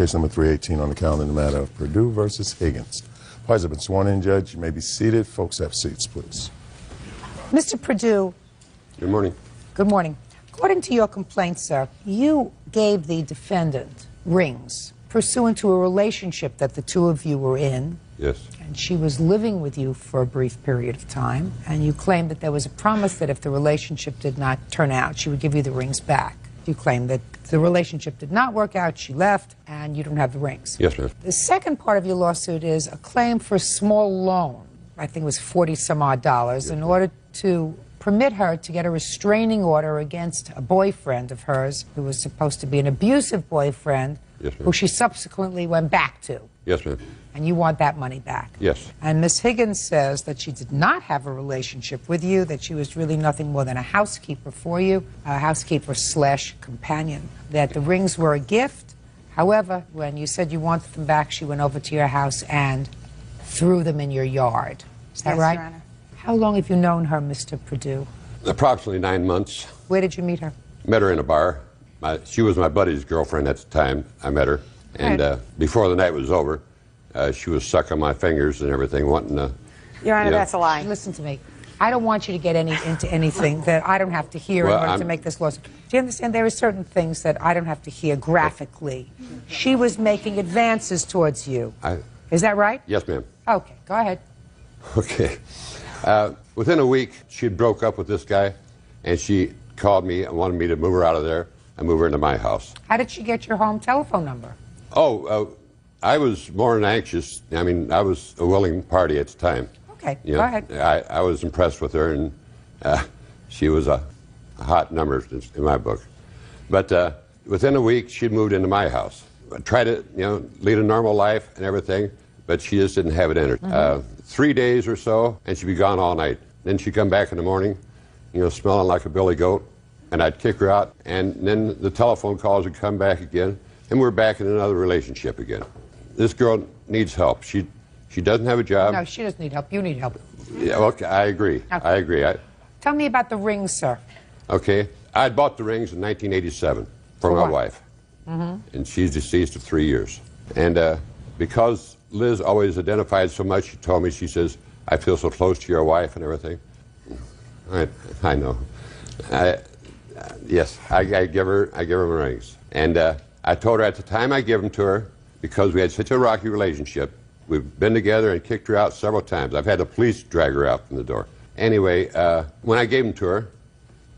Case number 318 on the calendar in the matter of Purdue versus Higgins. Parties have been sworn in, Judge. You may be seated. Folks, have seats, please. Mr. Purdue. Good morning. Good morning. According to your complaint, sir, you gave the defendant rings pursuant to a relationship that the two of you were in. Yes. And she was living with you for a brief period of time, and you claimed that there was a promise that if the relationship did not turn out, she would give you the rings back. You claim that the relationship did not work out, she left, and you don't have the rings. Yes, ma'am. The second part of your lawsuit is a claim for a small loan. I think it was $40-some-odd, yes, in order to permit her to get a restraining order against a boyfriend of hers who was supposed to be an abusive boyfriend, yes, who she subsequently went back to. Yes, ma'am. And you want that money back. Yes. And Miss Higgins says that she did not have a relationship with you, that she was really nothing more than a housekeeper for you, a housekeeper/companion, that the rings were a gift. However, when you said you wanted them back, she went over to your house and threw them in your yard. Is that right? Your Honor. How long have you known her, Mr. Purdue? Approximately 9 months. Where did you meet her? Met her in a bar. She was my buddy's girlfriend at the time. I met her. And before the night was over, she was sucking my fingers and everything, wanting to... Your Honor, that's a lie. Listen to me. I don't want you to get into anything that I don't have to hear in order to make this lawsuit. Do you understand? There are certain things that I don't have to hear graphically. She was making advances towards you. Is that right? Yes, ma'am. Okay, go ahead. Okay. Within a week, she had broke up with this guy, and she called me and wanted me to move her out of there and move her into my house. How did she get your home telephone number? Oh, I was more than anxious. I mean, I was a willing party at the time. Okay, You know, go ahead. I was impressed with her, and she was a hot number in my book. But within a week, she'd moved into my house. I tried to, lead a normal life and everything, but she just didn't have it in her. 3 days or so, and she'd be gone all night. Then she'd come back in the morning, smelling like a billy goat, and I'd kick her out, and then the telephone calls would come back again, and we're back in another relationship again. This girl needs help. She doesn't have a job. No, she doesn't need help. You need help. Yeah, okay, I agree. Okay. I agree. Tell me about the rings, sir. Okay, I'd bought the rings in 1987 for my what? wife, and she's deceased of 3 years. And because Liz always identified so much, she told me, she says, I feel so close to your wife and everything. I know. Yes, I give her my rings. And I told her at the time I gave them to her, because we had such a rocky relationship, we've been together and kicked her out several times. I've had the police drag her out from the door. Anyway, when I gave them to her,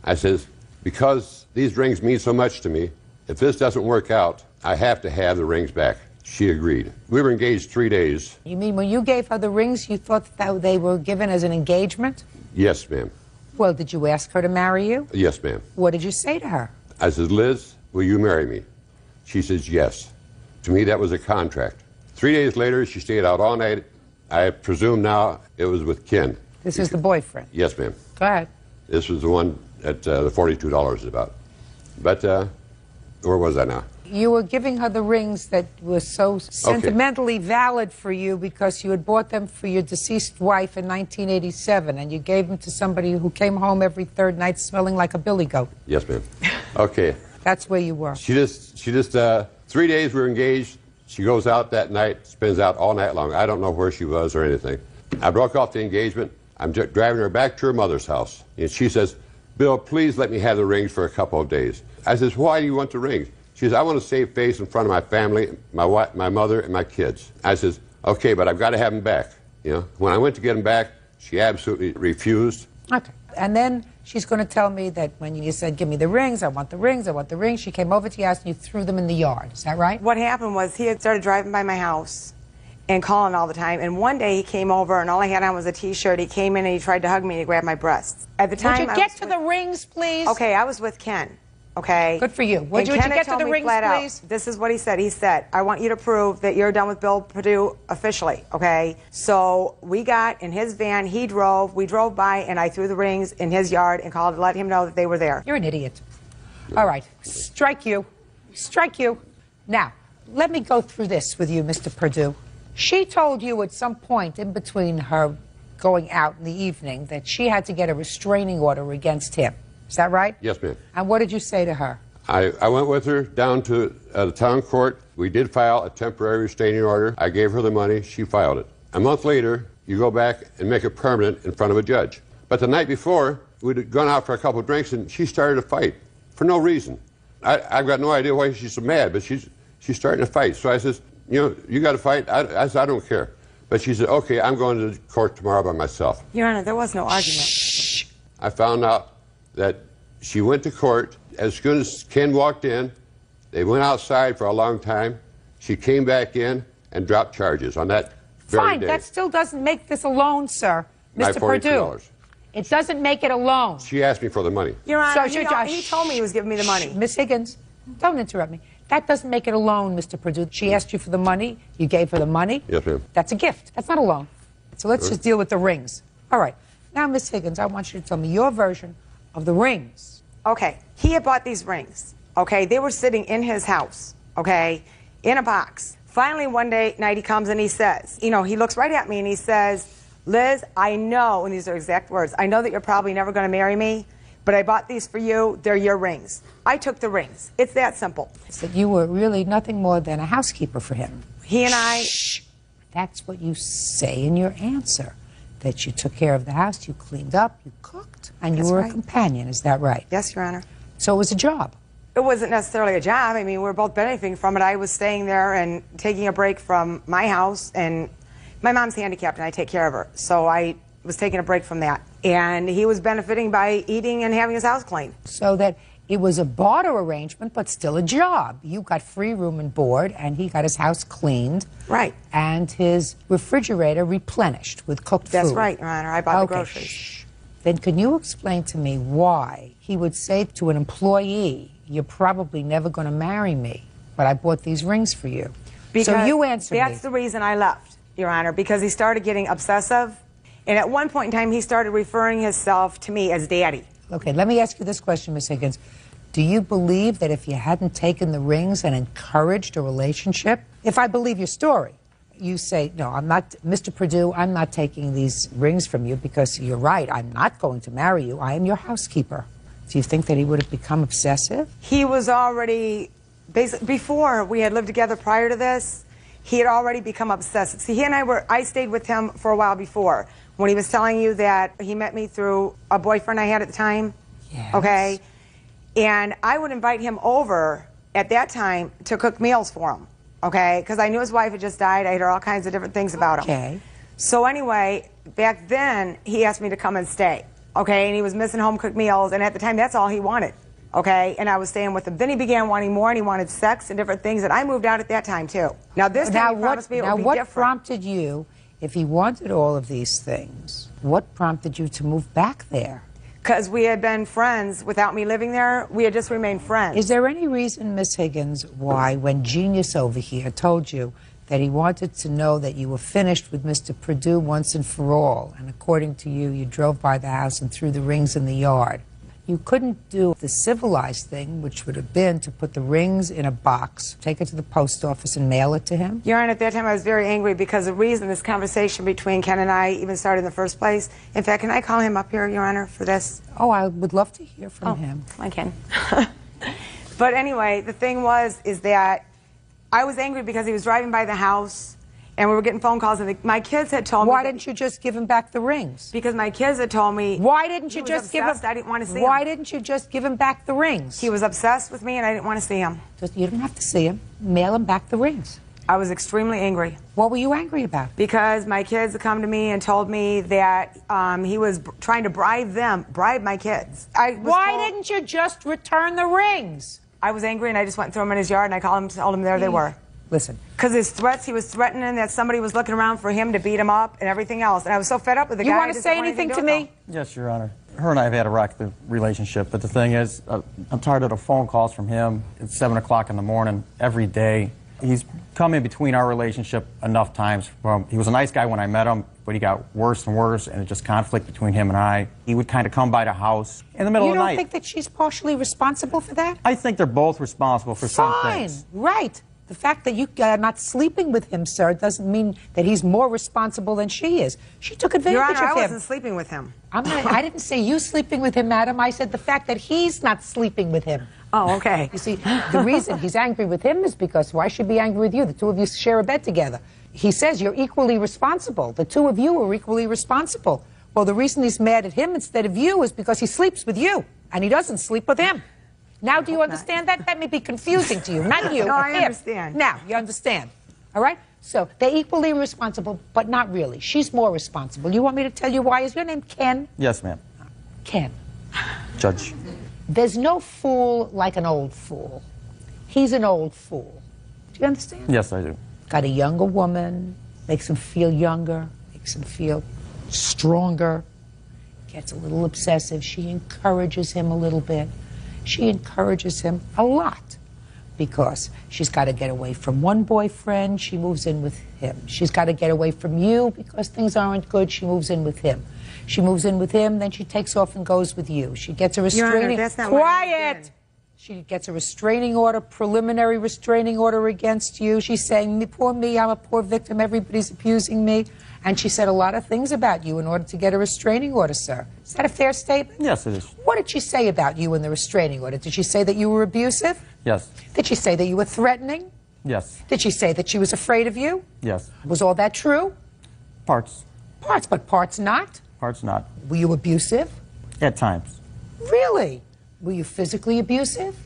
I says, because these rings mean so much to me, if this doesn't work out, I have to have the rings back. She agreed. We were engaged 3 days. You mean when you gave her the rings, you thought that they were given as an engagement? Yes, ma'am. Well, did you ask her to marry you? Yes, ma'am. What did you say to her? I said, Liz, will you marry me? She says, yes. To me, that was a contract. 3 days later, she stayed out all night. I presume now it was with Ken. This is the boyfriend? Yes, ma'am. Go ahead. This was the one at the $42 is about. But where was I now? You were giving her the rings that were so sentimentally valid for you because you had bought them for your deceased wife in 1987, and you gave them to somebody who came home every third night smelling like a billy goat. Yes, ma'am. Okay. That's where you were. She just 3 days we were engaged. She goes out that night, spends out all night long. I don't know where she was or anything. I broke off the engagement. I'm driving her back to her mother's house. And she says, Bill, please let me have the rings for a couple of days. I says, why do you want the rings? She says, I want to save face in front of my family, my wife, my mother, and my kids. I says, okay, but I've got to have them back. When I went to get them back, she absolutely refused. Okay. And then she's going to tell me that when you said, give me the rings, I want the rings, I want the rings, she came over to your house and you threw them in the yard. Is that right? What happened was he had started driving by my house and calling all the time. And one day he came over and all I had on was a T-shirt. He came in and he tried to hug me and he grabbed my breasts. At the time, would you get to the rings, please? Okay, I was with Ken. Okay. Good for you. Would you get to the rings, please? This is what he said. He said, I want you to prove that you're done with Bill Purdue officially, okay? So we got in his van, he drove, we drove by, and I threw the rings in his yard and called to let him know that they were there. You're an idiot. All right. Strike you. Strike you. Now, let me go through this with you, Mr. Purdue. She told you at some point in between her going out in the evening that she had to get a restraining order against him. Is that right? Yes, ma'am. And what did you say to her? I went with her down to the town court. We did file a temporary restraining order. I gave her the money. She filed it. A month later, you go back and make it permanent in front of a judge. But the night before, we'd gone out for a couple of drinks, and she started a fight for no reason. I've got no idea why she's so mad, but she's starting to fight. So I says, you got to fight? I said, I don't care. But she said, okay, I'm going to court tomorrow by myself. Your Honor, there was no argument. I found out that she went to court. As soon as Ken walked in, they went outside for a long time. She came back in and dropped charges on that very day. Fine, that still doesn't make this alone, sir. Mr. Perdue. It doesn't make it alone. She asked me for the money. Your Honor, So he told me he was giving me the money. Miss Higgins, don't interrupt me. That doesn't make it a loan, Mr. Perdue. She asked you for the money. You gave her the money. Yes, ma'am. That's a gift. That's not a loan. So let's just deal with the rings. All right. Now, Miss Higgins, I want you to tell me your version of the rings. Okay, he had bought these rings. Okay, they were sitting in his house. Okay, in a box. Finally, one night he comes and he says, he looks right at me and he says, Liz, I know, and these are exact words, I know that you're probably never going to marry me, but I bought these for you. They're your rings. I took the rings. It's that simple. So you were really nothing more than a housekeeper for him. He and I... Shh. That's what you say in your answer. That you took care of the house, you cleaned up, you cooked, and you were a companion. Is that right? Yes, Your Honor. So it was a job. It wasn't necessarily a job. I mean, we were both benefiting from it. I was staying there and taking a break from my house, and my mom's handicapped, and I take care of her. So I was taking a break from that. And he was benefiting by eating and having his house cleaned. So that it was a barter arrangement, but still a job. You got free room and board, and he got his house cleaned. Right. And his refrigerator replenished with cooked food. That's right, Your Honor. I bought the groceries. Shh. Then can you explain to me why he would say to an employee, you're probably never going to marry me, but I bought these rings for you? Because so you answered that's the reason I left, Your Honor, because he started getting obsessive. And at one point in time, he started referring himself to me as Daddy. Okay, let me ask you this question, Miss Higgins. Do you believe that if you hadn't taken the rings and encouraged a relationship, if I believe your story, you say, no, I'm not, Mr. Perdue, I'm not taking these rings from you because you're right, I'm not going to marry you, I am your housekeeper. Do you think that he would have become obsessive? He was already, before we had lived together prior to this, he had already become obsessive. See, he and I stayed with him for a while before. When he was telling you that he met me through a boyfriend I had at the time, yes. Okay? And I would invite him over at that time to cook meals for him, okay? Because I knew his wife had just died. I had heard all kinds of different things about him. Okay. So anyway, back then, he asked me to come and stay, okay? And he was missing home-cooked meals, and at the time, that's all he wanted, okay? And I was staying with him. Then he began wanting more, and he wanted sex and different things, and I moved out at that time, too. Now, this time, he promised me it would be different. Now, what prompted you, if he wanted all of these things, what prompted you to move back there? Because we had been friends without me living there. We had just remained friends. Is there any reason, Miss Higgins, why when Genius over here told you that he wanted to know that you were finished with Mr. Perdue once and for all, and according to you, you drove by the house and threw the rings in the yard, you couldn't do the civilized thing, which would have been to put the rings in a box, take it to the post office, and mail it to him? Your Honor, at that time I was very angry because the reason this conversation between Ken and I even started in the first place. In fact, can I call him up here, Your Honor, for this? Oh, I would love to hear from him. I can. But anyway, the thing is that I was angry because he was driving by the house and we were getting phone calls, and my kids had told me... Why didn't you just give him back the rings? Because my kids had told me... Why didn't you just give him... I didn't want to see him. Why didn't you just give him back the rings? He was obsessed with me, and I didn't want to see him. You didn't have to see him. Mail him back the rings. I was extremely angry. What were you angry about? Because my kids had come to me and told me that he was trying to bribe my kids. Why didn't you just return the rings? I was angry, and I just went and threw them in his yard, and I told him there they were. Listen. Because his threats, he was threatening that somebody was looking around for him to beat him up and everything else. And I was so fed up with the guy. You want to say anything to me? Yes, Your Honor. Her and I have had a rocky relationship, but the thing is, I'm tired of the phone calls from him at 7 o'clock in the morning every day. He's come in between our relationship enough times. He was a nice guy when I met him, but he got worse and worse, and it just conflict between him and I. He would kind of come by the house in the middle of the night. You don't think that she's partially responsible for that? I think they're both responsible for some things. Fine, right. The fact that you are not sleeping with him, sir, doesn't mean that he's more responsible than she is. She took advantage Your Honor, of him. I wasn't sleeping with him. I didn't say you sleeping with him, madam. I said the fact that he's not sleeping with him. Oh, okay. You see, the reason he's angry with him is because why should he be angry with you? The two of you share a bed together. He says you're equally responsible. The two of you are equally responsible. Well, the reason he's mad at him instead of you is because he sleeps with you, and he doesn't sleep with him. Now, do you understand that? That may be confusing to you. Not you, No, but I him. understand. Now, you understand. All right? So, they're equally responsible, but not really. She's more responsible. You want me to tell you why? Is your name Ken? Yes, ma'am. Ken. Judge. There's no fool like an old fool. He's an old fool. Do you understand? Yes, I do. Got a younger woman, makes him feel younger, makes him feel stronger, gets a little obsessive. She encourages him a little bit. She encourages him a lot because she's got to get away from one boyfriend, she moves in with him. She's got to get away from you because things aren't good, she moves in with him. She moves in with him, then she takes off and goes with you. She gets a Your Honor, restraining... that's not what I Quiet! did. She gets a restraining order, preliminary restraining order against you. She's saying, poor me, I'm a poor victim, everybody's abusing me. And she said a lot of things about you in order to get a restraining order, sir. Is that a fair statement? Yes, it is. What did she say about you in the restraining order? Did she say that you were abusive? Yes. Did she say that you were threatening? Yes. Did she say that she was afraid of you? Yes. Was all that true? Parts. Parts, but parts not? Parts not. Were you abusive? At times. Really? Were you physically abusive?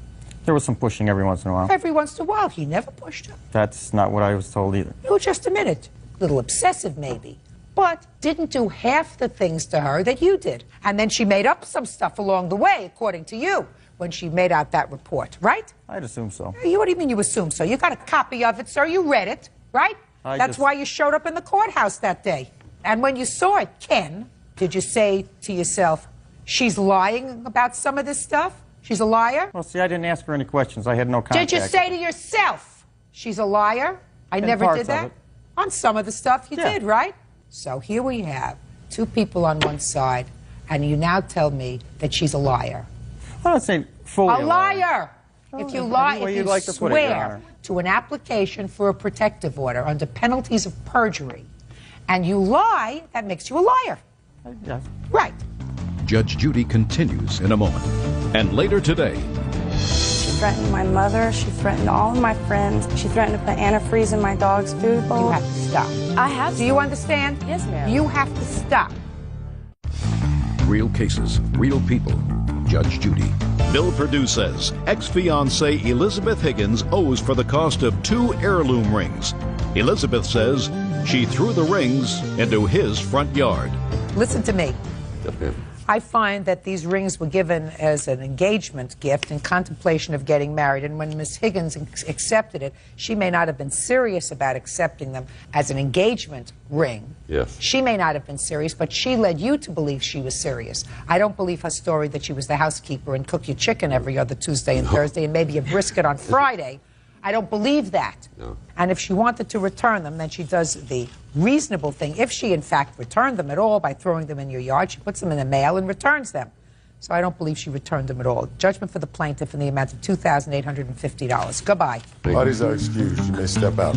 There was some pushing every once in a while. Every once in a while. He never pushed her. That's not what I was told either. No, just a minute. Little obsessive, maybe. But didn't do half the things to her that you did. And then she made up some stuff along the way, according to you, when she made out that report, right? I'd assume so. What do you mean you assume so? You got a copy of it, sir. You read it, right? That's why you showed up in the courthouse that day. And when you saw it, Ken, did you say to yourself, she's lying about some of this stuff? She's a liar? Well, see, I didn't ask her any questions. I had no contact. Did you say to yourself, she's a liar? I In never parts did of that. it. On some of the stuff you Yeah. did, right? So here we have two people on one side, and you now tell me that she's a liar. I don't say fully A liar! If you lie, any way if you'd you like to put it, Your swear Honor. to an application for a protective order under penalties of perjury, and you lie, that makes you a liar. Yes. Right. Judge Judy continues in a moment. And later today, She threatened my mother. She threatened all of my friends. She threatened to put antifreeze in my dog's food bowl. You have to stop. I have Do you understand? Yes, ma'am. You have to stop. real cases, real people. Judge Judy. Bill Perdue says ex-fiancée Elizabeth Higgins owes for the cost of 2 heirloom rings. Elizabeth says she threw the rings into his front yard. Listen to me. Yes, ma'am. I find that these rings were given as an engagement gift in contemplation of getting married. And when Miss Higgins accepted it, she may not have been serious about accepting them as an engagement ring. Yes. She may not have been serious, but she led you to believe she was serious. I don't believe her story that she was the housekeeper and cook your chicken every other Tuesday and Thursday and maybe a brisket on Friday. I don't believe that. No. And if she wanted to return them, then she does the reasonable thing. If she, in fact, returned them at all by throwing them in your yard, she puts them in the mail and returns them. So I don't believe she returned them at all. Judgment for the plaintiff in the amount of $2,850. Goodbye. Parties are excused. You may step out.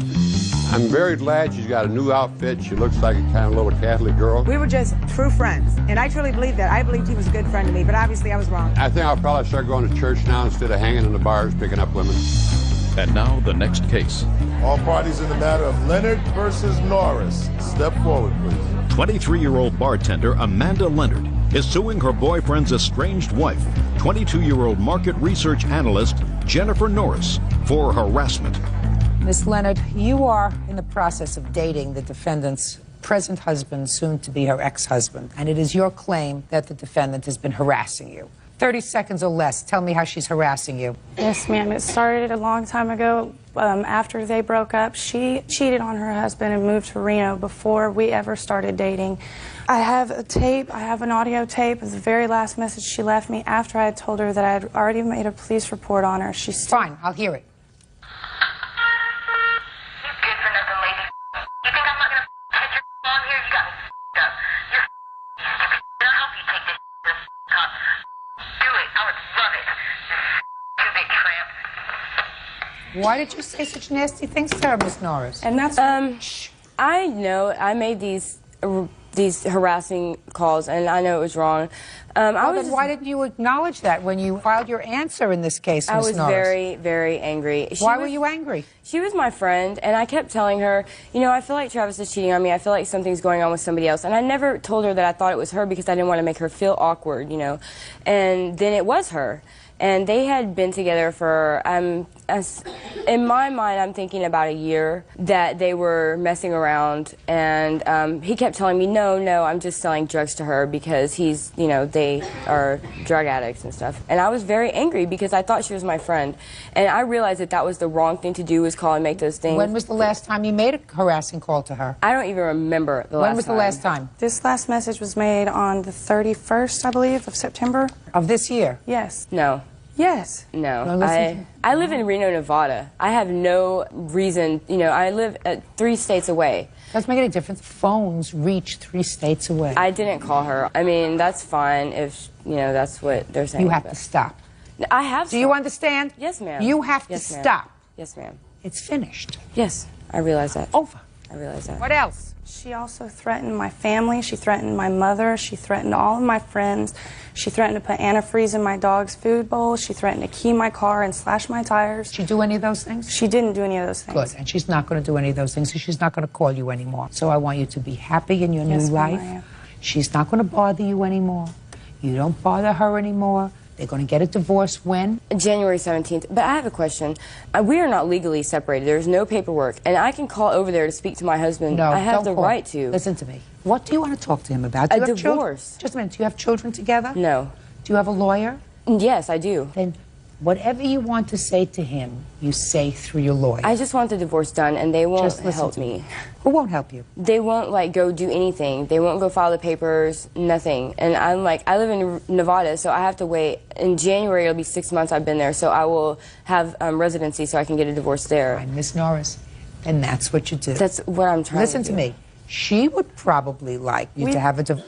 I'm very glad she's got a new outfit. She looks like a kind of little Catholic girl. We were just true friends, and I truly believe that. I believed he was a good friend to me, but obviously I was wrong. I think I'll probably start going to church now instead of hanging in the bars picking up women. And now the next case. All parties in the matter of Leonard versus Norris. Step forward, please. 23-year-old bartender Amanda Leonard is suing her boyfriend's estranged wife, 22-year-old market research analyst Jennifer Norris, for harassment. Miss Leonard, you are in the process of dating the defendant's present husband, soon to be her ex-husband, and it is your claim that the defendant has been harassing you. 30 seconds or less. Tell me how she's harassing you. Yes, ma'am. It started a long time ago. After they broke up, she cheated on her husband and moved to Reno before we ever started dating. I have a tape. I have an audio tape of the very last message she left me after I had told her that I had already made a police report on her. She's Fine, I'll hear it. You good for nothing, lady. You think I'm not gonna hit your on here? You got me up. You're stupid. I'll help you take this cop. Do it. I would love it. You big tramp. Why did you say such nasty things to her, Miss Norris? And that's I know I made these these harassing calls, and I know it was wrong. Then why didn't you acknowledge that when you filed your answer in this case, Ms. I was Norris? very, very angry. Why were you angry? She was my friend, and I kept telling her, you know, I feel like Travis is cheating on me. I feel like something's going on with somebody else. And I never told her that I thought it was her because I didn't want to make her feel awkward, you know. And then it was her. And they had been together for, in my mind, I'm thinking about a year that they were messing around. And he kept telling me, no, I'm just selling drugs to her because he's, you know, they are drug addicts and stuff. And I was very angry because I thought she was my friend. And I realized that that was the wrong thing to do, was call and make those things. When was the last time you made a harassing call to her? I don't even remember the last time. When was the last time? This last message was made on the 31st, I believe, of September. Of this year? Yes. No. Yes. No. I live in Reno, Nevada. I have no reason, you know, I live 3 states away. Doesn't make any difference. Phones reach 3 states away. I didn't call her. I mean, that's fine if, you know, that's what they're saying. You have to stop. I have. Do you understand? Yes, ma'am. You have to stop. Yes, ma'am. It's finished. Yes, I realize that. Over. I realize that. What else? She also threatened my family. She threatened my mother. She threatened all of my friends. She threatened to put antifreeze in my dog's food bowl. She threatened to key my car and slash my tires. Did she do any of those things? She didn't do any of those things. Good. And she's not going to do any of those things, so she's not going to call you anymore. So I want you to be happy in your new life. I am. She's not going to bother you anymore. You don't bother her anymore. They're going to get a divorce when? January 17th. But I have a question. We are not legally separated. There's no paperwork. And I can call over there to speak to my husband. No, I have don't the call. right to. Listen to me. What do you want to talk to him about? Do you A have children? divorce. Just a minute. Do you have children together? No. Do you have a lawyer? Yes, I do. Then whatever you want to say to him, you say through your lawyer. I just want the divorce done, and they won't Just listen help to me. Who won't help you? They won't, like, go do anything. They won't go file the papers, nothing. And I'm like, I live in Nevada, so I have to wait. In January, it'll be 6 months I've been there, so I will have residency so I can get a divorce there. Fine, Miss Norris. And that's what you do. That's what I'm trying Listen to to do. me. She would probably like you to have a divorce.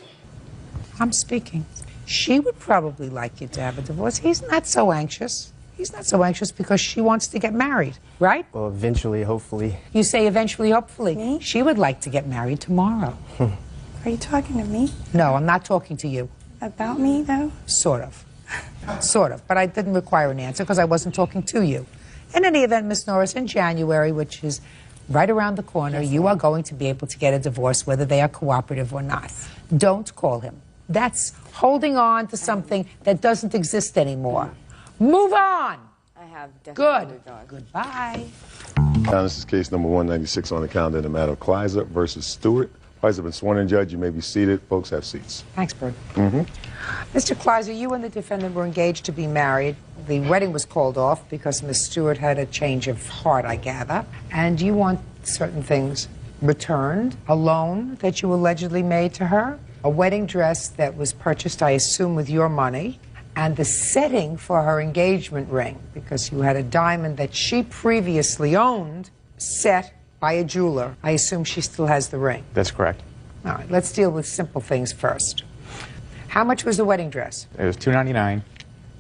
I'm speaking. She would probably like you to have a divorce. He's not so anxious. He's not so anxious because she wants to get married, right? Well, eventually, hopefully. You say eventually, hopefully. She would like to get married tomorrow. Are you talking to me? No, I'm not talking to you. About me, though? Sort of. Sort of. But I didn't require an answer because I wasn't talking to you. In any event, Miss Norris, in January, which is right around the corner, you are going to be able to get a divorce whether they are cooperative or not. Don't call him. That's holding on to something that doesn't exist anymore. Move on. I have definitely moved on. Goodbye. Now, this is case number 196 on the calendar in the matter of Kleiser versus Stewart. Kleiser has been sworn in, Judge. You may be seated. Folks, have seats. Thanks, Bert. Mr. Kleiser, you and the defendant were engaged to be married. The wedding was called off because Miss Stewart had a change of heart, I gather. And you want certain things returned, a loan that you allegedly made to her, a wedding dress that was purchased, I assume, with your money, and the setting for her engagement ring, because you had a diamond that she previously owned set by a jeweler. I assume she still has the ring. That's correct. All right, let's deal with simple things first. How much was the wedding dress? It was $2.99,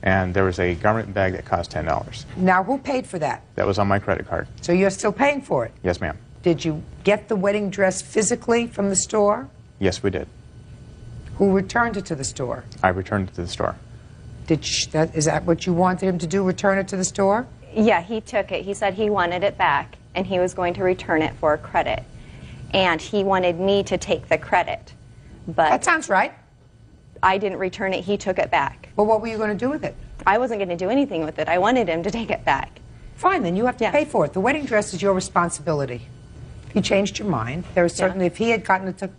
and there was a garment bag that cost $10. Now, who paid for that? That was on my credit card. So you're still paying for it? Yes, ma'am. Did you get the wedding dress physically from the store? Yes, we did. Who returned it to the store? I returned it to the store. Is that what you wanted him to do, return it to the store? Yeah, he took it. He said he wanted it back, and he was going to return it for credit. And he wanted me to take the credit. But that sounds right. I didn't return it. He took it back. Well, what were you going to do with it? I wasn't going to do anything with it. I wanted him to take it back. Fine, then you have to pay for it. The wedding dress is your responsibility. If you changed your mind, there is certainly, if he had gotten it to...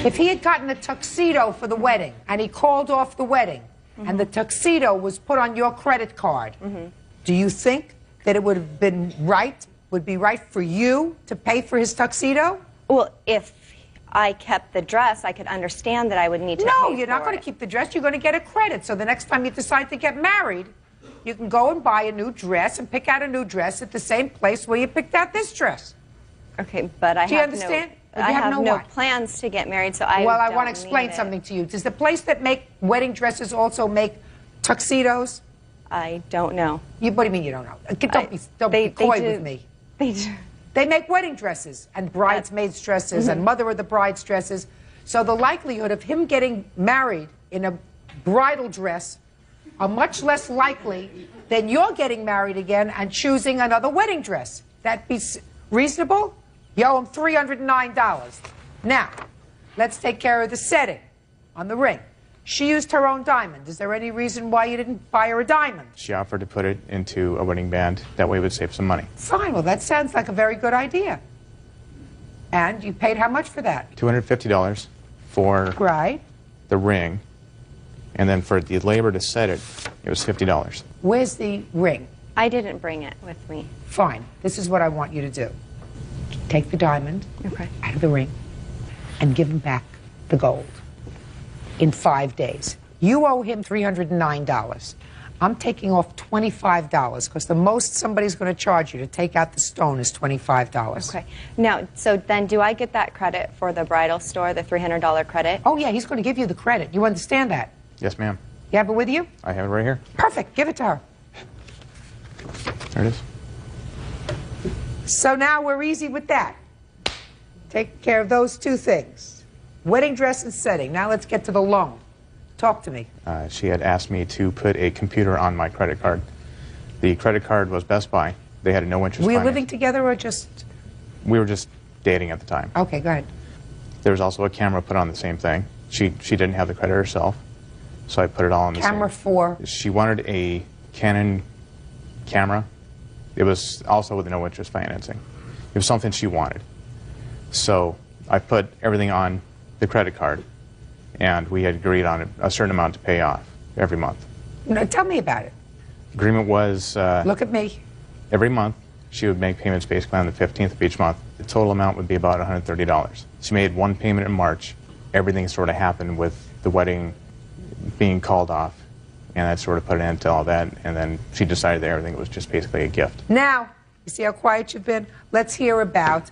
If he had gotten a tuxedo for the wedding, and he called off the wedding, and the tuxedo was put on your credit card, do you think that it would have been right, would be right for you to pay for his tuxedo? Well, if I kept the dress, I could understand that I would need to No, pay you're not for going to it. keep the dress. You're going to get a credit. So the next time you decide to get married, you can go and buy a new dress and pick out a new dress at the same place where you picked out this dress. Okay, but I Do you have understand? no, You I have have no no what? plans to get married, so I Well, I don't want to explain need it. something to you. Does the place that make wedding dresses also make tuxedos? I don't know. What do you mean you don't know? Don't be coy with me. They make wedding dresses and bridesmaids dresses and mother of the bride's dresses. So the likelihood of him getting married in a bridal dress are much less likely than you're getting married again and choosing another wedding dress. That be reasonable? You owe him $309. Now, let's take care of the setting on the ring. She used her own diamond. Is there any reason why you didn't buy her a diamond? She offered to put it into a wedding band. That way it would save some money. Fine. Well, that sounds like a very good idea. And you paid how much for that? $250 for the ring. And then for the labor to set it, it was $50. Where's the ring? I didn't bring it with me. Fine. This is what I want you to do. Take the diamond out of the ring and give him back the gold in 5 days. You owe him $309. I'm taking off $25 because the most somebody's going to charge you to take out the stone is $25. Okay. Now, so then do I get that credit for the bridal store, the $300 credit? Oh, yeah, he's going to give you the credit. You understand that? Yes, ma'am. You have it with you? I have it right here. Perfect. Give it to her. There it is. So now we're easy with that. Take care of those two things. Wedding dress and setting. Now let's get to the loan. Talk to me. She had asked me to put a computer on my credit card. The credit card was Best Buy. They had a no-interest Were you finance. living together or just... We were just dating at the time. Okay, go ahead. There was also a camera put on the same thing. She didn't have the credit herself, so I put it all on the Camera same. for? She wanted a Canon camera. It was also with no interest financing. It was something she wanted. So I put everything on the credit card, and we had agreed on a certain amount to pay off every month. No, tell me about it. Agreement was... Look at me. Every month, she would make payments basically on the 15th of each month. The total amount would be about $130. She made one payment in March. Everything sort of happened with the wedding being called off, and that sort of put an end to all that, and then she decided that everything was just basically a gift. Now, you see how quiet you've been? Let's hear about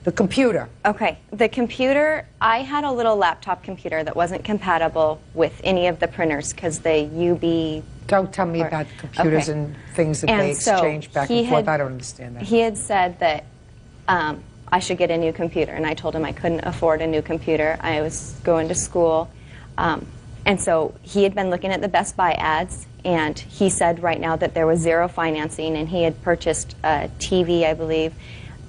the computer. Okay, the computer, I had a little laptop computer that wasn't compatible with any of the printers because the UB... Don't tell me about computers and things that they exchange back and forth. I don't understand that. He had said that I should get a new computer, and I told him I couldn't afford a new computer. I was going to school, and so he had been looking at the Best Buy ads, and he said right now that there was zero financing, and he had purchased a TV, I believe,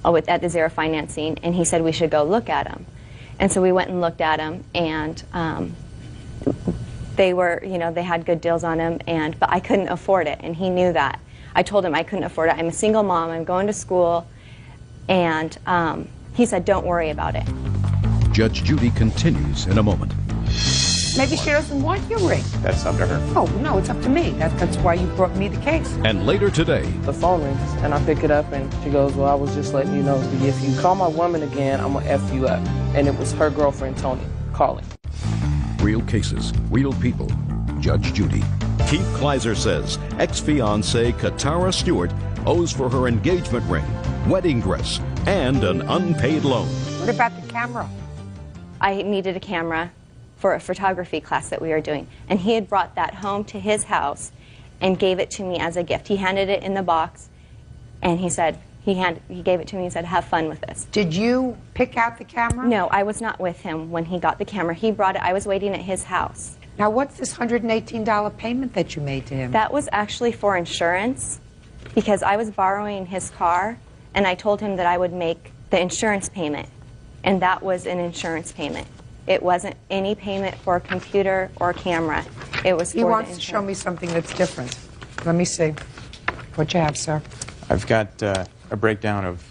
at the zero financing, and he said we should go look at them. And so we went and looked at them, and they were, you know, they had good deals on them, but I couldn't afford it, and he knew that. I told him I couldn't afford it. I'm a single mom. I'm going to school, and he said, don't worry about it. Judge Judy continues in a moment. Maybe she doesn't want your ring. That's up to her. Oh, no, it's up to me. That's why you brought me the case. And later today, the phone rings, and I pick it up, and she goes, well, I was just letting you know that if you call my woman again, I'm going to F you up. And it was her girlfriend, Tony, calling. Real cases, real people. Judge Judy. Keith Kleiser says ex-fiancée Katara Stewart owes for her engagement ring, wedding dress, and an unpaid loan. What about the camera? I needed a camera for a photography class that we were doing, and he had brought that home to his house and gave it to me as a gift. He handed it in the box, and he said, he gave it to me and said, have fun with this. Did you pick out the camera? No, I was not with him when he got the camera. He brought it. I was waiting at his house. Now, what's this $118 payment that you made to him? That was actually for insurance because I was borrowing his car, and I told him that I would make the insurance payment, and that was an insurance payment. It wasn't any payment for a computer or camera. It was for He wants to show me something that's different. Let me see. What you have, sir? I've got a breakdown of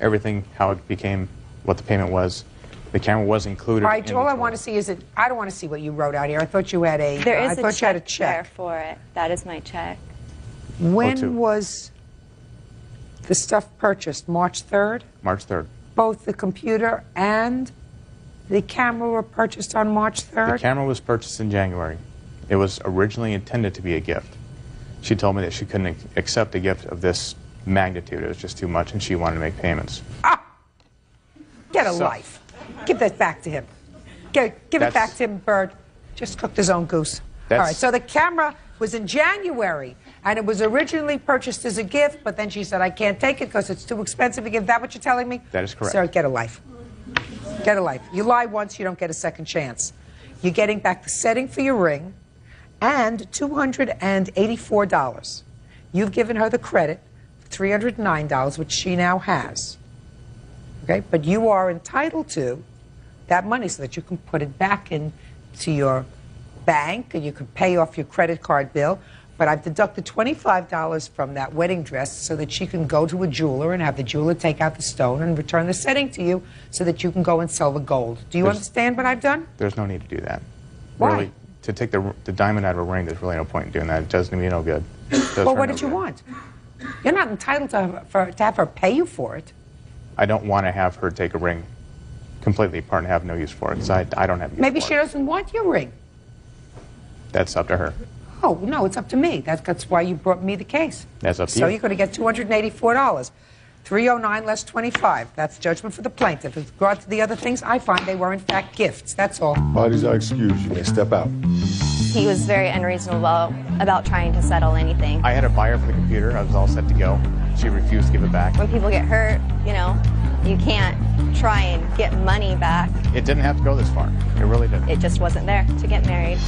everything, how it became, what the payment was. The camera was included. All right, all I want to see is it. I don't want to see what you wrote out here. I thought you had a. There is I thought you had a check there for it. That is my check. When was the stuff purchased? March 3rd? March 3rd. Both the computer and the camera were purchased on March 3rd? The camera was purchased in January. It was originally intended to be a gift. She told me that she couldn't accept a gift of this magnitude. It was just too much, and she wanted to make payments. Ah! Get a life. Give that back to him. Give it back to him, Bird. Just cooked his own goose. All right, so the camera was in January, and it was originally purchased as a gift, but then she said, I can't take it because it's too expensive a gift. Is that what you're telling me? That is correct. Sir, get a life. Get a life. You lie once, you don't get a second chance. You're getting back the setting for your ring and $284. You've given her the credit for $309, which she now has. Okay? But you are entitled to that money so that you can put it back into your bank and you can pay off your credit card bill. But I've deducted $25 from that wedding dress so that she can go to a jeweler and have the jeweler take out the stone and return the setting to you so that you can go and sell the gold. Do you understand what I've done? There's no need to do that. Why? Really, to take the diamond out of a ring, there's really no point in doing that. It does me no good. Well, what did you want? You're not entitled to have her pay you for it. I don't want to have her take a ring completely apart and have no use for it, because I don't have use Maybe for she it. doesn't want your ring. That's up to her. Oh, no, it's up to me. That's why you brought me the case. That's up to So you. you're going to get $284. $309 less $25. That's judgment for the plaintiff. With regard to the other things, I find they were, in fact, gifts. That's all. Parties are excused. You may step out. He was very unreasonable about trying to settle anything. I had a buyer for the computer. I was all set to go. She refused to give it back. When people get hurt, you know, you can't try and get money back. It didn't have to go this far. It really didn't. It just wasn't there to get married.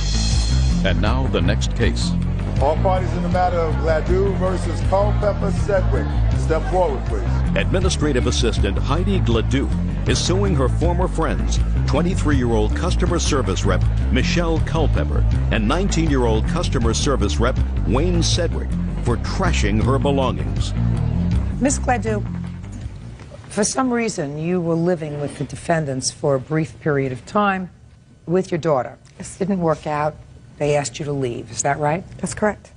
And now the next case. All parties in the matter of Gladue versus Culpepper Sedgwick. Step forward, please. Administrative Assistant Heidi Gladue is suing her former friends, 23-year-old customer service rep Michelle Culpepper and 19-year-old customer service rep Wayne Sedgwick for trashing her belongings. Miss Gladue, for some reason, you were living with the defendants for a brief period of time with your daughter. This didn't work out. They asked you to leave. Is that right? That's correct.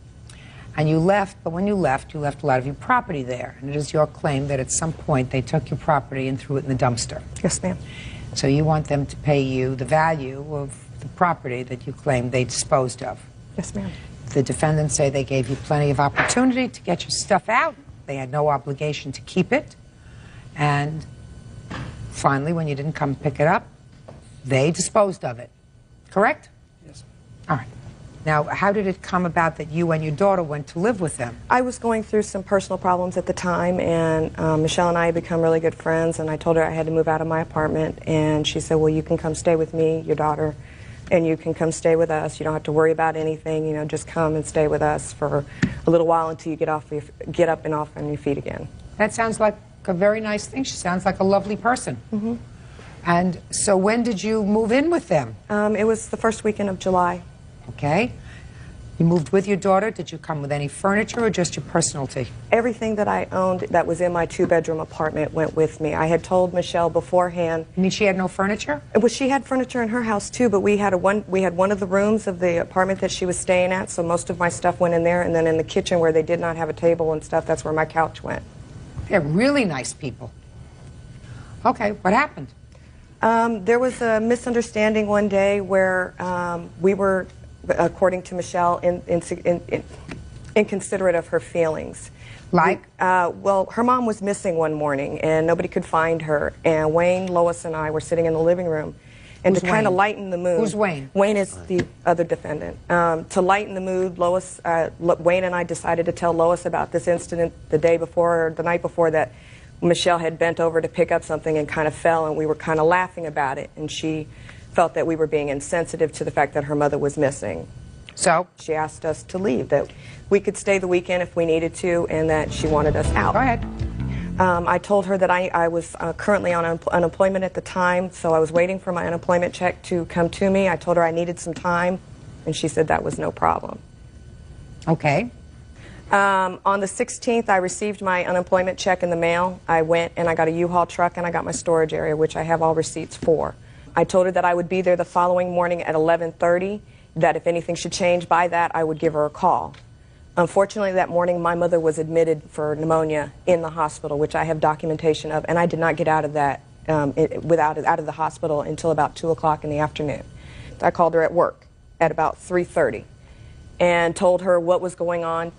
And you left, but when you left a lot of your property there. And it is your claim that at some point they took your property and threw it in the dumpster. Yes, ma'am. So you want them to pay you the value of the property that you claim they disposed of. Yes, ma'am. The defendants say they gave you plenty of opportunity to get your stuff out. They had no obligation to keep it. And finally, when you didn't come pick it up, they disposed of it. Correct? Yes. All right. Now, how did it come about that you and your daughter went to live with them? I was going through some personal problems at the time, and Michelle and I had become really good friends, and I told her I had to move out of my apartment, and she said, well, you can come stay with me, your daughter, and you can come stay with us. You don't have to worry about anything, you know, just come and stay with us for a little while until you get up and off on your feet again. That sounds like a very nice thing. She sounds like a lovely person. Mm-hmm. And so when did you move in with them? It was the first weekend of July. Okay. You moved with your daughter. Did you come with any furniture or just your personality? Everything that I owned that was in my two-bedroom apartment went with me. I had told Michelle beforehand. You mean she had no furniture? Well, she had furniture in her house too, but we had one of the rooms of the apartment that she was staying at, so most of my stuff went in there, and then in the kitchen where they did not have a table and stuff, that's where my couch went. They're really nice people. Okay, what happened? There was a misunderstanding one day where we were, according to Michelle, inconsiderate of her feelings. Like? Well, her mom was missing one morning, and nobody could find her. And Wayne, Lois, and I were sitting in the living room. And Who's to kind of Wayne? lighten the mood. Who's Wayne? Wayne is the other defendant. To lighten the mood, Wayne and I decided to tell Lois about this incident the night before that Michelle had bent over to pick up something and kind of fell, and we were kind of laughing about it. And she felt that we were being insensitive to the fact that her mother was missing. So? She asked us to leave, that we could stay the weekend if we needed to, and that she wanted us out. Go ahead. I told her that I was currently on unemployment at the time, so I was waiting for my unemployment check to come to me. I told her I needed some time, and she said that was no problem. Okay. On the 16th, I received my unemployment check in the mail. I went and I got a U-Haul truck and I got my storage area, which I have all receipts for. I told her that I would be there the following morning at 11:30, that if anything should change by that, I would give her a call. Unfortunately, that morning, my mother was admitted for pneumonia in the hospital, which I have documentation of, and I did not get out of that out of the hospital until about 2 o'clock in the afternoon. I called her at work at about 3:30 and told her what was going on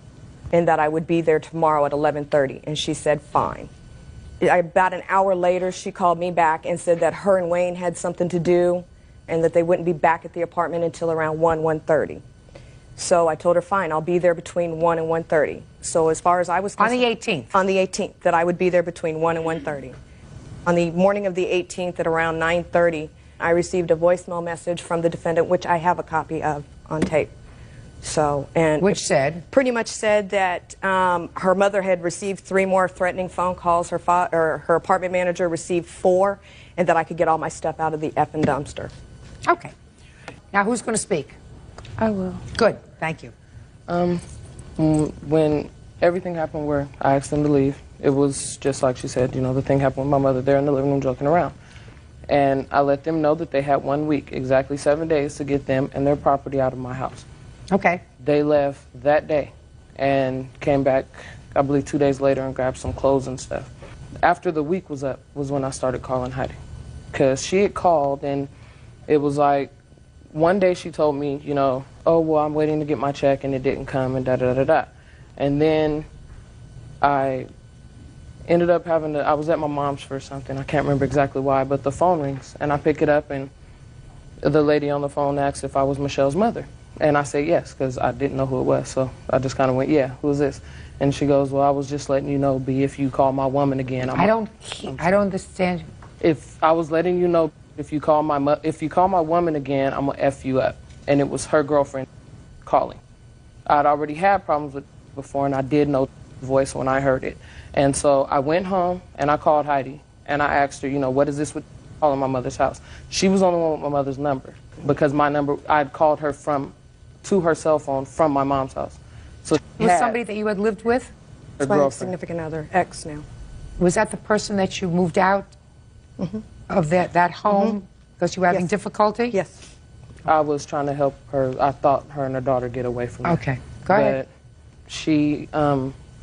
and that I would be there tomorrow at 11:30, and she said fine. About an hour later, she called me back and said that her and Wayne had something to do and that they wouldn't be back at the apartment until around 1:30. So I told her, fine, I'll be there between 1 and 1:30. So as far as I was On concerned, the 18th? On the 18th, that I would be there between 1 and 1:30. On the morning of the 18th at around 9:30, I received a voicemail message from the defendant, which I have a copy of on tape. So, and which said? Pretty much said that her mother had received 3 more threatening phone calls, her apartment manager received 4, and that I could get all my stuff out of the effing dumpster. Okay. Now who's going to speak? I will. Good, thank you. When everything happened where I asked them to leave, it was just like she said, you know, the thing happened with my mother there in the living room joking around. And I let them know that they had 1 week, exactly 7 days, to get them and their property out of my house. Okay. They left that day and came back, I believe, 2 days later and grabbed some clothes and stuff. After the week was up was when I started calling Heidi. Because she had called, and it was like, one day she told me, you know, oh, well, I'm waiting to get my check and it didn't come and da-da-da-da. And then I ended up having to, I was at my mom's for something. I can't remember exactly why, but the phone rings and I pick it up and the lady on the phone asks if I was Michelle's mother. And I say yes, because I didn't know who it was. So I just kind of went, yeah, who is this? And she goes, well, I was just letting you know, B, if you call my woman again. I don't understand. If I was letting you know, if you call my woman again, I'm going to F you up. And it was her girlfriend calling. I'd already had problems with it before, and I did know the voice when I heard it. And so I went home, and I called Heidi, and I asked her, you know, what is this with calling my mother's house? She was on the one with my mother's number, because my number, I'd called her to her cell phone from my mom's house. So was somebody that you had lived with? That's my significant other, ex now. Was that the person that you moved out of that home because you were having difficulty? Yes. I was trying to help her. I thought her and her daughter get away from me. Okay, go ahead. But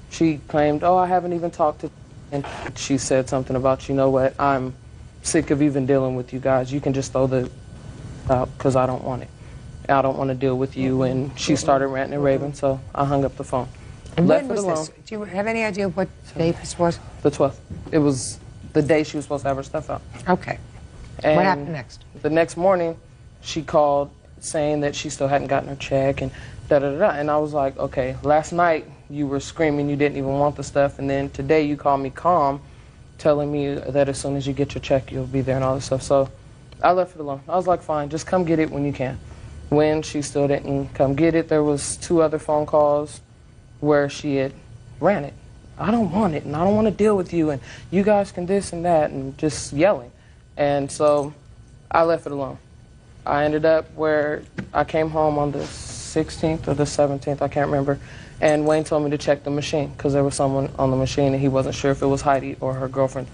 she claimed, oh, I haven't even talked to, and she said something about, you know what, I'm sick of even dealing with you guys. You can just throw the out because I don't want it. I don't want to deal with you. And she started ranting and raving, so I hung up the phone. And when was this? Do you have any idea what day this was? The 12th. It was the day she was supposed to have her stuff out. Okay. And what happened next? The next morning, she called saying that she still hadn't gotten her check and da-da-da-da. And I was like, okay, last night you were screaming you didn't even want the stuff, and then today you called me calm, telling me that as soon as you get your check, you'll be there and all this stuff. So I left it alone. I was like, fine, just come get it when you can. When she still didn't come get it, there was 2 other phone calls where she had ran it. I don't want it, and I don't want to deal with you, and you guys can this and that, and just yelling. And so I left it alone. I ended up where I came home on the 16th or the 17th, I can't remember, and Wayne told me to check the machine because there was someone on the machine and he wasn't sure if it was Heidi or her girlfriend.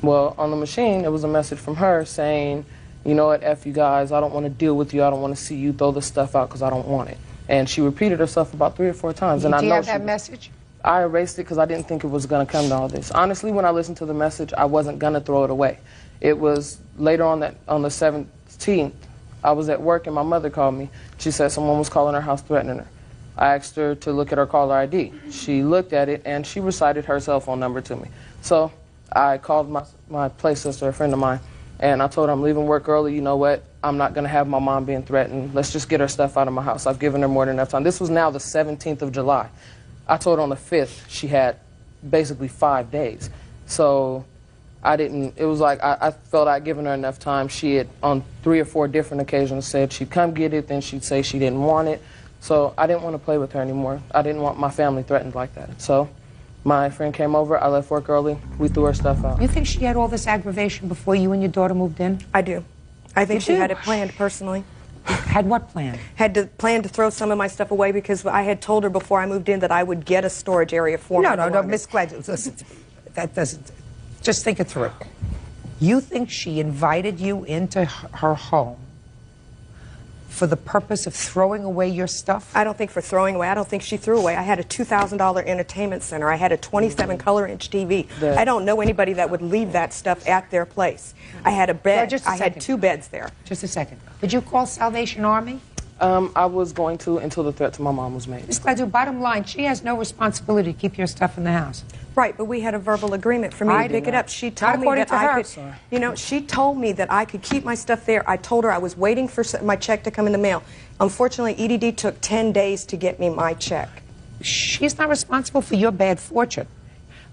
Well, on the machine, it was a message from her saying, you know what, F you guys, I don't want to deal with you, I don't want to see you throw this stuff out because I don't want it. And she repeated herself about 3 or 4 times. And Do you have that message? I erased it because I didn't think it was going to come to all this. Honestly, when I listened to the message, I wasn't going to throw it away. It was later on that on the 17th, I was at work and my mother called me. She said someone was calling her house threatening her. I asked her to look at her caller ID. She looked at it and she recited her cell phone number to me. So I called my play sister, a friend of mine, and I told her I'm leaving work early. You know what? I'm not going to have my mom being threatened. Let's just get her stuff out of my house. I've given her more than enough time. This was now the 17th of July. I told her on the 5th she had basically 5 days. So I didn't, it was like I felt I'd given her enough time. She had on 3 or 4 different occasions said she'd come get it, then she'd say she didn't want it. So I didn't want to play with her anymore. I didn't want my family threatened like that. So my friend came over, I left work early, we threw her stuff out. You think she had all this aggravation before you and your daughter moved in? I do. I think she had it planned personally. Had what plan? Had to plan to throw some of my stuff away because I had told her before I moved in that I would get a storage area for me. No, Miss Gladys, listen, that doesn't, just think it through. You think she invited you into her home for the purpose of throwing away your stuff? I don't think for throwing away. I don't think she threw away. I had a $2,000 entertainment center. I had a 27 color-inch TV. I don't know anybody that would leave that stuff at their place. I had a bed. I had 2 beds there. Just a second. Did you call Salvation Army? I was going to until the threat to my mom was made. Ms. Gladue, bottom line, she has no responsibility to keep your stuff in the house. Right, but we had a verbal agreement for me to pick it up. She told me that I could, you know, she told me that I could keep my stuff there. I told her I was waiting for my check to come in the mail. Unfortunately, EDD took 10 days to get me my check. She's not responsible for your bad fortune.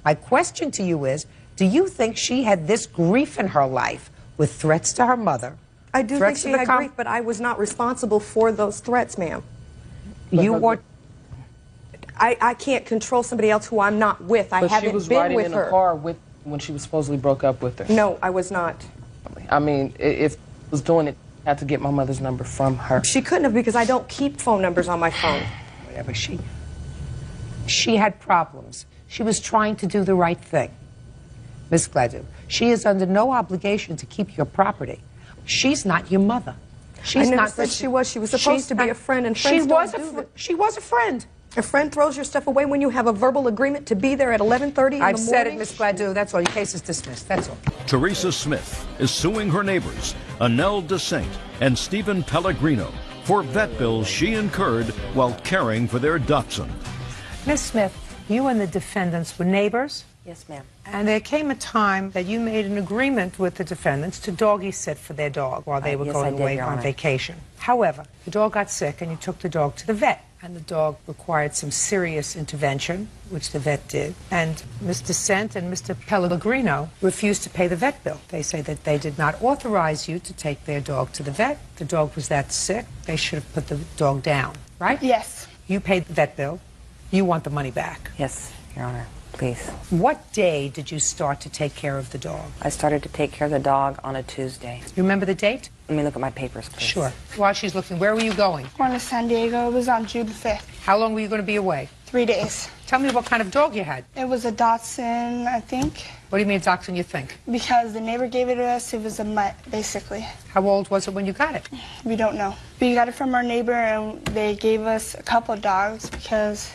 My question to you is, do you think she had this grief in her life with threats to her mother? I do think she had grief, but I was not responsible for those threats, ma'am. You were... I can't control somebody else who I'm not with. I haven't been with her. She was riding in a car with when she was supposedly broke up with her. No, I was not. I mean, if I was doing it, I had to get my mother's number from her. She couldn't have because I don't keep phone numbers on my phone. Whatever. She had problems. She was trying to do the right thing. Miss Gladue, she is under no obligation to keep your property. She's not your mother. I never said she was. She was supposed to be a friend, and friends don't do that. She was a friend. A friend throws your stuff away when you have a verbal agreement to be there at 11:30 in the morning? I've said it, Miss Gladue. That's all. Your case is dismissed. That's all. Teresa Smith is suing her neighbors, Annelle DeSaint and Stephen Pellegrino, for vet bills she incurred while caring for their dachshund. Miss Smith, you and the defendants were neighbors? Yes, ma'am. And there came a time that you made an agreement with the defendants to doggy sit for their dog while they were going away on vacation. However, the dog got sick and you took the dog to the vet. And the dog required some serious intervention, which the vet did. And Mr. Sent and Mr. Pellegrino refused to pay the vet bill. They say that they did not authorize you to take their dog to the vet. The dog was that sick. They should have put the dog down, right? Yes. You paid the vet bill. You want the money back. Yes, Your Honor. Please. What day did you start to take care of the dog? I started to take care of the dog on a Tuesday. You remember the date? Let me look at my papers, please. Sure. While she's looking, where were you going? Going to San Diego. It was on June 5th. How long were you going to be away? 3 days. Tell me what kind of dog you had. It was a Dachshund, I think. What do you mean dachshund, you think? Because the neighbor gave it to us. It was a mutt, basically. How old was it when you got it? We don't know. We got it from our neighbor, and they gave us a couple of dogs because,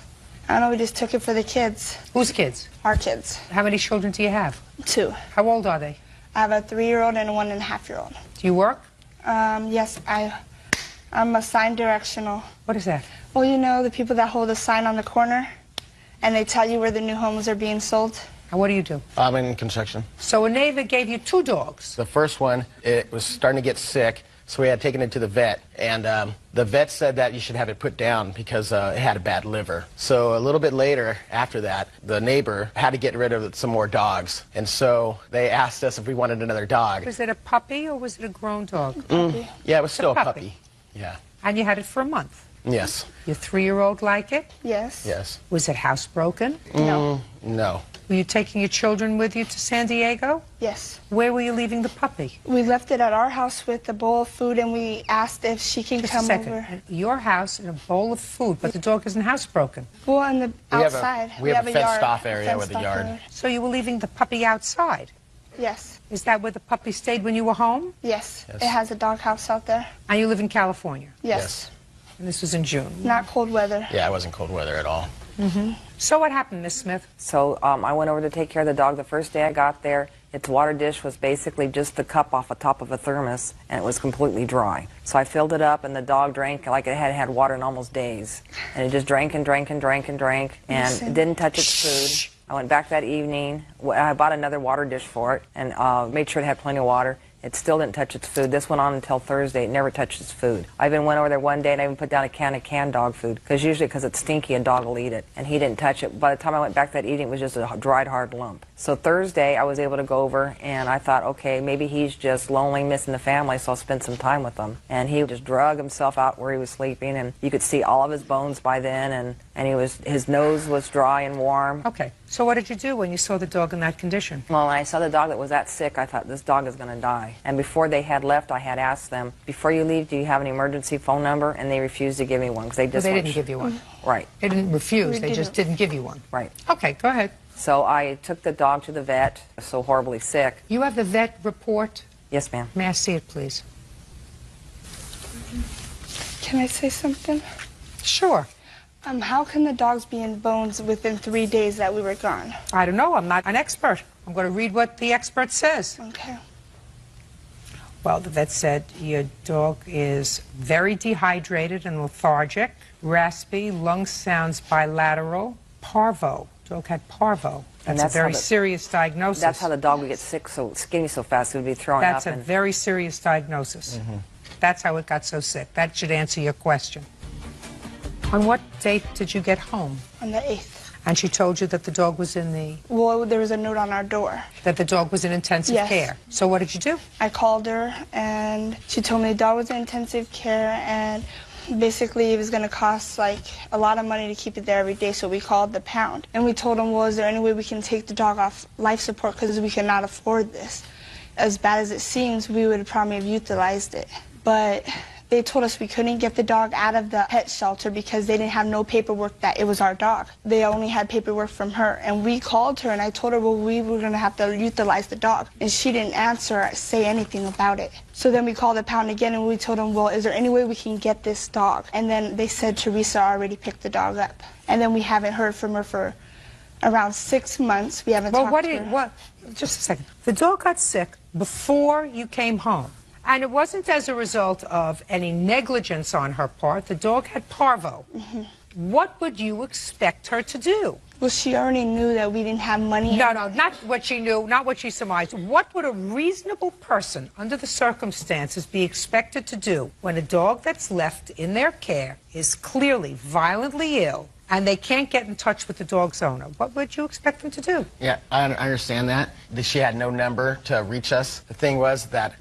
I don't know, we just took it for the kids. Whose kids? Our kids. How many children do you have? 2. How old are they? I have a 3-year-old and a 1.5-year-old. Do you work? Yes, I'm a sign directional. What is that? Well, you know, the people that hold a sign on the corner, and they tell you where the new homes are being sold. And what do you do? I'm in construction. So a neighbor gave you 2 dogs. The first one, it was starting to get sick, so we had taken it to the vet. And the vet said that you should have it put down because it had a bad liver. So a little bit later, after that, the neighbor had to get rid of some more dogs. And so they asked us if we wanted another dog. Was it a puppy or was it a grown dog? Puppy. Yeah, it was still a puppy. Yeah. And you had it for a month? Yes. Your 3-year-old like it? Yes. Yes. Was it housebroken? No. No. Were you taking your children with you to San Diego? Yes. Where were you leaving the puppy? We left it at our house with a bowl of food, and we asked if she can Just come a second. over. At your house in a bowl of food, but the dog isn't housebroken. Well, in the outside. We have a fenced yard, off area with fenced a yard. yard. So you were leaving the puppy outside? Yes. Is that where the puppy stayed when you were home? Yes. Yes. It has a dog house out there. And you live in California? Yes. And this was in June? Not cold weather. Yeah, it wasn't cold weather at all. So what happened, Miss Smith? So I went over to take care of the dog. The first day I got there, its water dish was basically just the cup off the top of a thermos, and it was completely dry. So I filled it up, and the dog drank like it had had water in almost days. And it just drank and drank and drank and drank, and it didn't touch its food. I went back that evening. I bought another water dish for it and made sure it had plenty of water. It still didn't touch its food. This went on until Thursday. It never touched its food. I even went over there one day and I even put down a can of canned dog food because usually because it's stinky, a dog will eat it. And he didn't touch it. By the time I went back that evening, it was just a dried, hard lump. So Thursday, I was able to go over and I thought, okay, maybe he's just lonely, missing the family, so I'll spend some time with him. And he just drug himself out where he was sleeping, and you could see all of his bones by then, and his nose was dry and warm. Okay. So what did you do when you saw the dog in that condition? Well, when I saw the dog that was that sick, I thought, this dog is going to die. And before they had left, I had asked them, before you leave, do you have an emergency phone number? And they refused to give me one because they just Well, they didn't give you one. Right. They didn't refuse. They just didn't give you one. Right. Okay, go ahead. So I took the dog to the vet, so horribly sick. You have the vet report? Yes, ma'am. May I see it, please? Can I say something? Sure. How can the dogs be in bones within 3 days that we were gone? I don't know. I'm not an expert. I'm going to read what the expert says. Okay. Well, the vet said your dog is very dehydrated and lethargic, raspy, lung sounds bilateral, parvo. Dog had parvo. That's a very serious diagnosis. That's how the dog would get sick, so skinny so fast, it would be throwing up. That's a very serious diagnosis. That's how it got so sick. That should answer your question. On what date did you get home? On the 8th. And she told you that the dog was in the... Well, there was a note on our door. That the dog was in intensive care. So what did you do? I called her, and she told me the dog was in intensive care, and basically it was going to cost like a lot of money to keep it there every day, so we called the pound. And we told them, well, is there any way we can take the dog off life support because we cannot afford this? As bad as it seems, we would probably have utilized it. But they told us we couldn't get the dog out of the pet shelter because they didn't have no paperwork that it was our dog. They only had paperwork from her. And we called her, and I told her, well, we were going to have to utilize the dog. And she didn't answer or say anything about it. So then we called the pound again, and we told them, well, is there any way we can get this dog? And then they said Teresa already picked the dog up. And then we haven't heard from her for around 6 months. We haven't talked to her. Just a second. The dog got sick before you came home. And it wasn't as a result of any negligence on her part. The dog had parvo. What would you expect her to do? Well, she already knew that we didn't have money. No, not what she knew, not what she surmised. What would a reasonable person, under the circumstances, be expected to do when a dog that's left in their care is clearly violently ill and they can't get in touch with the dog's owner? What would you expect them to do? Yeah, I understand that. She had no number to reach us. The thing was that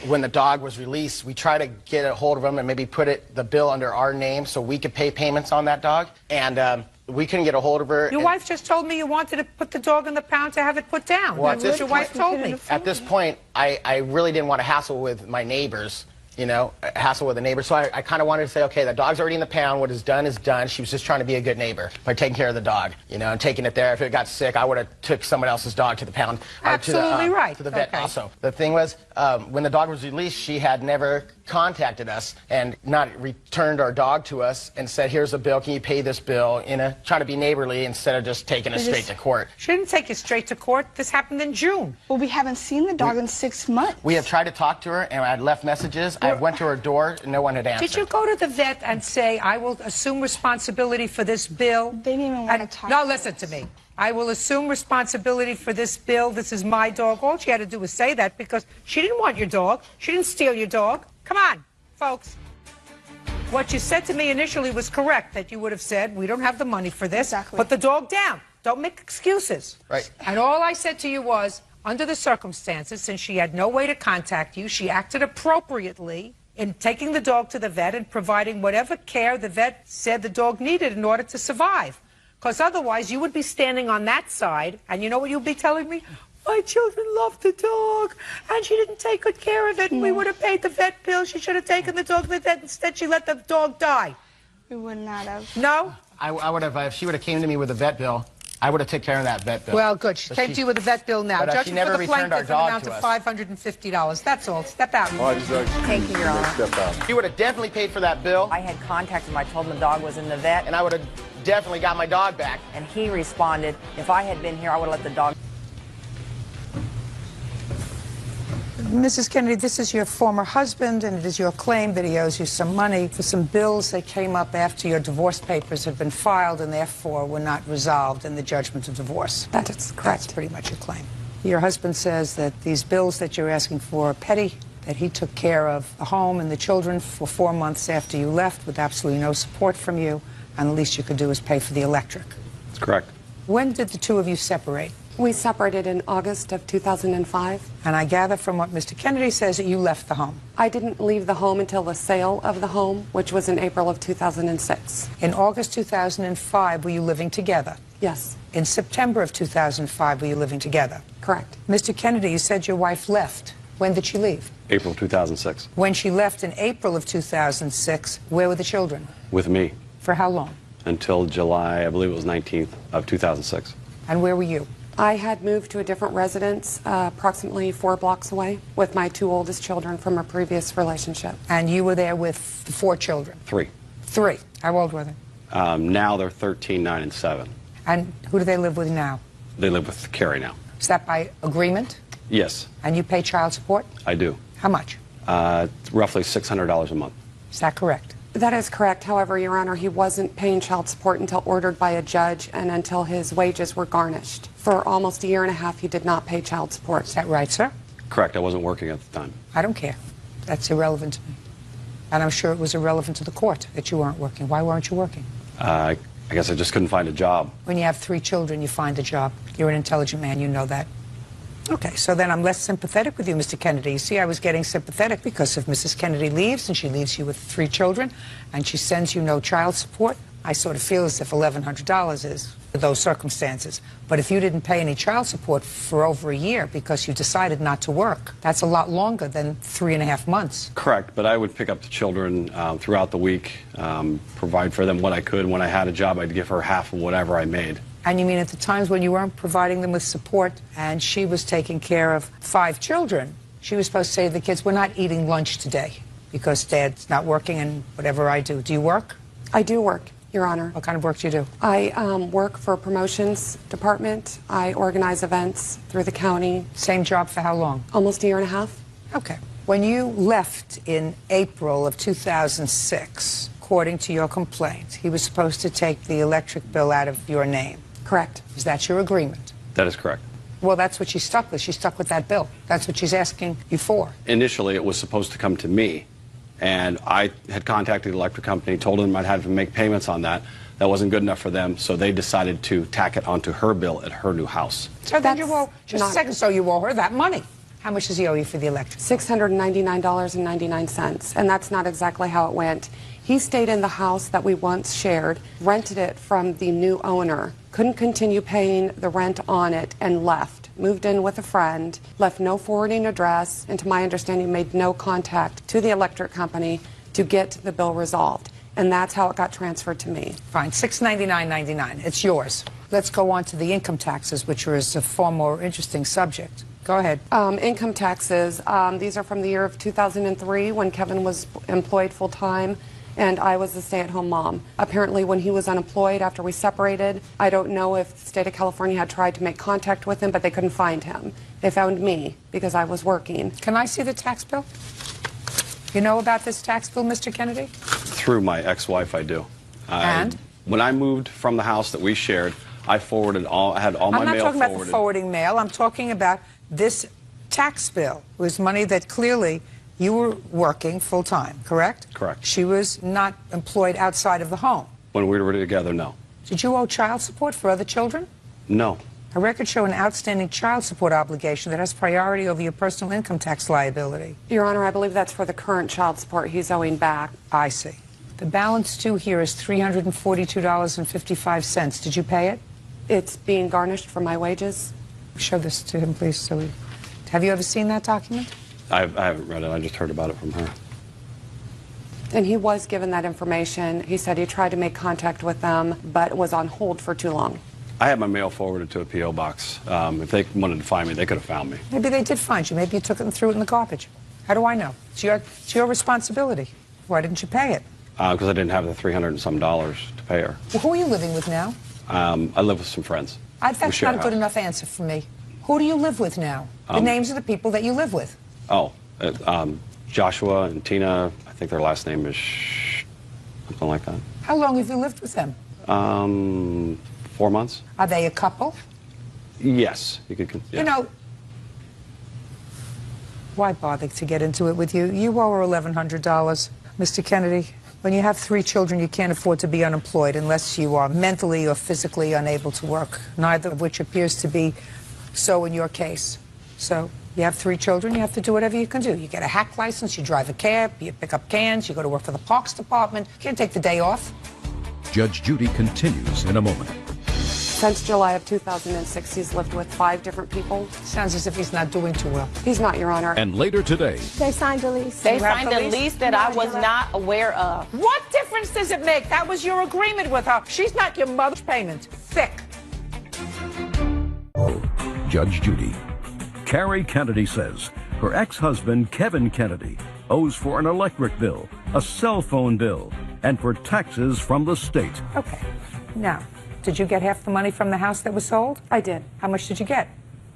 when the dog was released, we tried to get a hold of him and maybe put the bill under our name so we could pay payments on that dog. And we couldn't get a hold of her. Your wife just told me you wanted to put the dog in the pound to have it put down. Well, That's what your wife told me. At this point, I really didn't want to hassle with my neighbors. You know, hassle with the neighbor. So I kind of wanted to say, okay, the dog's already in the pound. What is done is done. She was just trying to be a good neighbor by taking care of the dog, you know, and taking it there. If it got sick, I would have took someone else's dog to the pound. Absolutely right. To the vet also. The thing was, when the dog was released, she had never contacted us and not returned our dog to us and said, here's a bill, can you pay this bill? Trying to be neighborly instead of just taking us straight to court. She didn't take you straight to court. This happened in June. Well, we haven't seen the dog in 6 months. We have tried to talk to her, and I had left messages. I went to her door, and no one had answered. Did you go to the vet and say, I will assume responsibility for this bill? They didn't even want to talk. No, listen to me. I will assume responsibility for this bill. This is my dog. All she had to do was say that because she didn't want your dog. She didn't steal your dog. Come on, folks. What you said to me initially was correct, that you would have said, we don't have the money for this. Exactly. Put the dog down. Don't make excuses. Right. And all I said to you was, under the circumstances, since she had no way to contact you, she acted appropriately in taking the dog to the vet and providing whatever care the vet said the dog needed in order to survive. Because otherwise, you would be standing on that side, and you know what you'd be telling me? My children loved the dog, and she didn't take good care of it, and we would have paid the vet bill. She should have taken the dog to the vet. Instead, she let the dog die. We would not have. No? I would have, if she would have came to me with a vet bill, I would have taken care of that vet bill. Well, good. She came to you with a vet bill now. But she Judgment never for the returned our plaintiff an dog amount to of us. $550. That's all. Step out. Thank you, Your Honor. Step out. She would have definitely paid for that bill. I had contacted him. I told him the dog was in the vet. And I would have definitely got my dog back. And he responded, if I had been here, I would have let the dog... Mrs. Kennedy, this is your former husband, and it is your claim that he owes you some money for some bills that came up after your divorce papers had been filed and therefore were not resolved in the judgment of divorce. That is correct. That's pretty much your claim. Your husband says that these bills that you're asking for are petty, that he took care of the home and the children for 4 months after you left with absolutely no support from you, and the least you could do is pay for the electric. That's correct. When did the two of you separate? We separated in August of 2005. And I gather from what Mr. Kennedy says that you left the home. I didn't leave the home until the sale of the home, which was in April of 2006. In August 2005, were you living together? Yes. In September of 2005, were you living together? Correct. Mr. Kennedy, you said your wife left. When did she leave? April 2006. When she left in April of 2006, where were the children? With me. For how long? Until July, I believe it was 19th of 2006. And where were you? I had moved to a different residence approximately 4 blocks away with my 2 oldest children from a previous relationship. And you were there with the 4 children? 3. 3. How old were they? Now they're 13, 9, and 7. And who do they live with now? They live with Carrie now. Is that by agreement? Yes, And you pay child support? I do. How much? Roughly $600 a month. Is that correct? That is correct. However, Your Honor, he wasn't paying child support until ordered by a judge and until his wages were garnished. For almost a year and a half, he did not pay child support. Is that right, sir? Correct. I wasn't working at the time. I don't care. That's irrelevant to me. And I'm sure it was irrelevant to the court that you weren't working. Why weren't you working? I guess I just couldn't find a job. When you have 3 children, you find a job. You're an intelligent man, you know that. Okay, so then I'm less sympathetic with you, Mr. Kennedy. You see, I was getting sympathetic because if Mrs. Kennedy leaves and she leaves you with 3 children and she sends you no child support, I sort of feel as if $1,100 is for those circumstances. But if you didn't pay any child support for over a year because you decided not to work, that's a lot longer than 3.5 months. Correct, but I would pick up the children throughout the week, provide for them what I could. When I had a job, I'd give her half of whatever I made. And you mean at the times when you weren't providing them with support and she was taking care of 5 children, she was supposed to say to the kids, we're not eating lunch today because Dad's not working and whatever I do. Do you work? I do work, Your Honor. What kind of work do you do? I work for a promotions department. I organize events through the county. Same job for how long? Almost a year and a half. Okay. When you left in April of 2006, according to your complaint, he was supposed to take the electric bill out of your name. Correct. Is that your agreement? That is correct. Well, that's what she's stuck with. She's stuck with that bill. That's what she's asking you for. Initially, it was supposed to come to me, and I had contacted the electric company, told them I'd have to make payments on that. That wasn't good enough for them, so they decided to tack it onto her bill at her new house. So then you owe, just a second, so you owe her that money. How much does he owe you for the electric? $699.99, and that's not exactly how it went. He stayed in the house that we once shared, rented it from the new owner, couldn't continue paying the rent on it, and left. Moved in with a friend, left no forwarding address, and to my understanding made no contact to the electric company to get the bill resolved. And that's how it got transferred to me. Fine, $699.99. It's yours. Let's go on to the income taxes, which is a far more interesting subject. Go ahead. Income taxes, these are from the year of 2003 when Kevin was employed full-time and I was the stay-at-home mom. Apparently when he was unemployed after we separated, I don't know if the state of California had tried to make contact with him, but they couldn't find him. They found me because I was working. Can I see the tax bill? You know about this tax bill, Mr. Kennedy? Through my ex-wife, I do. And? When I moved from the house that we shared, I forwarded I had all my mail forwarded. I'm not talking about the forwarding mail. I'm talking about this tax bill. It was money that clearly you were working full-time, correct? Correct. She was not employed outside of the home. When we were together, no. Did you owe child support for other children? No. Her records show an outstanding child support obligation that has priority over your personal income tax liability. Your Honor, I believe that's for the current child support he's owing back. I see. The balance due here is $342.55. Did you pay it? It's being garnished from my wages. Show this to him, please. Have you ever seen that document? I haven't read it. I just heard about it from her. And he was given that information. He said he tried to make contact with them, but was on hold for too long. I had my mail forwarded to a P.O. box. If they wanted to find me, they could have found me. Maybe they did find you. Maybe you took it and threw it in the garbage. How do I know? It's your responsibility. Why didn't you pay it? Because I didn't have the $300 and some to pay her. Well, who are you living with now? I live with some friends. That's not a good enough answer for me. Who do you live with now? The names of the people that you live with. Oh, Joshua and Tina. I think their last name is something like that. How long have you lived with them? 4 months. Are they a couple? Yes, you could. Yeah. You know, why bother to get into it with you? You owe her $1,100, Mr. Kennedy. When you have 3 children, you can't afford to be unemployed unless you are mentally or physically unable to work, neither of which appears to be so in your case. So you have 3 children, you have to do whatever you can do. You get a hack license, you drive a cab, you pick up cans, you go to work for the Parks Department. You can't take the day off. Judge Judy continues in a moment. Since July of 2006, he's lived with 5 different people. Sounds as if he's not doing too well. He's not, Your Honor. And later today, They signed a lease. They signed a lease that I was not aware of. What difference does it make? That was your agreement with her. She's not your mother's payment. Thick. Judge Judy. Carrie Kennedy says her ex-husband, Kevin Kennedy, owes for an electric bill, a cell phone bill, and for taxes from the state. Okay. Now, did you get half the money from the house that was sold? I did. How much did you get?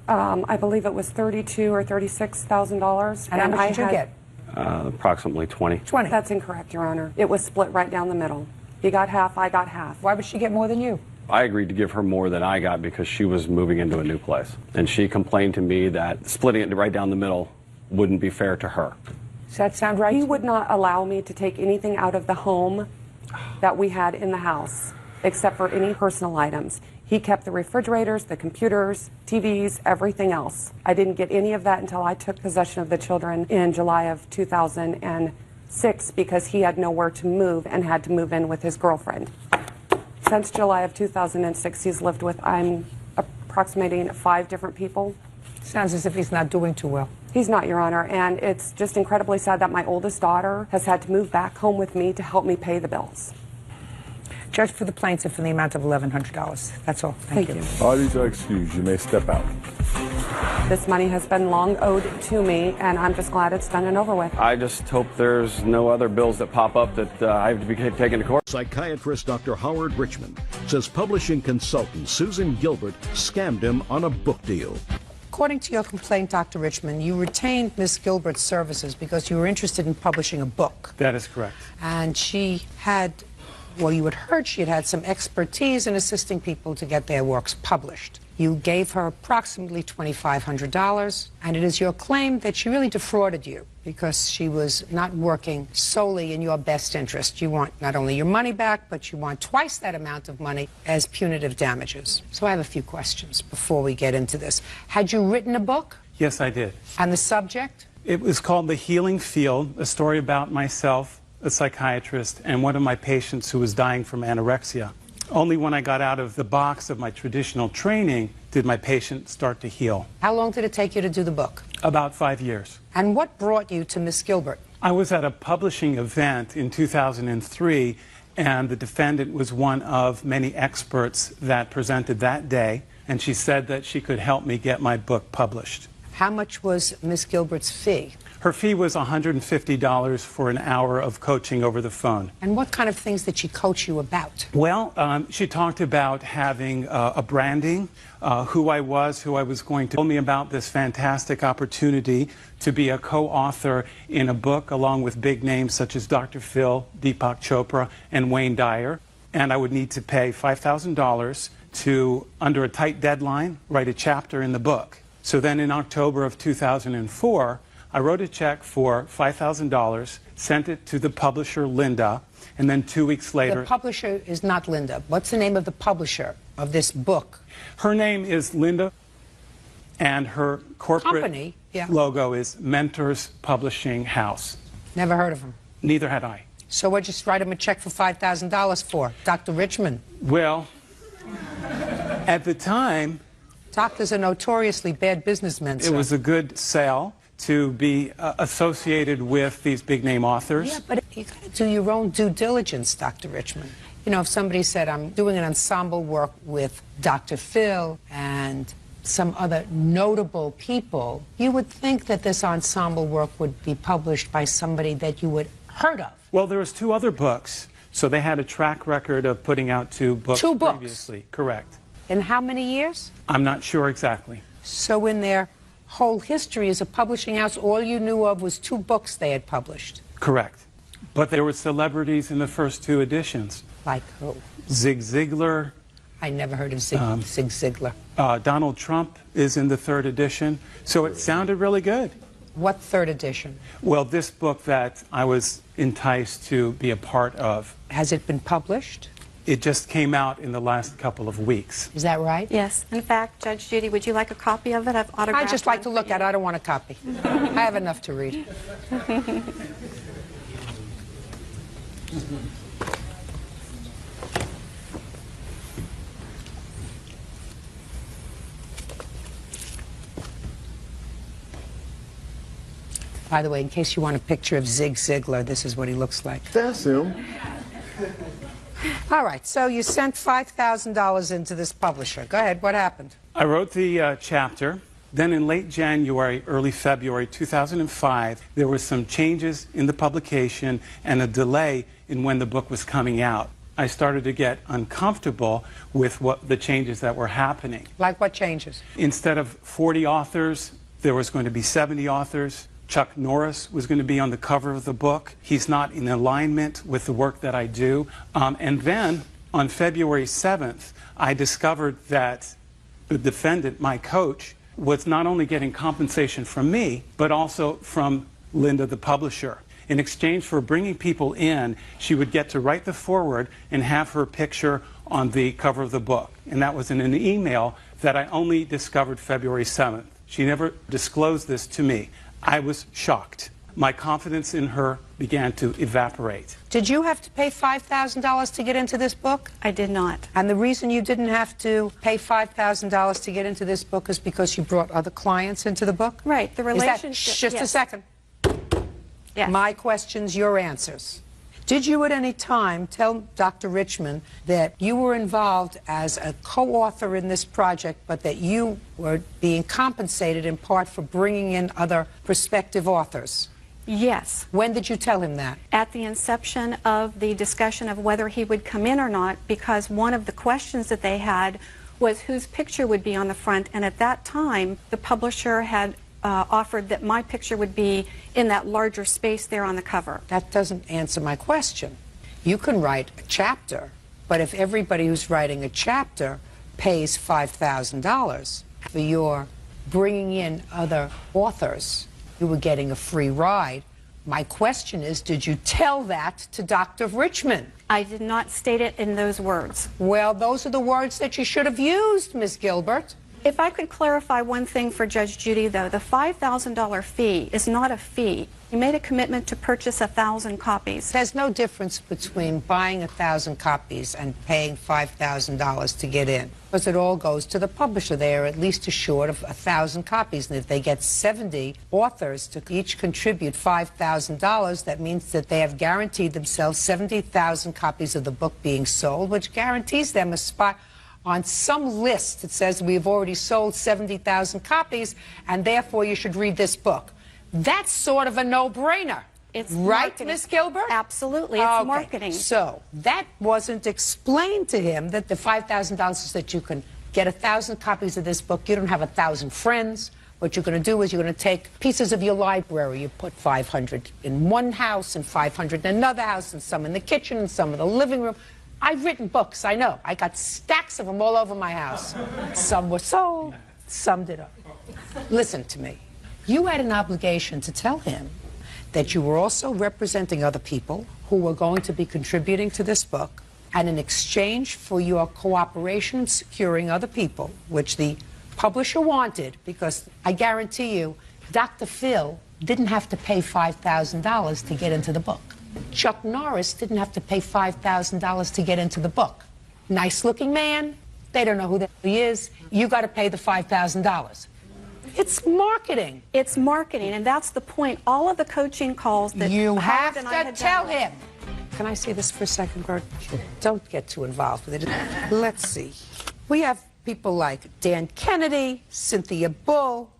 I believe it was $32,000 or $36,000. And how much did you get? Approximately 20. 20. That's incorrect, Your Honor. It was split right down the middle. He got half, I got half. Why would she get more than you? I agreed to give her more than I got because she was moving into a new place. And she complained to me that splitting it right down the middle wouldn't be fair to her. Does that sound right? He would not allow me to take anything out of the home that we had in the house, except for any personal items. He kept the refrigerators, the computers, TVs, everything else. I didn't get any of that until I took possession of the children in July of 2006 because he had nowhere to move and had to move in with his girlfriend. Since July of 2006, he's lived with, I'm approximating 5 different people. Sounds as if he's not doing too well. He's not, Your Honor, and it's just incredibly sad that my oldest daughter has had to move back home with me to help me pay the bills. Judge for the plaintiff in the amount of $1,100. That's all. Thank you. Parties are excused. You may step out. This money has been long owed to me, and I'm just glad it's done and over with. I just hope there's no other bills that pop up that I have to be taken to court. Psychiatrist Dr. Howard Richmond says publishing consultant Susan Gilbert scammed him on a book deal. According to your complaint, Dr. Richmond, you retained Miss Gilbert's services because you were interested in publishing a book. That is correct. And she had, well, you had heard she had had some expertise in assisting people to get their works published. You gave her approximately $2,500, and it is your claim that she really defrauded you because she was not working solely in your best interest. You want not only your money back, but you want twice that amount of money as punitive damages. So I have a few questions before we get into this. Had you written a book? Yes, I did. And the subject? It was called The Healing Field, a story about myself, a psychiatrist, and one of my patients who was dying from anorexia. Only when I got out of the box of my traditional training did my patient start to heal. How long did it take you to do the book? About 5 years. And what brought you to Miss Gilbert? I was at a publishing event in 2003, and the defendant was one of many experts that presented that day, and she said that she could help me get my book published. How much was Miss Gilbert's fee? Her fee was $150 for an hour of coaching over the phone. And what kind of things did she coach you about? Well, she talked about having a branding, who I was going to. Told me about this fantastic opportunity to be a co-author in a book along with big names such as Dr. Phil, Deepak Chopra, and Wayne Dyer. And I would need to pay $5,000 to, under a tight deadline, write a chapter in the book. So then in October of 2004, I wrote a check for $5,000, sent it to the publisher, Linda, and then 2 weeks later... The publisher is not Linda. What's the name of the publisher of this book? Her name is Linda, and her corporate company, logo is Mentors Publishing House. Never heard of them. Neither had I. So what'd you write him a check for $5,000 for, Dr. Richmond? Well, at the time... Doctors are notoriously bad businessmen, sir. It was a good sale to be associated with these big-name authors. Yeah, but you got to do your own due diligence, Dr. Richmond. You know, if somebody said, I'm doing an ensemble work with Dr. Phil and some other notable people, you would think that this ensemble work would be published by somebody that you would heard of. Well, there was 2 other books, so they had a track record of putting out 2 books 2 books? Previously. Correct. In how many years? I'm not sure exactly. So in their whole history as a publishing house, all you knew of was 2 books they had published? Correct. But there were celebrities in the first 2 editions. Like who? Zig Ziglar. I never heard of Zig Ziglar. Donald Trump is in the 3rd edition. So it sounded really good. What 3rd edition? Well, this book that I was enticed to be a part of. Has it been published? It just came out in the last couple of weeks. Is that right? Yes. In fact, Judge Judy, would you like a copy of it? I've autographed I'd just like to look at it. I don't want a copy. I have enough to read. By the way, in case you want a picture of Zig Ziglar, this is what he looks like. That's him. All right, so you sent $5,000 into this publisher. Go ahead, what happened? I wrote the chapter. Then in late January, early February 2005, there were some changes in the publication and a delay in when the book was coming out. I started to get uncomfortable with the changes that were happening. Like what changes? Instead of 40 authors, there was going to be 70 authors. Chuck Norris was going to be on the cover of the book. He's not in alignment with the work that I do. And then on February 7th, I discovered that the defendant, my coach, was not only getting compensation from me, but also from Linda, the publisher. In exchange for bringing people in, she would get to write the foreword and have her picture on the cover of the book. And that was in an email that I only discovered February 7th. She never disclosed this to me. I was shocked. My confidence in her began to evaporate. Did you have to pay $5,000 to get into this book? I did not. And the reason you didn't have to pay $5,000 to get into this book is because you brought other clients into the book? Right. The relationship. Just a second. Yes. My questions, your answers. Did you at any time tell Dr. Richmond that you were involved as a co-author in this project, but that you were being compensated in part for bringing in other prospective authors? Yes. When did you tell him that? At the inception of the discussion of whether he would come in or not, because one of the questions that they had was whose picture would be on the front, and at that time the publisher had offered that my picture would be in that larger space there on the cover. That doesn't answer my question. You can write a chapter, but if everybody who's writing a chapter pays $5,000 for your bringing in other authors, you were getting a free ride. My question is, did you tell that to Dr. Richmond? I did not state it in those words. Well, those are the words that you should have used, Ms. Gilbert. If I could clarify one thing for Judge Judy, though, the $5,000 fee is not a fee. You made a commitment to purchase 1,000 copies. There's no difference between buying 1,000 copies and paying $5,000 to get in, because it all goes to the publisher. They are at least assured of 1,000 copies, and if they get 70 authors to each contribute $5,000, that means that they have guaranteed themselves 70,000 copies of the book being sold, which guarantees them a spot on some list that says we've already sold 70,000 copies, and therefore you should read this book. That's sort of a no-brainer. It's right, marketing. Ms. Gilbert? Absolutely, it's marketing. So that wasn't explained to him, that the $5,000 is that you can get 1,000 copies of this book. You don't have 1,000 friends. What you're going to do is you're going to take pieces of your library. You put 500 in one house and 500 in another house, and some in the kitchen and some in the living room. I've written books, I know. I got stacks of them all over my house. Some were sold, some did. Listen to me. You had an obligation to tell him that you were also representing other people who were going to be contributing to this book, and in exchange for your cooperation in securing other people, which the publisher wanted, because I guarantee you, Dr. Phil didn't have to pay $5,000 to get into the book. Chuck Norris didn't have to pay $5,000 to get into the book. Nice-looking man. They don't know who he is. You got to pay the $5,000. It's marketing. It's marketing, and that's the point. All of the coaching calls that you have and I to had tell done. him. Can I say this for a second, Bert? Sure. Don't get too involved with it. Let's see. We have people like Dan Kennedy, Cynthia Bull,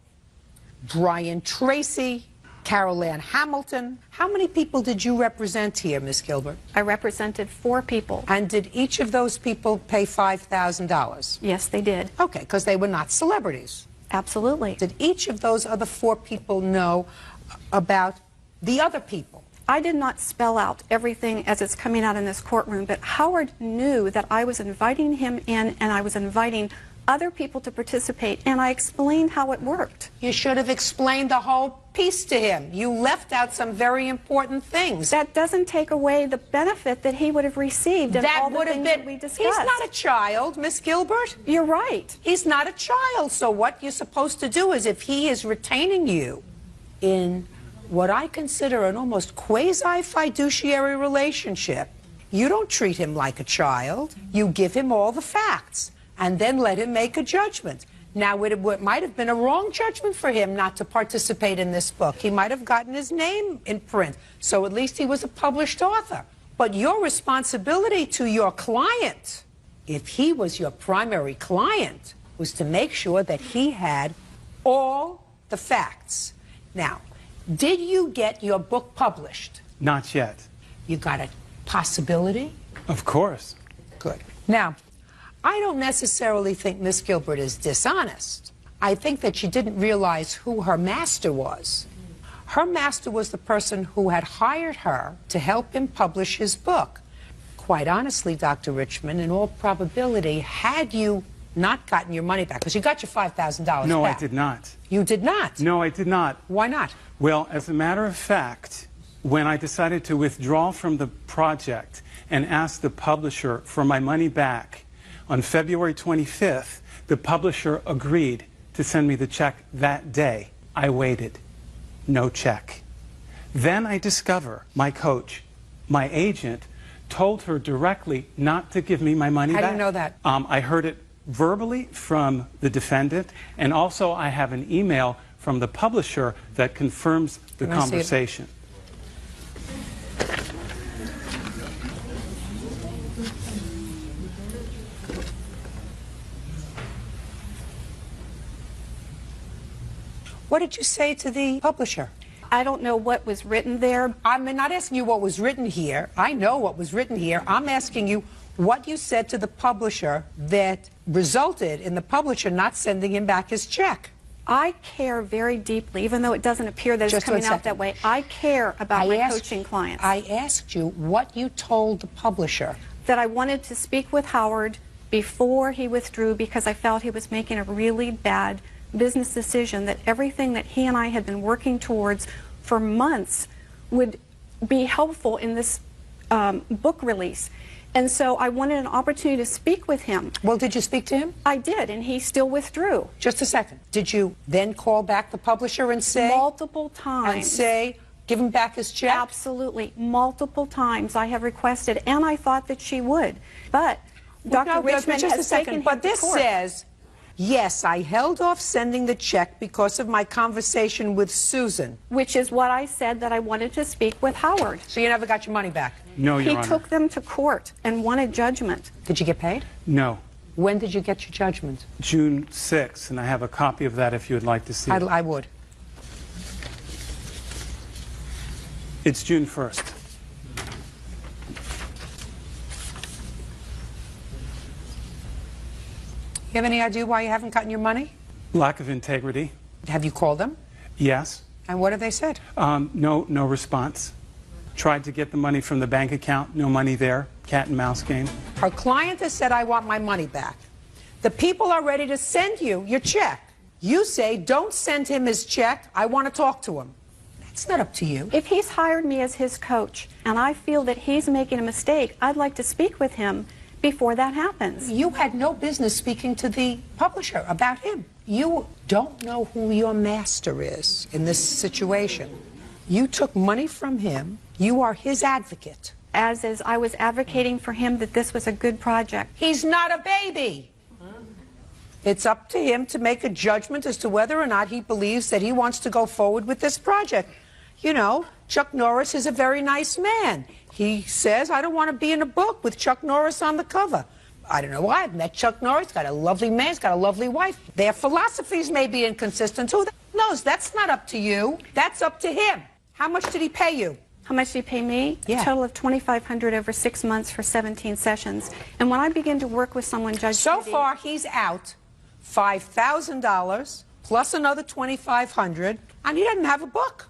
Brian Tracy, Carol Ann Hamilton. How many people did you represent here, Miss Gilbert? I represented 4 people. And did each of those people pay $5,000? Yes, they did. Okay, because they were not celebrities. Absolutely. Did each of those other 4 people know about the other people? I did not spell out everything as it's coming out in this courtroom, but Howard knew that I was inviting him in and I was inviting other people to participate, and I explained how it worked. You should have explained the whole piece to him. You left out some very important things. That doesn't take away the benefit that he would have received and all the things that we discussed. He's not a child, Miss Gilbert. You're right. He's not a child. So what you're supposed to do is, if he is retaining you in what I consider an almost quasi-fiduciary relationship, you don't treat him like a child. You give him all the facts and then let him make a judgment. Now, it might have been a wrong judgment for him not to participate in this book. He might have gotten his name in print, so at least he was a published author. But your responsibility to your client, if he was your primary client, was to make sure that he had all the facts. Now, did you get your book published? Not yet. You got a possibility? Of course. Good. Now, I don't necessarily think Miss Gilbert is dishonest. I think that she didn't realize who her master was. Her master was the person who had hired her to help him publish his book. Quite honestly, Dr. Richmond, in all probability, had you not gotten your money back, because you got your $5,000 No, back. I did not. You did not? No, I did not. Why not? Well, as a matter of fact, when I decided to withdraw from the project and ask the publisher for my money back, on February 25th, the publisher agreed to send me the check that day. I waited. No check. Then I discover my coach, my agent, told her directly not to give me my money back. How do you know that? I heard it verbally from the defendant, and also I have an email from the publisher that confirms the Can I see it? conversation. What did you say to the publisher? I don't know what was written there. I'm not asking you what was written here. I know what was written here. I'm asking you what you said to the publisher that resulted in the publisher not sending him back his check. I care very deeply, even though it doesn't appear that it's coming out that way. I care about my coaching clients. I asked you what you told the publisher. That I wanted to speak with Howard before he withdrew because I felt he was making a really bad business decision, that everything that he and I had been working towards for months would be helpful in this book release. And so I wanted an opportunity to speak with him. Well, did you speak to him? I did, and he still withdrew. Just a second. Did you then call back the publisher and say? Multiple times. And say, give him back his check? Absolutely. Multiple times I have requested, and I thought that she would. But Dr. Richmond has taken him But this to court. says, yes, I held off sending the check because of my conversation with Susan. Which is what I said, that I wanted to speak with Howard. So you never got your money back? No, Your He Honor. took them to court and won a judgment. Did you get paid? No. When did you get your judgment? June 6th, and I have a copy of that if you would like to see it. I would. It's June 1st. You have any idea why you haven't gotten your money? Lack of integrity. Have you called them? Yes. And what have they said? No response. Tried to get the money from the bank account. No money there. Cat and mouse game. Her client has said, I want my money back. The people are ready to send you your check. You say, don't send him his check. I want to talk to him. That's not up to you. If he's hired me as his coach, and I feel that he's making a mistake, I'd like to speak with him before that happens. You had no business speaking to the publisher about him. You don't know who your master is in this situation. You took money from him. You are his advocate. As I was advocating for him that this was a good project. He's not a baby. It's up to him to make a judgment as to whether or not he believes that he wants to go forward with this project. You know, Chuck Norris is a very nice man. He says, I don't want to be in a book with Chuck Norris on the cover. I don't know why. I've met Chuck Norris, got a lovely man, he's got a lovely wife. Their philosophies may be inconsistent. Who knows? That's not up to you. That's up to him. How much did he pay you? How much did he pay me? Yeah. A total of $2,500 over 6 months for 17 sessions. And when I begin to work with someone, Judge So Judy, far, he's out $5,000 plus another $2,500, and he doesn't have a book.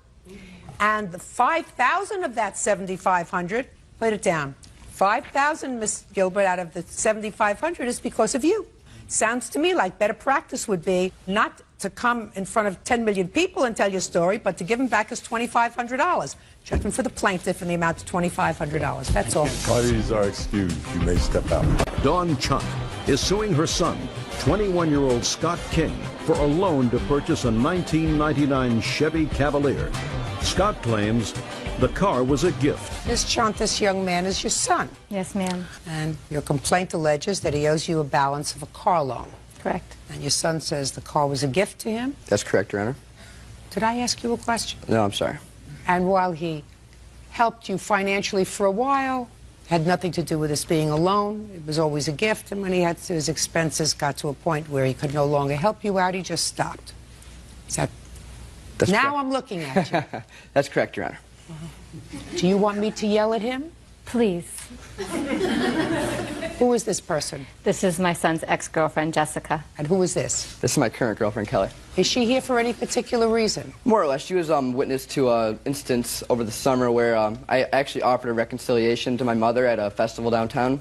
And the $5,000 of that $7,500, put it down. $5,000, Miss Gilbert, out of the $7,500 is because of you. Sounds to me like better practice would be not to come in front of 10 million people and tell your story, but to give him back his $2,500. Judgment for the plaintiff in the amount of $2,500. That's all. Parties are excused. You may step out. Dawn Chuck is suing her son, 21-year-old Scott King, for a loan to purchase a 1999 Chevy Cavalier. Scott claims the car was a gift. Ms. Chunt, this young man is your son. Yes, ma'am. And your complaint alleges that he owes you a balance of a car loan. Correct. And your son says the car was a gift to him? That's correct, Your Honor. Did I ask you a question? No, I'm sorry. And while he helped you financially for a while, had nothing to do with this being a loan, it was always a gift, and when he had his expenses got to a point where he could no longer help you out, he just stopped. Is that... That's now correct. I'm looking at you. That's correct, Your Honor. Do you want me to yell at him? Please. Who is this person? This is my son's ex-girlfriend, Jessica. And who is this? This is my current girlfriend, Kelly. Is she here for any particular reason? More or less. She was witness to an instance over the summer where I actually offered a reconciliation to my mother at a festival downtown.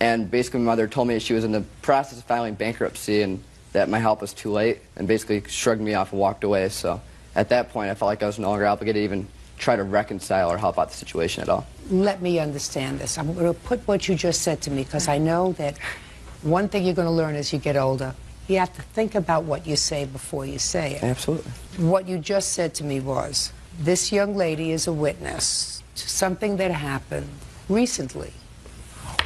And basically my mother told me she was in the process of filing bankruptcy and that my help was too late, and basically shrugged me off and walked away. So at that point I felt like I was no longer obligated to even try to reconcile or help out the situation at all. Let me understand this. I'm going to put what you just said to me, because I know that one thing you're going to learn as you get older, you have to think about what you say before you say it. Absolutely. What you just said to me was, this young lady is a witness to something that happened recently.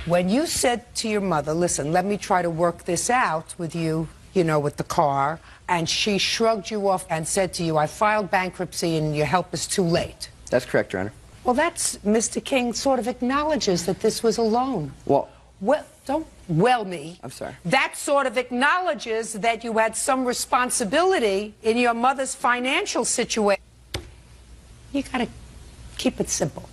When you said to your mother, listen, let me try to work this out with you, you know, with the car, and she shrugged you off and said to you, I filed bankruptcy and your help is too late. That's correct, Your Honor. Well, that's, Mr. King sort of acknowledges that this was a loan. Well, don't me. I'm sorry. That sort of acknowledges that you had some responsibility in your mother's financial situation. You gotta keep it simple.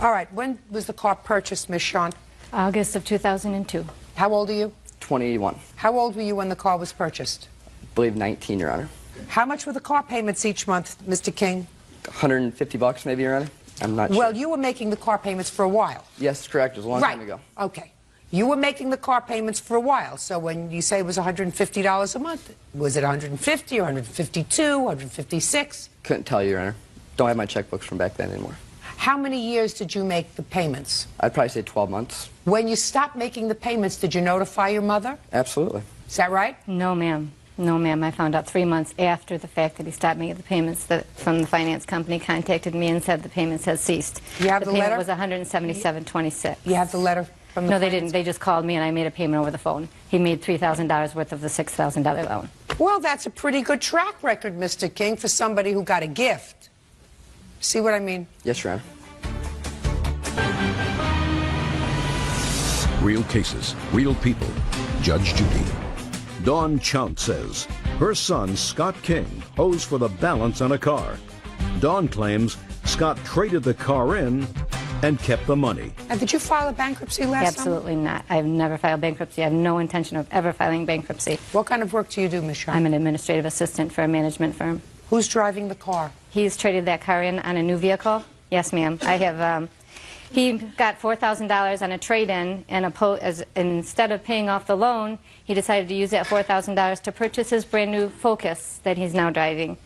All right, when was the car purchased, Miss Shawn? August of 2002. How old are you? 21. How old were you when the car was purchased? I believe 19, Your Honor. How much were the car payments each month, Mr. King? $150 maybe, Your Honor. I'm not sure. Well, you were making the car payments for a while. Yes, correct. It was a long time ago. Okay. You were making the car payments for a while. So when you say it was $150 a month, was it $150 or $152, $156? Couldn't tell you, Your Honor. Don't have my checkbooks from back then anymore. How many years did you make the payments? I'd probably say 12 months. When you stopped making the payments, did you notify your mother? Absolutely. Is that right? No, ma'am. No, ma'am. I found out 3 months after the fact that he stopped making the payments that from the finance company contacted me and said the payments had ceased. You have the letter? The payment was $177.26. You have the letter from the No, they didn't. They just called me and I made a payment over the phone. He made $3,000 worth of the $6,000 loan. Well, that's a pretty good track record, Mr. King, for somebody who got a gift. See what I mean? Yes, Your Honor. Real cases, real people. Judge Judy. Dawn Chount says her son, Scott King, owes for the balance on a car. Dawn claims Scott traded the car in and kept the money. And did you file a bankruptcy last time? Absolutely not. I've never filed bankruptcy. I have no intention of ever filing bankruptcy. What kind of work do you do, Ms. Shawn? I'm an administrative assistant for a management firm. Who's driving the car? He's traded that car in on a new vehicle. Yes, ma'am. I have. He got $4,000 on a trade-in, and instead of paying off the loan, he decided to use that $4,000 to purchase his brand new Focus that he's now driving.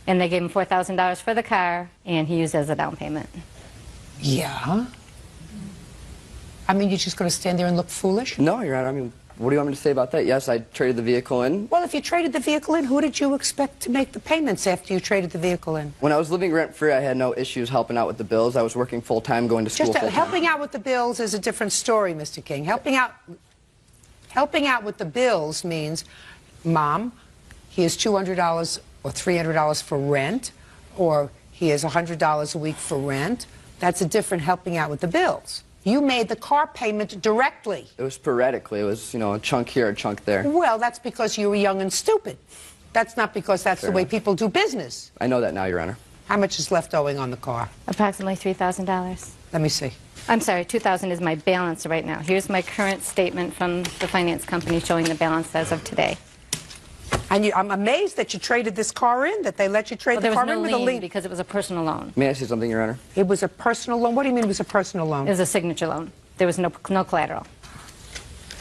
And they gave him $4,000 for the car, and he used it as a down payment. Yeah? I mean, you're just going to stand there and look foolish? No, Your Honor. I mean, what do you want me to say about that? Yes, I traded the vehicle in. Well, if you traded the vehicle in, who did you expect to make the payments after you traded the vehicle in? When I was living rent-free, I had no issues helping out with the bills. I was working full-time, going to school full-time. Helping out with the bills is a different story, Mr. King. Helping out with the bills means, Mom, he has $200 or $300 for rent, or he has $100 a week for rent. That's a different helping out with the bills. You made the car payment directly. It was sporadically. It was, you know, a chunk here, a chunk there. Well, that's because you were young and stupid. That's not because that's the way people do business. I know that now, Your Honor. How much is left owing on the car? Approximately $3,000. Let me see. I'm sorry, $2,000 is my balance right now. Here's my current statement from the finance company showing the balance as of today. And I'm amazed that you traded this car in, that they let you trade the car in with a lien. Because it was a personal loan. May I say something, Your Honor? It was a personal loan? What do you mean it was a personal loan? It was a signature loan. There was no collateral.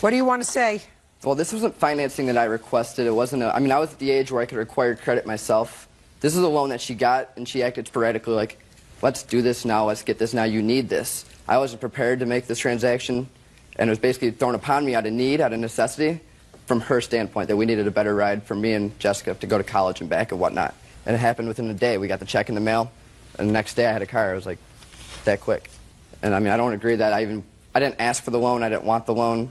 What do you want to say? Well, this wasn't financing that I requested. It wasn't I mean, I was at the age where I could require credit myself. This is a loan that she got, and she acted sporadically like, let's do this now, let's get this now, you need this. I wasn't prepared to make this transaction, and it was basically thrown upon me out of need, out of necessity, from her standpoint, that we needed a better ride for me and Jessica to go to college and back and whatnot. And it happened within a day. We got the check in the mail, and the next day I had a car. It was like that quick. And I mean, I don't agree that I didn't ask for the loan, I didn't want the loan.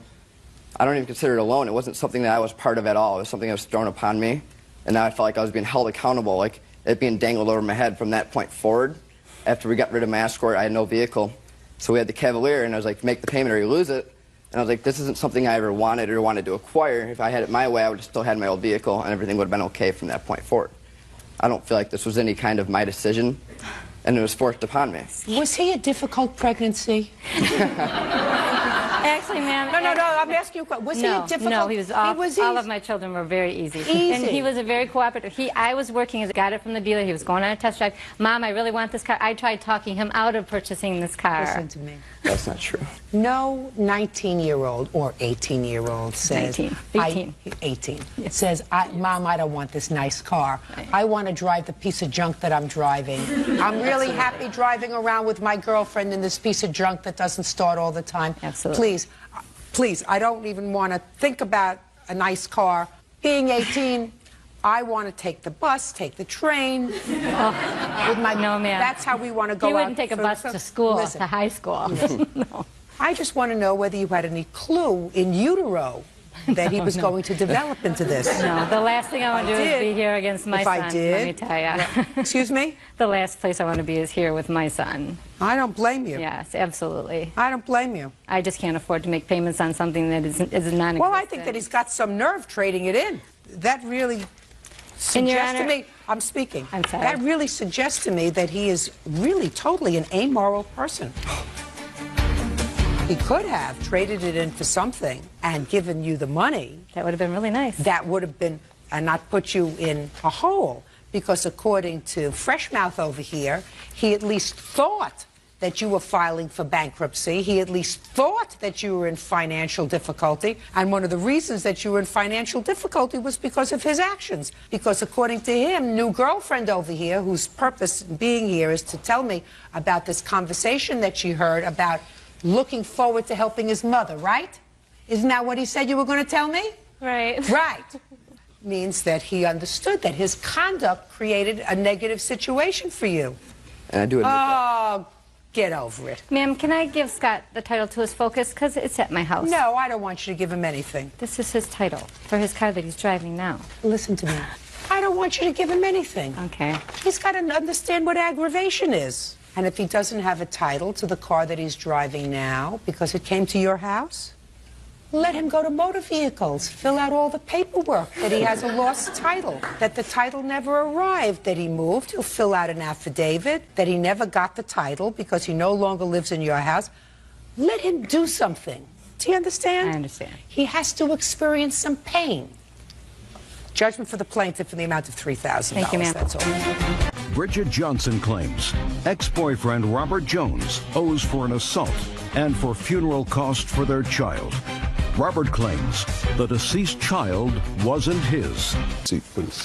I don't even consider it a loan. It wasn't something that I was part of at all. It was something that was thrown upon me, and now I felt like I was being held accountable, like it being dangled over my head from that point forward. After we got rid of my escort, I had no vehicle. So we had the Cavalier, and I was like, make the payment or you lose it. And I was like, this isn't something I ever wanted or wanted to acquire. If I had it my way, I would have still had my old vehicle, and everything would have been okay from that point forward. I don't feel like this was any kind of my decision, and it was forced upon me. Was he a difficult pregnancy? Actually, ma'am. No, I'm asking you a question. Was he a difficult? No, he was all of my children were very easy. And he was a very cooperative. I was working as got it from the dealer. He was going on a test drive. Mom, I really want this car. I tried talking him out of purchasing this car. Listen to me. That's not true. No 19-year-old or 18-year-old says, 18 says, Mom, I don't want this nice car. I want to drive the piece of junk that I'm driving. I'm really happy driving around with my girlfriend in this piece of junk that doesn't start all the time. Absolutely. Please, I don't even want to think about a nice car. Being 18, I want to take the bus, take the train. With my, no, ma'am. That's how we want to go out. You wouldn't take a bus to school, to high school. No. I just want to know whether you had any clue in utero that he was going to develop into this. No, the last thing I want to do is be here against my son. I did, let me tell you. Excuse me? The last place I want to be is here with my son. I don't blame you. Yes, absolutely. I don't blame you. I just can't afford to make payments on something that is non-existent. Well, I think that he's got some nerve trading it in. That really suggests to me, I'm speaking. I'm sorry. That really suggests to me that he is really totally an amoral person. He could have traded it in for something and given you the money. That would have been really nice. That would have been, and not put you in a hole. Because according to Freshmouth over here, he at least thought that you were filing for bankruptcy. He at least thought that you were in financial difficulty. And one of the reasons that you were in financial difficulty was because of his actions. Because according to him, new girlfriend over here, whose purpose in being here is to tell me about this conversation that she heard about looking forward to helping his mother, right? Isn't that what he said you were going to tell me? Right. Right. Means that he understood that his conduct created a negative situation for you. And I do admit that. Get over it. Ma'am, can I give Scott the title to his Focus? Because it's at my house. No, I don't want you to give him anything. This is his title for his car that he's driving now. Listen to me. I don't want you to give him anything. Okay. He's got to understand what aggravation is. And if he doesn't have a title to the car that he's driving now because it came to your house, let him go to motor vehicles, fill out all the paperwork that he has a lost title, that the title never arrived, that he moved. He'll fill out an affidavit that he never got the title because he no longer lives in your house. Let him do something. Do you understand? I understand. He has to experience some pain. Judgment for the plaintiff in the amount of $3,000. Thank you, ma'am. That's all. Bridget Johnson claims ex-boyfriend Robert Jones owes for an assault and for funeral costs for their child. Robert claims the deceased child wasn't his.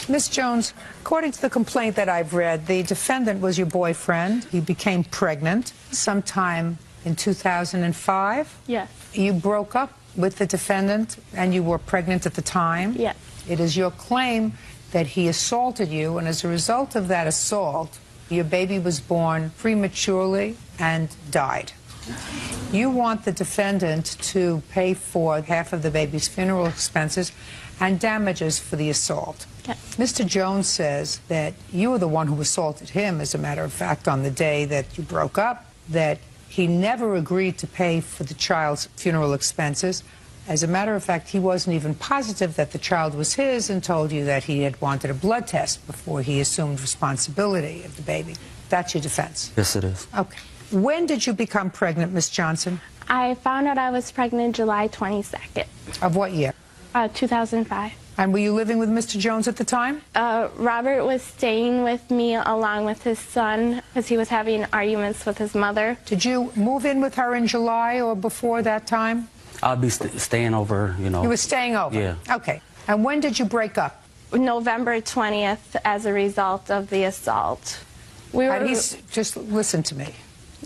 Miss Jones, according to the complaint that I've read, the defendant was your boyfriend. He became pregnant sometime in 2005. Yes. You broke up with the defendant and you were pregnant at the time. Yes. It is your claim that he assaulted you, and as a result of that assault, your baby was born prematurely and died. You want the defendant to pay for half of the baby's funeral expenses and damages for the assault. Yes. Mr. Jones says that you were the one who assaulted him, as a matter of fact, on the day that you broke up, that he never agreed to pay for the child's funeral expenses. As a matter of fact, he wasn't even positive that the child was his and told you that he had wanted a blood test before he assumed responsibility of the baby. That's your defense? Yes, it is. Okay. When did you become pregnant, Miss Johnson? I found out I was pregnant July 22nd. Of what year? 2005. And were you living with Mr. Jones at the time? Robert was staying with me along with his son because he was having arguments with his mother. Did you move in with her in July or before that time? I'll be staying over, you know. You were staying over? Yeah. Okay. And when did you break up? November 20th as a result of the assault. Just listen to me.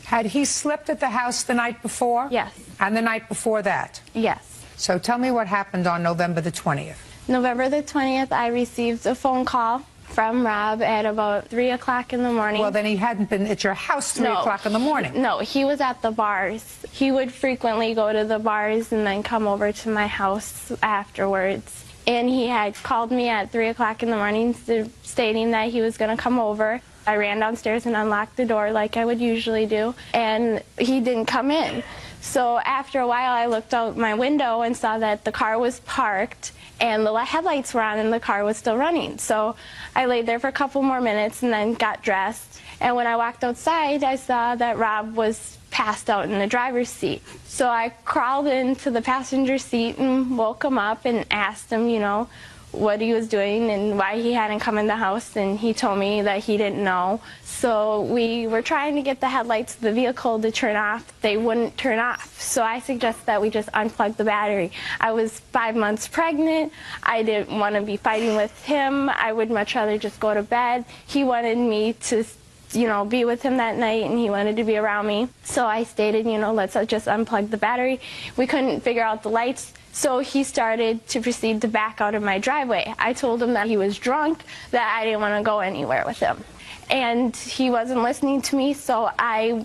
Had he slept at the house the night before? Yes. And the night before that? Yes. So tell me what happened on November the 20th. November the 20th, I received a phone call from Rob at about 3 o'clock in the morning. Well, then he hadn't been at your house 3 o'clock in the morning. No, he was at the bars. He would frequently go to the bars and then come over to my house afterwards. And he had called me at 3 o'clock in the morning stating that he was going to come over. I ran downstairs and unlocked the door like I would usually do, and he didn't come in. So after a while, I looked out my window and saw that the car was parked and the headlights were on and the car was still running. So I laid there for a couple more minutes and then got dressed. And when I walked outside, I saw that Rob was passed out in the driver's seat. So I crawled into the passenger seat and woke him up and asked him, you know, what he was doing and why he hadn't come in the house, and he told me that he didn't know. So we were trying to get the headlights of the vehicle to turn off. They wouldn't turn off. So I suggested that we just unplug the battery. I was 5 months pregnant. I didn't want to be fighting with him. I would much rather just go to bed. He wanted me to, you know, be with him that night, and he wanted to be around me. So I stated, you know, let's just unplug the battery. We couldn't figure out the lights. So he started to proceed to back out of my driveway. I told him that he was drunk, that I didn't want to go anywhere with him. And he wasn't listening to me, so I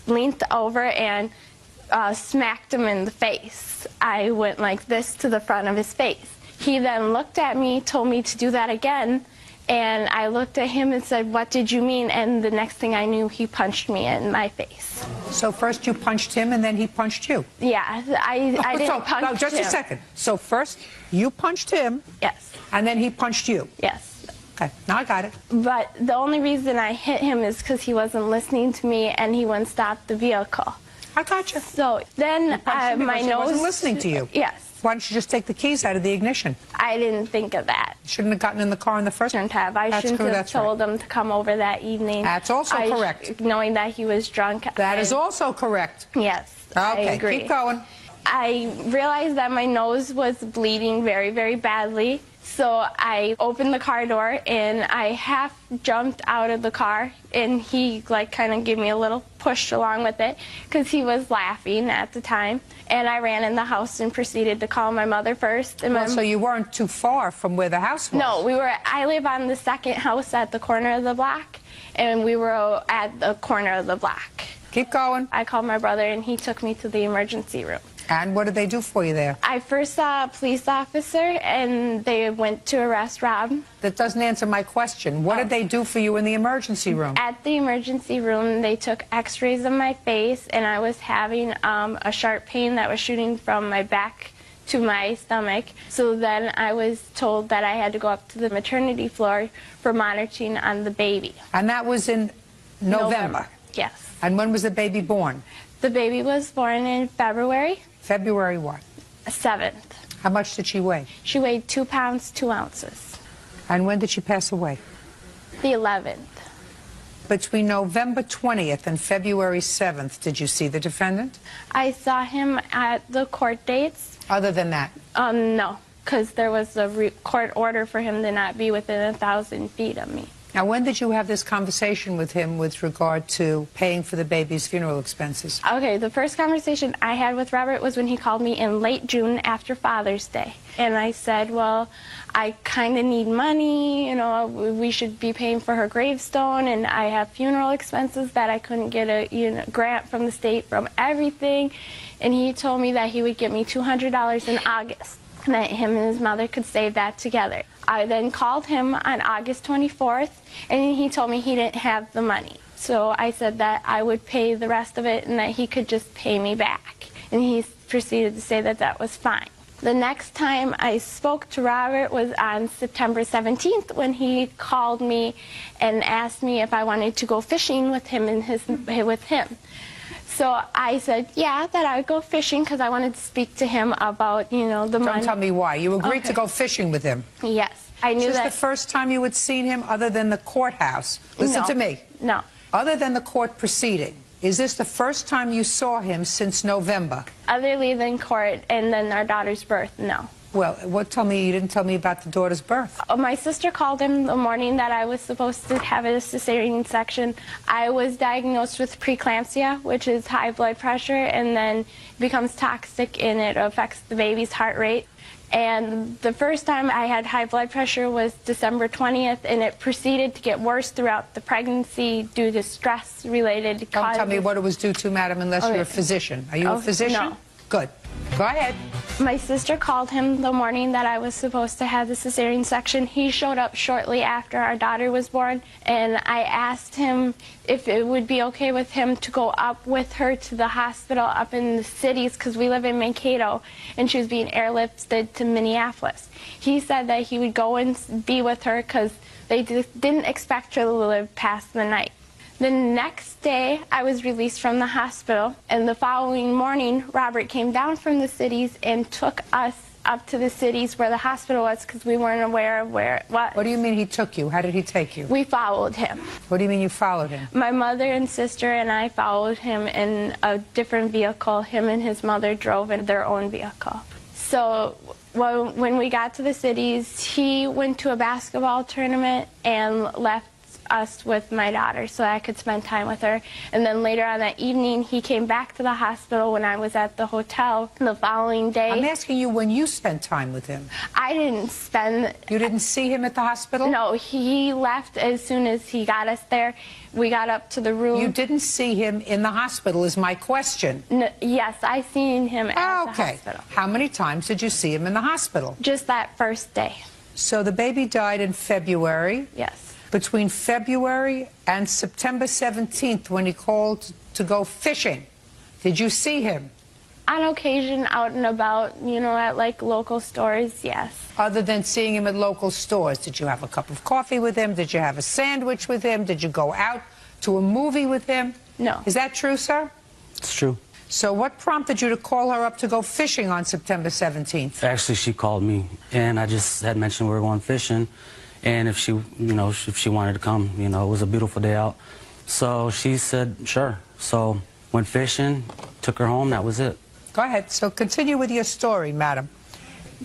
leaned over and smacked him in the face. I went like this to the front of his face. He then looked at me, told me to do that again, and I looked at him and said, what did you mean? And the next thing I knew, he punched me in my face. So first you punched him and then he punched you? Yeah, I didn't punch him. No, just a second. So first you punched him. Yes. And then he punched you? Yes. Okay, now I got it. But the only reason I hit him is because he wasn't listening to me and he wouldn't stop the vehicle. I got you. So then my nose... He wasn't listening to you? Yes. Why don't you just take the keys out of the ignition? I didn't think of that. Shouldn't have gotten in the car in the first place. I shouldn't have told him to come over that evening. That's also correct. Knowing that he was drunk. That is also correct. Yes. Okay, I agree. keep going. I realized that my nose was bleeding very, very badly. So I opened the car door and I half jumped out of the car, and he like kind of gave me a little push along with it because he was laughing at the time. And I ran in the house and proceeded to call my mother first. And so you weren't too far from where the house was? No, I live on the second house at the corner of the block, and we were at the corner of the block. Keep going. I called my brother and he took me to the emergency room. And what did they do for you there? I first saw a police officer, and they went to arrest Rob. That doesn't answer my question. What did they do for you in the emergency room? At the emergency room, they took x-rays of my face, and I was having a sharp pain that was shooting from my back to my stomach. So then I was told that I had to go up to the maternity floor for monitoring on the baby. And that was in November? Yes. And when was the baby born? The baby was born in February. February what? 7th. How much did she weigh? She weighed 2 pounds, 2 ounces. And when did she pass away? The 11th. Between November 20th and February 7th, did you see the defendant? I saw him at the court dates. Other than that? No, because there was a court order for him to not be within 1,000 feet of me. Now, when did you have this conversation with him with regard to paying for the baby's funeral expenses? Okay, the first conversation I had with Robert was when he called me in late June after Father's Day. And I said, well, I kind of need money, you know, we should be paying for her gravestone, and I have funeral expenses that I couldn't get a grant from the state from everything. And he told me that he would give me $200 in August, and that him and his mother could save that together. I then called him on August 24th, and he told me he didn't have the money. So I said that I would pay the rest of it and that he could just pay me back. And he proceeded to say that that was fine. The next time I spoke to Robert was on September 17th when he called me and asked me if I wanted to go fishing with him with him. So I said, yeah, that I would go fishing because I wanted to speak to him about, the money. Don't tell me why. You agreed to go fishing with him? Yes. I knew that. Is this that. the first time you had seen him other than the courthouse? Listen to me. No. Other than the court proceeding, is this the first time you saw him since November? Other than court and then our daughter's birth, no. Well, you didn't tell me about the daughter's birth. My sister called him the morning that I was supposed to have a cesarean section. I was diagnosed with preeclampsia, which is high blood pressure, and then becomes toxic and it affects the baby's heart rate. And the first time I had high blood pressure was December 20th, and it proceeded to get worse throughout the pregnancy due to stress-related causes. Don't tell me what it was due to, madam, unless you're a physician. Are you a physician? No. Good. Go ahead. My sister called him the morning that I was supposed to have the cesarean section. He showed up shortly after our daughter was born, and I asked him if it would be okay with him to go up with her to the hospital up in the cities, because we live in Mankato, and she was being airlifted to Minneapolis. He said that he would go and be with her because they didn't expect her to live past the night. The next day, I was released from the hospital, and the following morning, Robert came down from the cities and took us up to the cities where the hospital was because we weren't aware of where it was. What do you mean he took you? How did he take you? We followed him. What do you mean you followed him? My mother and sister and I followed him in a different vehicle. Him and his mother drove in their own vehicle. So when we got to the cities, he went to a basketball tournament and left us with my daughter so I could spend time with her. And then later on that evening, he came back to the hospital when I was at the hotel the following day. I'm asking you when you spent time with him. I didn't spend... You didn't see him at the hospital? No, he left as soon as he got us there. We got up to the room. You didn't see him in the hospital is my question. No, yes, I seen him at the hospital. How many times did you see him in the hospital? Just that first day. So the baby died in February. Yes. Between February and September 17th, when he called to go fishing, did you see him? On occasion, out and about, you know, at like local stores, yes. Other than seeing him at local stores, did you have a cup of coffee with him? Did you have a sandwich with him? Did you go out to a movie with him? No. Is that true, sir? It's true. So what prompted you to call her up to go fishing on September 17th? Actually, she called me, and I just had mentioned we were going fishing. And if she, if she wanted to come, it was a beautiful day out. So she said, sure. So went fishing, took her home, that was it. Go ahead. So continue with your story, madam.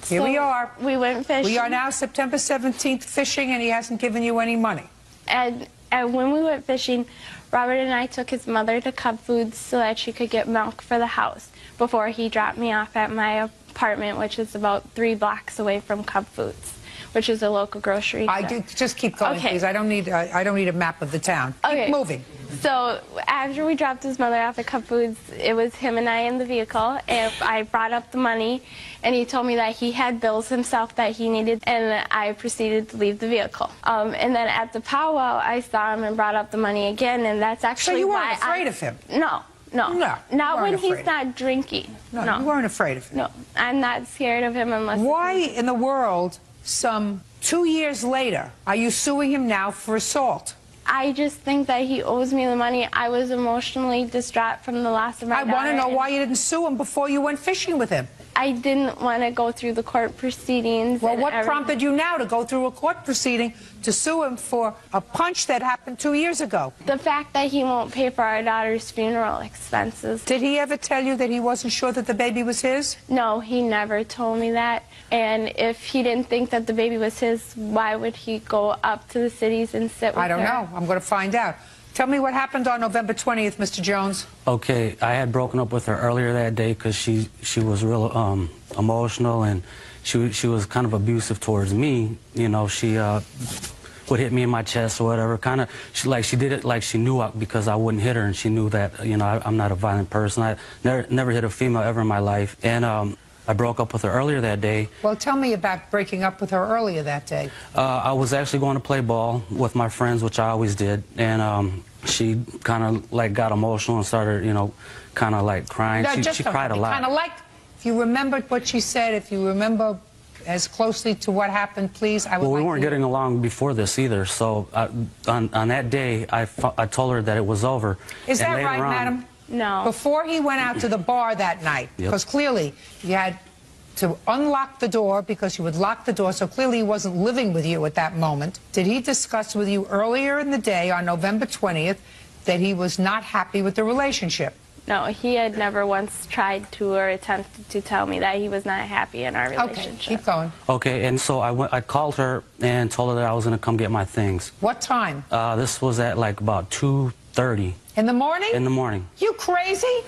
Here we are. We went fishing. We are now September 17th fishing, and he hasn't given you any money. And when we went fishing, Robert and I took his mother to Cub Foods so that she could get milk for the house before he dropped me off at my apartment, which is about 3 blocks away from Cub Foods, which is a local grocery store. Just keep going, okay. Please. I don't need a map of the town. Okay. Keep moving. So after we dropped his mother off at Cub Foods, it was him and I in the vehicle, and I brought up the money, and he told me that he had bills himself that he needed, and I proceeded to leave the vehicle. And then at the powwow, I saw him and brought up the money again, and that's actually So you weren't why afraid of him? No. Not when he's not drinking. No, you weren't afraid of him. No, I'm not scared of him unless... Why in the world, some 2 years later, are you suing him now for assault? I just think that he owes me the money. I was emotionally distraught from the loss of my daughter. I want to know why you didn't sue him before you went fishing with him. I didn't want to go through the court proceedings. Well, what prompted you now to go through a court proceeding to sue him for a punch that happened 2 years ago? The fact that he won't pay for our daughter's funeral expenses. Did he ever tell you that he wasn't sure that the baby was his? No, he never told me that. And if he didn't think that the baby was his, why would he go up to the cities and sit with her? I don't know. I'm going to find out. Tell me what happened on November 20th, Mr. Jones. Okay, I had broken up with her earlier that day because she was real emotional, and she was kind of abusive towards me. She would hit me in my chest or whatever. She did it like she knew because I wouldn't hit her, and she knew that I'm not a violent person. I never hit a female ever in my life, and I broke up with her earlier that day. Well, tell me about breaking up with her earlier that day. I was actually going to play ball with my friends, which I always did, and she kind of got emotional and started, kind of crying. No, she cried a lot. Kind of if you remembered what she said, if you remember as closely to what happened, please. I would we weren't getting along before this either, so on that day, I told her that it was over. Is that right, madam? No. Before he went out to the bar that night, because clearly you had to unlock the door because you would lock the door, so clearly he wasn't living with you at that moment. Did he discuss with you earlier in the day on November 20th that he was not happy with the relationship? No, he had never once tried to or attempted to tell me that he was not happy in our relationship. Okay, keep going. Okay, and so I called her and told her that I was going to come get my things. What time? This was at about 2:30. In the morning? In the morning. You crazy?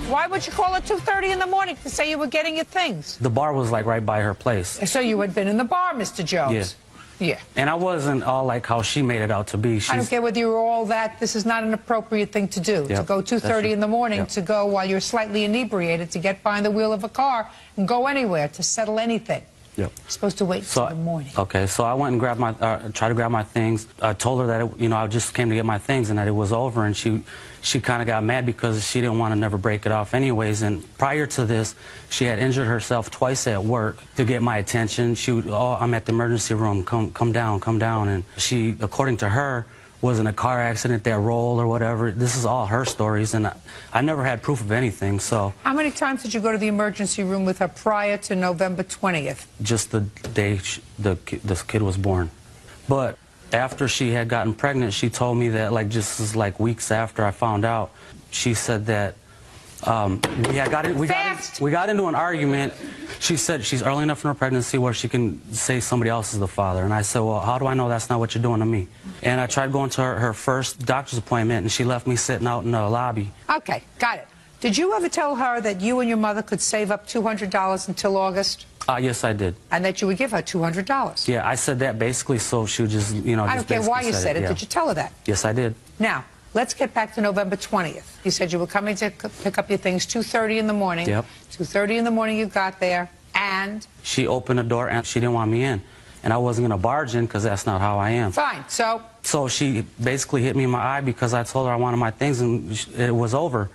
Why would you call at 2:30 in the morning to say you were getting your things? The bar was right by her place. So you had been in the bar, Mr. Jones? Yeah. And I wasn't all how she made it out to be. I don't care whether you were all that. This is not an appropriate thing to do. To go 2:30 in the morning, to go while you're slightly inebriated, to get behind the wheel of a car and go anywhere, to settle anything. Yep. You're supposed to wait until the morning. Okay, so I went and tried to grab my things. I told her that I just came to get my things and that it was over, and she kind of got mad because she didn't want to never break it off anyways. And prior to this, she had injured herself twice at work to get my attention. She would, I'm at the emergency room, come down. And she, according to her, was in a car accident that rolled or whatever. This is all her stories, and I never had proof of anything, so. How many times did you go to the emergency room with her prior to November 20th? Just the day this kid was born. But after she had gotten pregnant, she told me that, like, just like weeks after I found out, she said that we got into an argument. She said she's early enough in her pregnancy where she can say somebody else is the father. And I said, well, how do I know that's not what you're doing to me? And I tried going to her first doctor's appointment, and she left me sitting out in the lobby. Okay, got it. Did you ever tell her that you and your mother could save up $200 until August? Yes, I did. And that you would give her $200? Yeah, I said that basically so she would just, you know, I don't care why you said it. Yeah. Did you tell her that? Yes, I did. Now, let's get back to November 20th. You said you were coming to pick up your things 2:30 in the morning. Yep. 2:30 in the morning you got there, and? She opened the door and she didn't want me in. And I wasn't going to barge in because that's not how I am. Fine, so? So she basically hit me in my eye because I told her I wanted my things and it was over.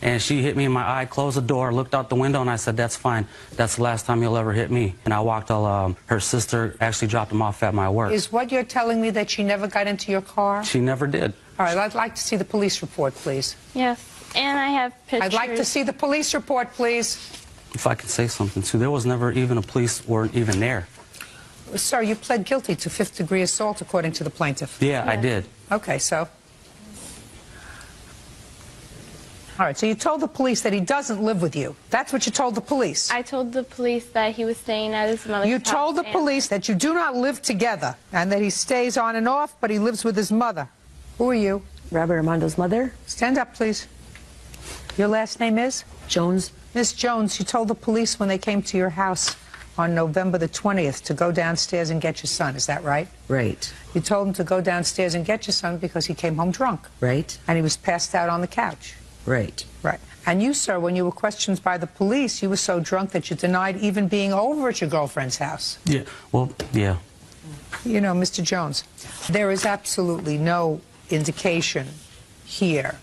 And she hit me in my eye, closed the door, looked out the window, and I said, that's fine. That's the last time you'll ever hit me. And I walked all, her sister actually dropped them off at my work. Is what you're telling me that she never got into your car? She never did. All right, I'd like to see the police report, please. Yes, and I have pictures. I'd like to see the police report, please. If I could say something, too, there was never even a police weren't even there. Sir, you pled guilty to 5th-degree assault, according to the plaintiff. Yeah, I did. Okay, so? All right, so you told the police that he doesn't live with you. That's what you told the police. I told the police that he was staying at his mother's house. You told the police that you do not live together and that he stays on and off, but he lives with his mother. Who are you? Robert Armando's mother. Stand up, please. Your last name is? Jones. Miss Jones, you told the police when they came to your house on November the 20th to go downstairs and get your son. Is that right? Right. You told him to go downstairs and get your son because he came home drunk. Right. And he was passed out on the couch. Right. Right. And you, sir, when you were questioned by the police, you were so drunk that you denied even being over at your girlfriend's house. Yeah, well, yeah. You know, Mr. Jones, there is absolutely no indication here,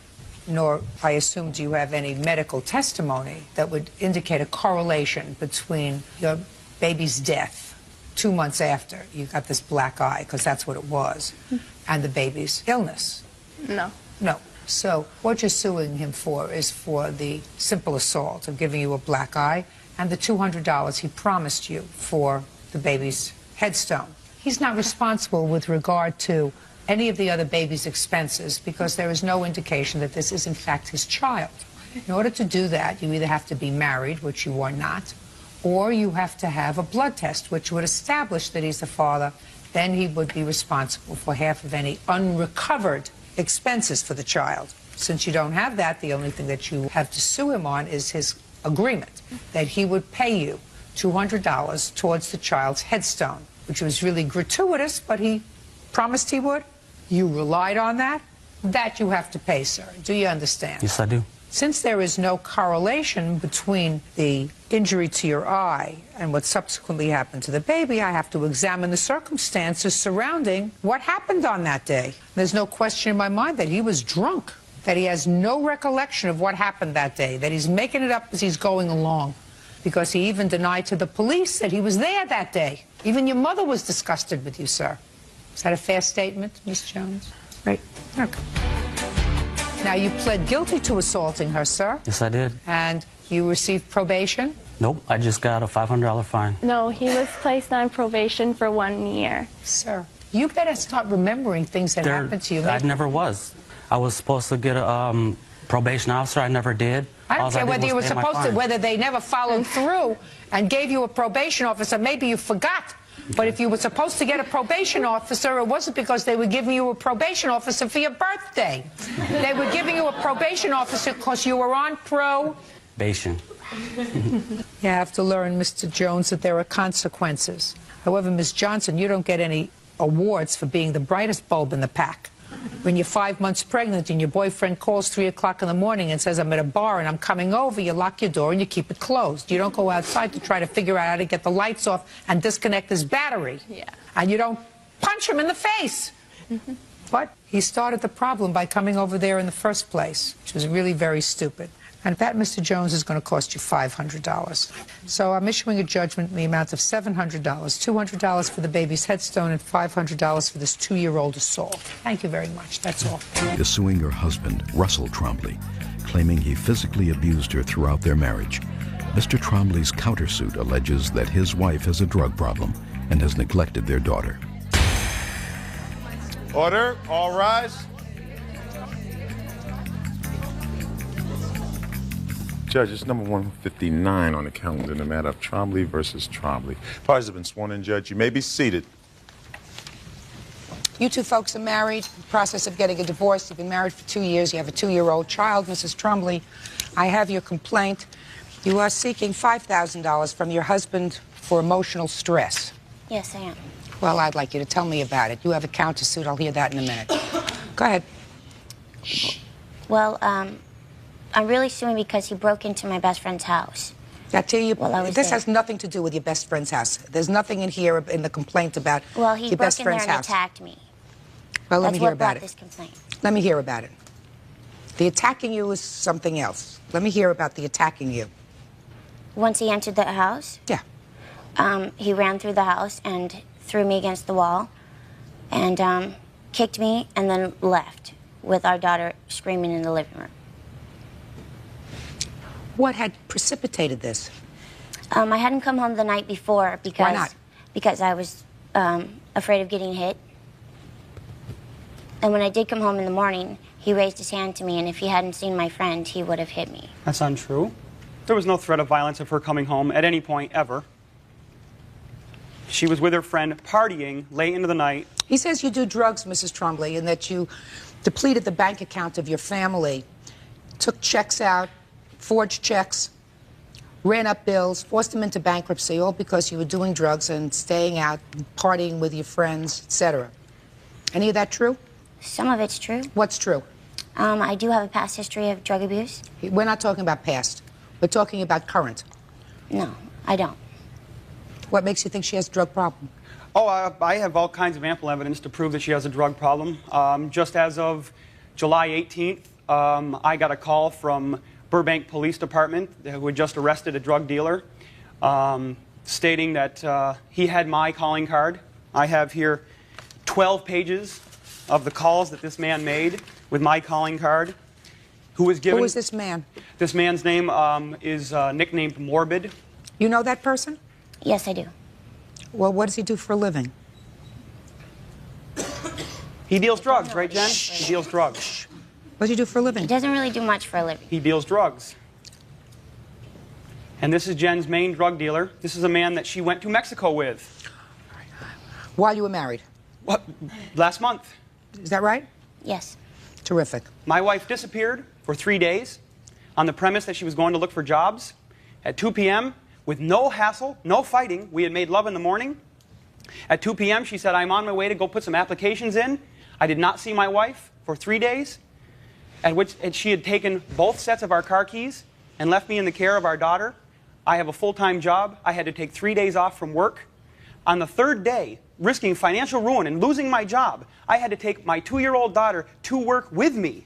nor, I assume, do you have any medical testimony that would indicate a correlation between your baby's death 2 months after you got this black eye, because that's what it was, and the baby's illness. No. No. So what you're suing him for is for the simple assault of giving you a black eye and the $200 he promised you for the baby's headstone. He's not responsible with regard to any of the other baby's expenses because there is no indication that this is in fact his child. In order to do that, you either have to be married, which you are not, or you have to have a blood test, which would establish that he's the father. Then he would be responsible for half of any unrecovered expenses for the child. Since you don't have that, the only thing that you have to sue him on is his agreement that he would pay you $200 towards the child's headstone, which was really gratuitous, but he promised he would. You relied on that. That you have to pay, sir. Do you understand? Yes, I do. Since there is no correlation between the injury to your eye and what subsequently happened to the baby, I have to examine the circumstances surrounding what happened on that day. There's no question in my mind that he was drunk, that he has no recollection of what happened that day, that he's making it up as he's going along, because he even denied to the police that he was there that day. Even your mother was disgusted with you, sir. Is that a fair statement, Miss Jones? Right. Okay. Now, you pled guilty to assaulting her, sir. Yes, I did. And you received probation? Nope, I just got a $500 fine. No, he was placed on probation for 1 year. Sir, you better start remembering things that happened to you. I never was. I was supposed to get a probation officer. I never did. I don't care whether you were supposed to, whether they never followed through and gave you a probation officer. Maybe you forgot. But if you were supposed to get a probation officer, it wasn't because they were giving you a probation officer for your birthday. They were giving you a probation officer because you were on probation. You have to learn, Mr. Jones, that there are consequences. However, Ms. Johnson, you don't get any awards for being the brightest bulb in the pack. When you're 5 months pregnant and your boyfriend calls 3 o'clock in the morning and says, I'm at a bar and I'm coming over, you lock your door and you keep it closed. You don't go outside to try to figure out how to get the lights off and disconnect his battery. Yeah. And you don't punch him in the face. But he started the problem by coming over there in the first place, which was really very stupid. And that, Mr. Jones, is going to cost you $500. So I'm issuing a judgment in the amount of $700, $200 for the baby's headstone and $500 for this 2-year-old assault. Thank you very much. That's all. Is suing her husband, Russell Trombley, claiming he physically abused her throughout their marriage. Mr. Trombley's countersuit alleges that his wife has a drug problem and has neglected their daughter. Order, all rise. Judges, number 159 on the calendar in the matter of Trombley versus Trombley. Parties have been sworn in, Judge. You may be seated. You two folks are married, in the process of getting a divorce. You've been married for 2 years. You have a 2-year-old child, Mrs. Trombley. I have your complaint. You are seeking $5,000 from your husband for emotional stress. Yes, I am. Well, I'd like you to tell me about it. You have a countersuit. I'll hear that in a minute. Go ahead. Well, I'm really suing because he broke into my best friend's house. I tell you, I was this there. has nothing to do with your best friend's house. There's nothing in here in the complaint about Well, he your broke best in there friend's and house. attacked me. Well, let That's me hear what about brought it. this complaint. Let me hear about it. The attacking you is something else. Let me hear about the attacking you. Once he entered the house, Yeah. He ran through the house and threw me against the wall and kicked me and then left with our daughter screaming in the living room. What had precipitated this? I hadn't come home the night before because Why not? Because I was afraid of getting hit. And when I did come home in the morning, he raised his hand to me, and if he hadn't seen my friend, he would have hit me. That's untrue. There was no threat of violence of her coming home at any point ever. She was with her friend partying late into the night. He says you do drugs, Mrs. Trombley, and that you depleted the bank account of your family, took checks out, forged checks, ran up bills, forced them into bankruptcy, all because you were doing drugs and staying out, partying with your friends, etc. Any of that true? Some of it's true. What's true? I do have a past history of drug abuse. We're not talking about past. We're talking about current. No, I don't. What makes you think she has a drug problem? Oh, I have all kinds of ample evidence to prove that she has a drug problem. Just as of July 18th, I got a call from Burbank Police Department who had just arrested a drug dealer, stating that he had my calling card. I have here 12 pages of the calls that this man made with my calling card. Who was given? Who is this man? This man's name is nicknamed Morbid. You know that person? Yes, I do. Well, what does he do for a living? He deals drugs, right, Jen? He deals drugs. What does he do for a living? He doesn't really do much for a living. He deals drugs. And this is Jen's main drug dealer. This is a man that she went to Mexico with. While you were married? What? Last month. Is that right? Yes. Terrific. My wife disappeared for 3 days on the premise that she was going to look for jobs. At 2 p.m., with no hassle, no fighting, we had made love in the morning. At 2 p.m., she said, I'm on my way to go put some applications in. I did not see my wife for 3 days, at which she had taken both sets of our car keys and left me in the care of our daughter. I have a full-time job. I had to take 3 days off from work. On the third day, risking financial ruin and losing my job, I had to take my 2-year-old daughter to work with me.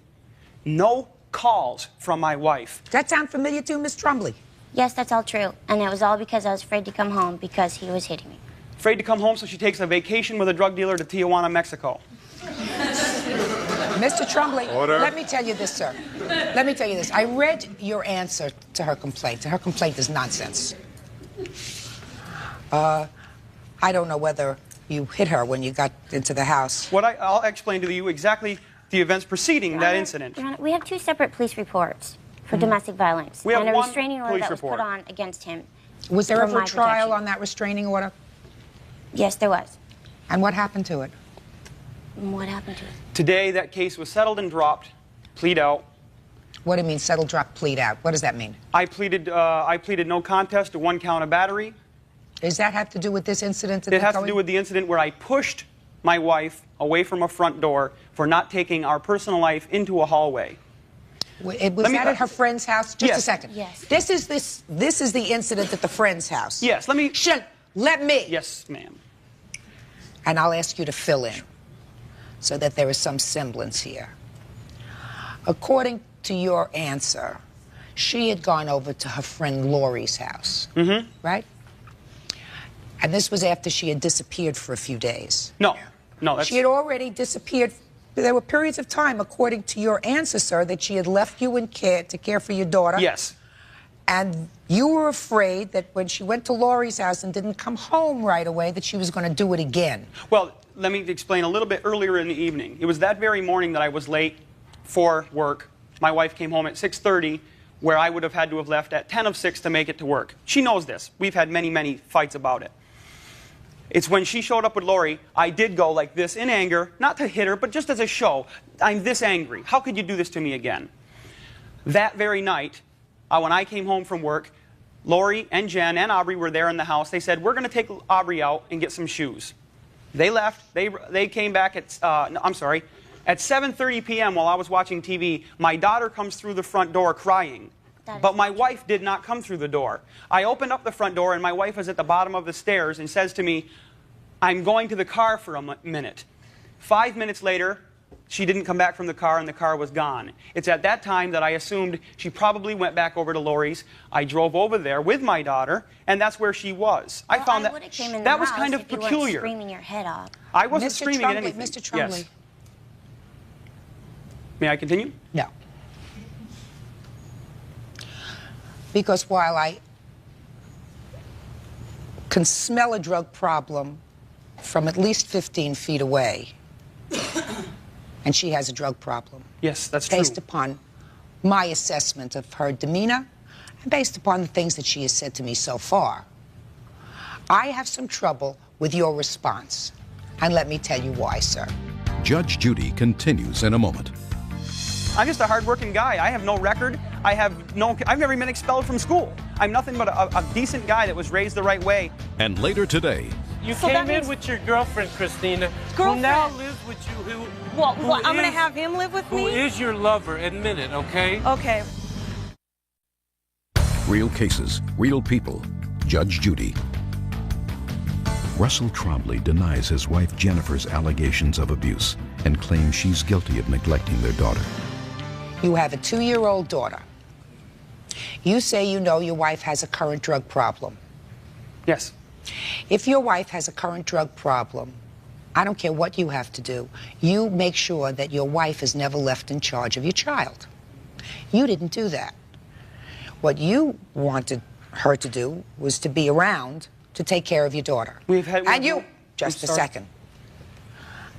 No calls from my wife. Does that sound familiar to you, Miss Trombley? Yes, that's all true. And it was all because I was afraid to come home because he was hitting me. Afraid to come home, so she takes a vacation with a drug dealer to Tijuana, Mexico. Mr. Trombley, Order. Let me tell you this, sir. Let me tell you this. I read your answer to her complaint. Her complaint is nonsense. I don't know whether you hit her when you got into the house. I'll explain to you exactly the events preceding that incident. Your Honor, we have 2 separate police reports for domestic violence. We have and a one restraining order police that was report. put on against him. Was there for ever a my trial protection. on that restraining order? Yes, there was. And what happened to it? What happened to it? Today, that case was settled and dropped. Plead out. What do you mean, settle, drop, plead out? What does that mean? I pleaded no contest to 1 count of battery. Does that have to do with this incident? It has to do with the incident where I pushed my wife away from a front door for not taking our personal life into a hallway. Was that at her friend's house? Just Yes. a second. Yes. This is the incident at the friend's house. Yes, let me... Let me. Yes, ma'am. And I'll ask you to fill in so that there is some semblance here. According to your answer, she had gone over to her friend Lori's house, right? And this was after she had disappeared for a few days. No, that's... She had already disappeared. There were periods of time, according to your answer, sir, that she had left you in care to care for your daughter. Yes. And you were afraid that when she went to Lori's house and didn't come home right away, that she was going to do it again. Well, let me explain a little bit earlier in the evening. It was that very morning that I was late for work. My wife came home at 6:30, where I would have had to have left at 10 of 6 to make it to work. She knows this. We've had many, many fights about it. It's when she showed up with Lori, I did go like this in anger, not to hit her, but just as a show. I'm this angry. How could you do this to me again? That very night, when I came home from work, Lori and Jen and Aubrey were there in the house. They said, we're going to take Aubrey out and get some shoes. They left. They came back at, at 7:30 p.m. while I was watching TV. My daughter comes through the front door crying. But my wife did not come through the door. I opened up the front door, and my wife is at the bottom of the stairs and says to me, I'm going to the car for a minute. 5 minutes later, she didn't come back from the car, and the car was gone. It's at that time that I assumed she probably went back over to Lori's. I drove over there with my daughter, and that's where she was. I found that that was kind of peculiar. You weren't screaming your head off. I wasn't screaming at anything. Mr. Trumley. Yes. May I continue? No. Because while I can smell a drug problem from at least 15 feet away, and she has a drug problem. Yes, that's true. Based upon my assessment of her demeanor and based upon the things that she has said to me so far, I have some trouble with your response. And let me tell you why, sir. Judge Judy continues in a moment. I'm just a hardworking guy. I have no record. I've never been expelled from school. I'm nothing but a decent guy that was raised the right way. And later today, you came in with your girlfriend, Christina, who now lives with you. I'm going to have him live with me? Who is your lover? Admit it, okay? Okay. real cases, real people. Judge Judy. Russell Trombley denies his wife Jennifer's allegations of abuse and claims she's guilty of neglecting their daughter. You have a 2-year-old daughter. You say you know your wife has a current drug problem. Yes. If your wife has a current drug problem, I don't care what you have to do, you make sure that your wife is never left in charge of your child. You didn't do that. What you wanted her to do was to be around to take care of your daughter. Just a second.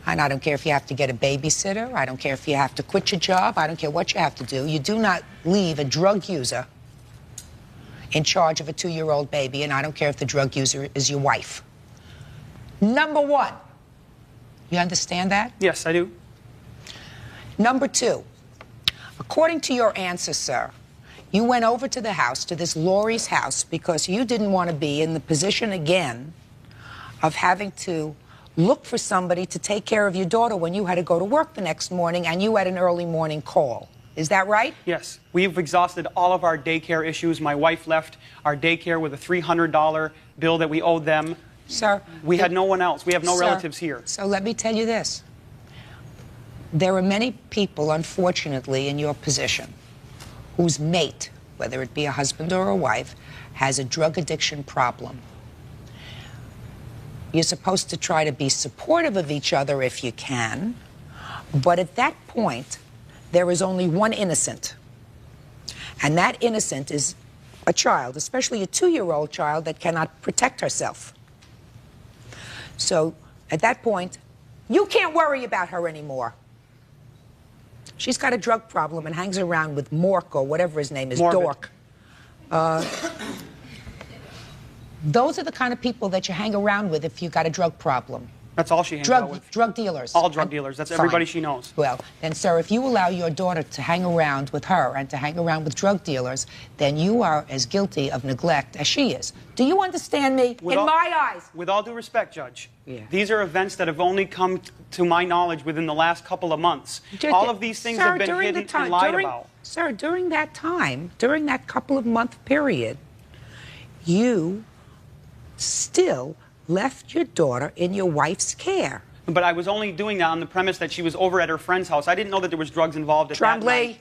And I don't care if you have to get a babysitter. I don't care if you have to quit your job. I don't care what you have to do. You do not leave a drug user in charge of a 2-year-old baby, and I don't care if the drug user is your wife. Number one. You understand that? Yes, I do. Number two, according to your answer, sir, you went over to the house, to this Lori's house, because you didn't want to be in the position again of having to look for somebody to take care of your daughter when you had to go to work the next morning and you had an early morning call. Is that right? Yes. We've exhausted all of our daycare issues. My wife left our daycare with a $300 bill that we owed them. Sir. We had no one else. We have no relatives here. So let me tell you this. There are many people, unfortunately, in your position whose mate, whether it be a husband or a wife, has a drug addiction problem. You're supposed to try to be supportive of each other if you can, but at that point, there is only one innocent. And that innocent is a child, especially a 2-year-old child that cannot protect herself. So at that point, you can't worry about her anymore. She's got a drug problem and hangs around with Mork or whatever his name is, Dork. Those are the kind of people that you hang around with if you've got a drug problem. That's all she hangs out with. Drug dealers. All drug dealers. That's everybody she knows. Well, then, sir, if you allow your daughter to hang around with her and to hang around with drug dealers, then you are as guilty of neglect as she is. Do you understand me? In my eyes. With all due respect, Judge, these are events that have only come to my knowledge within the last couple of months. All of these things have been hidden and lied about. Sir, during that time, during that couple of month period, you still left your daughter in your wife's care. But I was only doing that on the premise that she was over at her friend's house. I didn't know that there was drugs involved at that night.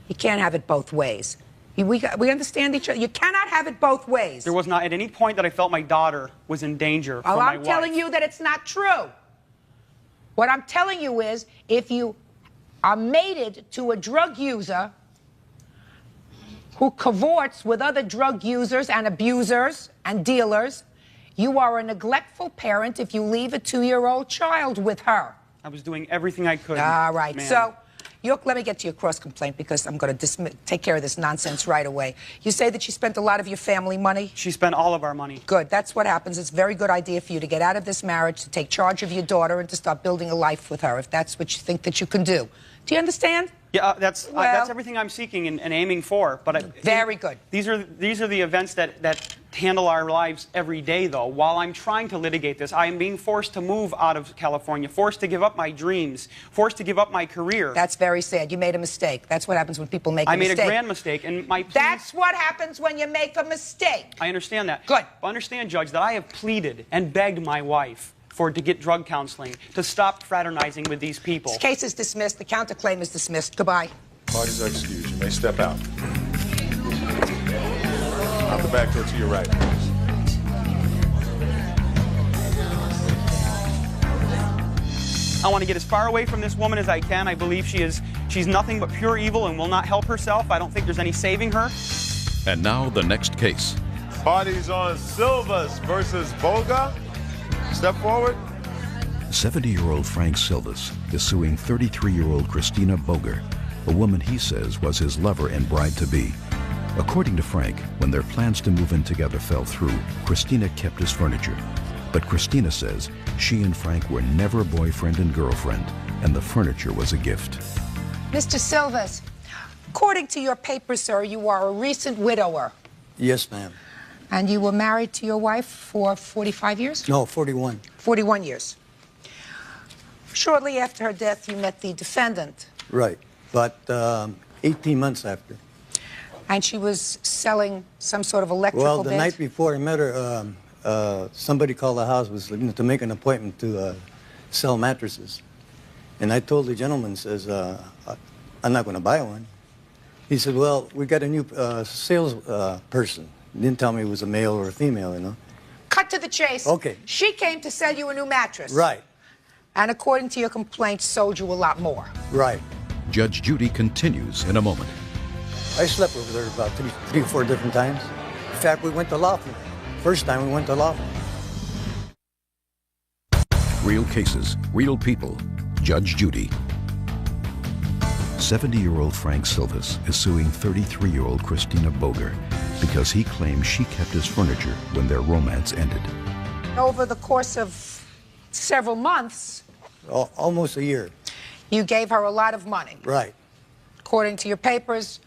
You can't have it both ways. We understand each other. You cannot have it both ways. There was not at any point that I felt my daughter was in danger from my I'm telling you that it's not true. What I'm telling you is, if you are mated to a drug user who cavorts with other drug users and abusers and dealers, you are a neglectful parent if you leave a 2-year-old child with her. I was doing everything I could. All right. ma'am. So, let me get to your cross complaint, because I'm going to take care of this nonsense right away. You say that she spent a lot of your family money? She spent all of our money. Good. That's what happens. It's a very good idea for you to get out of this marriage, to take charge of your daughter, and to start building a life with her, if that's what you think that you can do. Do you understand? Yeah, that's everything I'm seeking and aiming for. But very good. These are the events that handle our lives every day, though. While I'm trying to litigate this, I am being forced to move out of California, forced to give up my dreams, forced to give up my career. That's very sad. You made a mistake. That's what happens when people make a mistake. I made a grand mistake, and That's what happens when you make a mistake. I understand that. Good. But understand, Judge, that I have pleaded and begged my wife to get drug counseling, to stop fraternizing with these people. This case is dismissed. The counterclaim is dismissed. Goodbye. Parties are excused. You may step out. Out the back door to your right. I want to get as far away from this woman as I can. I believe she's nothing but pure evil and will not help herself. I don't think there's any saving her. And now the next case. Parties on Silvas versus Boga. Step forward. 70-year-old Frank Silvas is suing 33-year-old Christina Boger, a woman he says was his lover and bride-to-be. According to Frank, when their plans to move in together fell through, Christina kept his furniture. But Christina says she and Frank were never boyfriend and girlfriend, and the furniture was a gift. Mr. Silvas, according to your papers, sir, you are a recent widower. Yes, ma'am. And you were married to your wife for 45 years? No, 41. 41 years. Shortly after her death, you met the defendant. Right, but 18 months after. And she was selling some sort of electrical Well, the bed? night before I met her, somebody called the house was to make an appointment to sell mattresses. And I told the gentleman, says, I'm not going to buy one. He said, well, we got a new sales person. He didn't tell me it was a male or a female, you know. Cut to the chase. Okay. She came to sell you a new mattress. Right. And according to your complaint, sold you a lot more. Right. Judge Judy continues in a moment. I slept over there about three or four different times. In fact, we went to Laughlin. First time we went to Laughlin. Real cases, real people. Judge Judy. 70-year-old Frank Silvas is suing 33-year-old Christina Boger because he claims she kept his furniture when their romance ended. Over the course of several months... Almost a year. You gave her a lot of money. Right. According to your papers,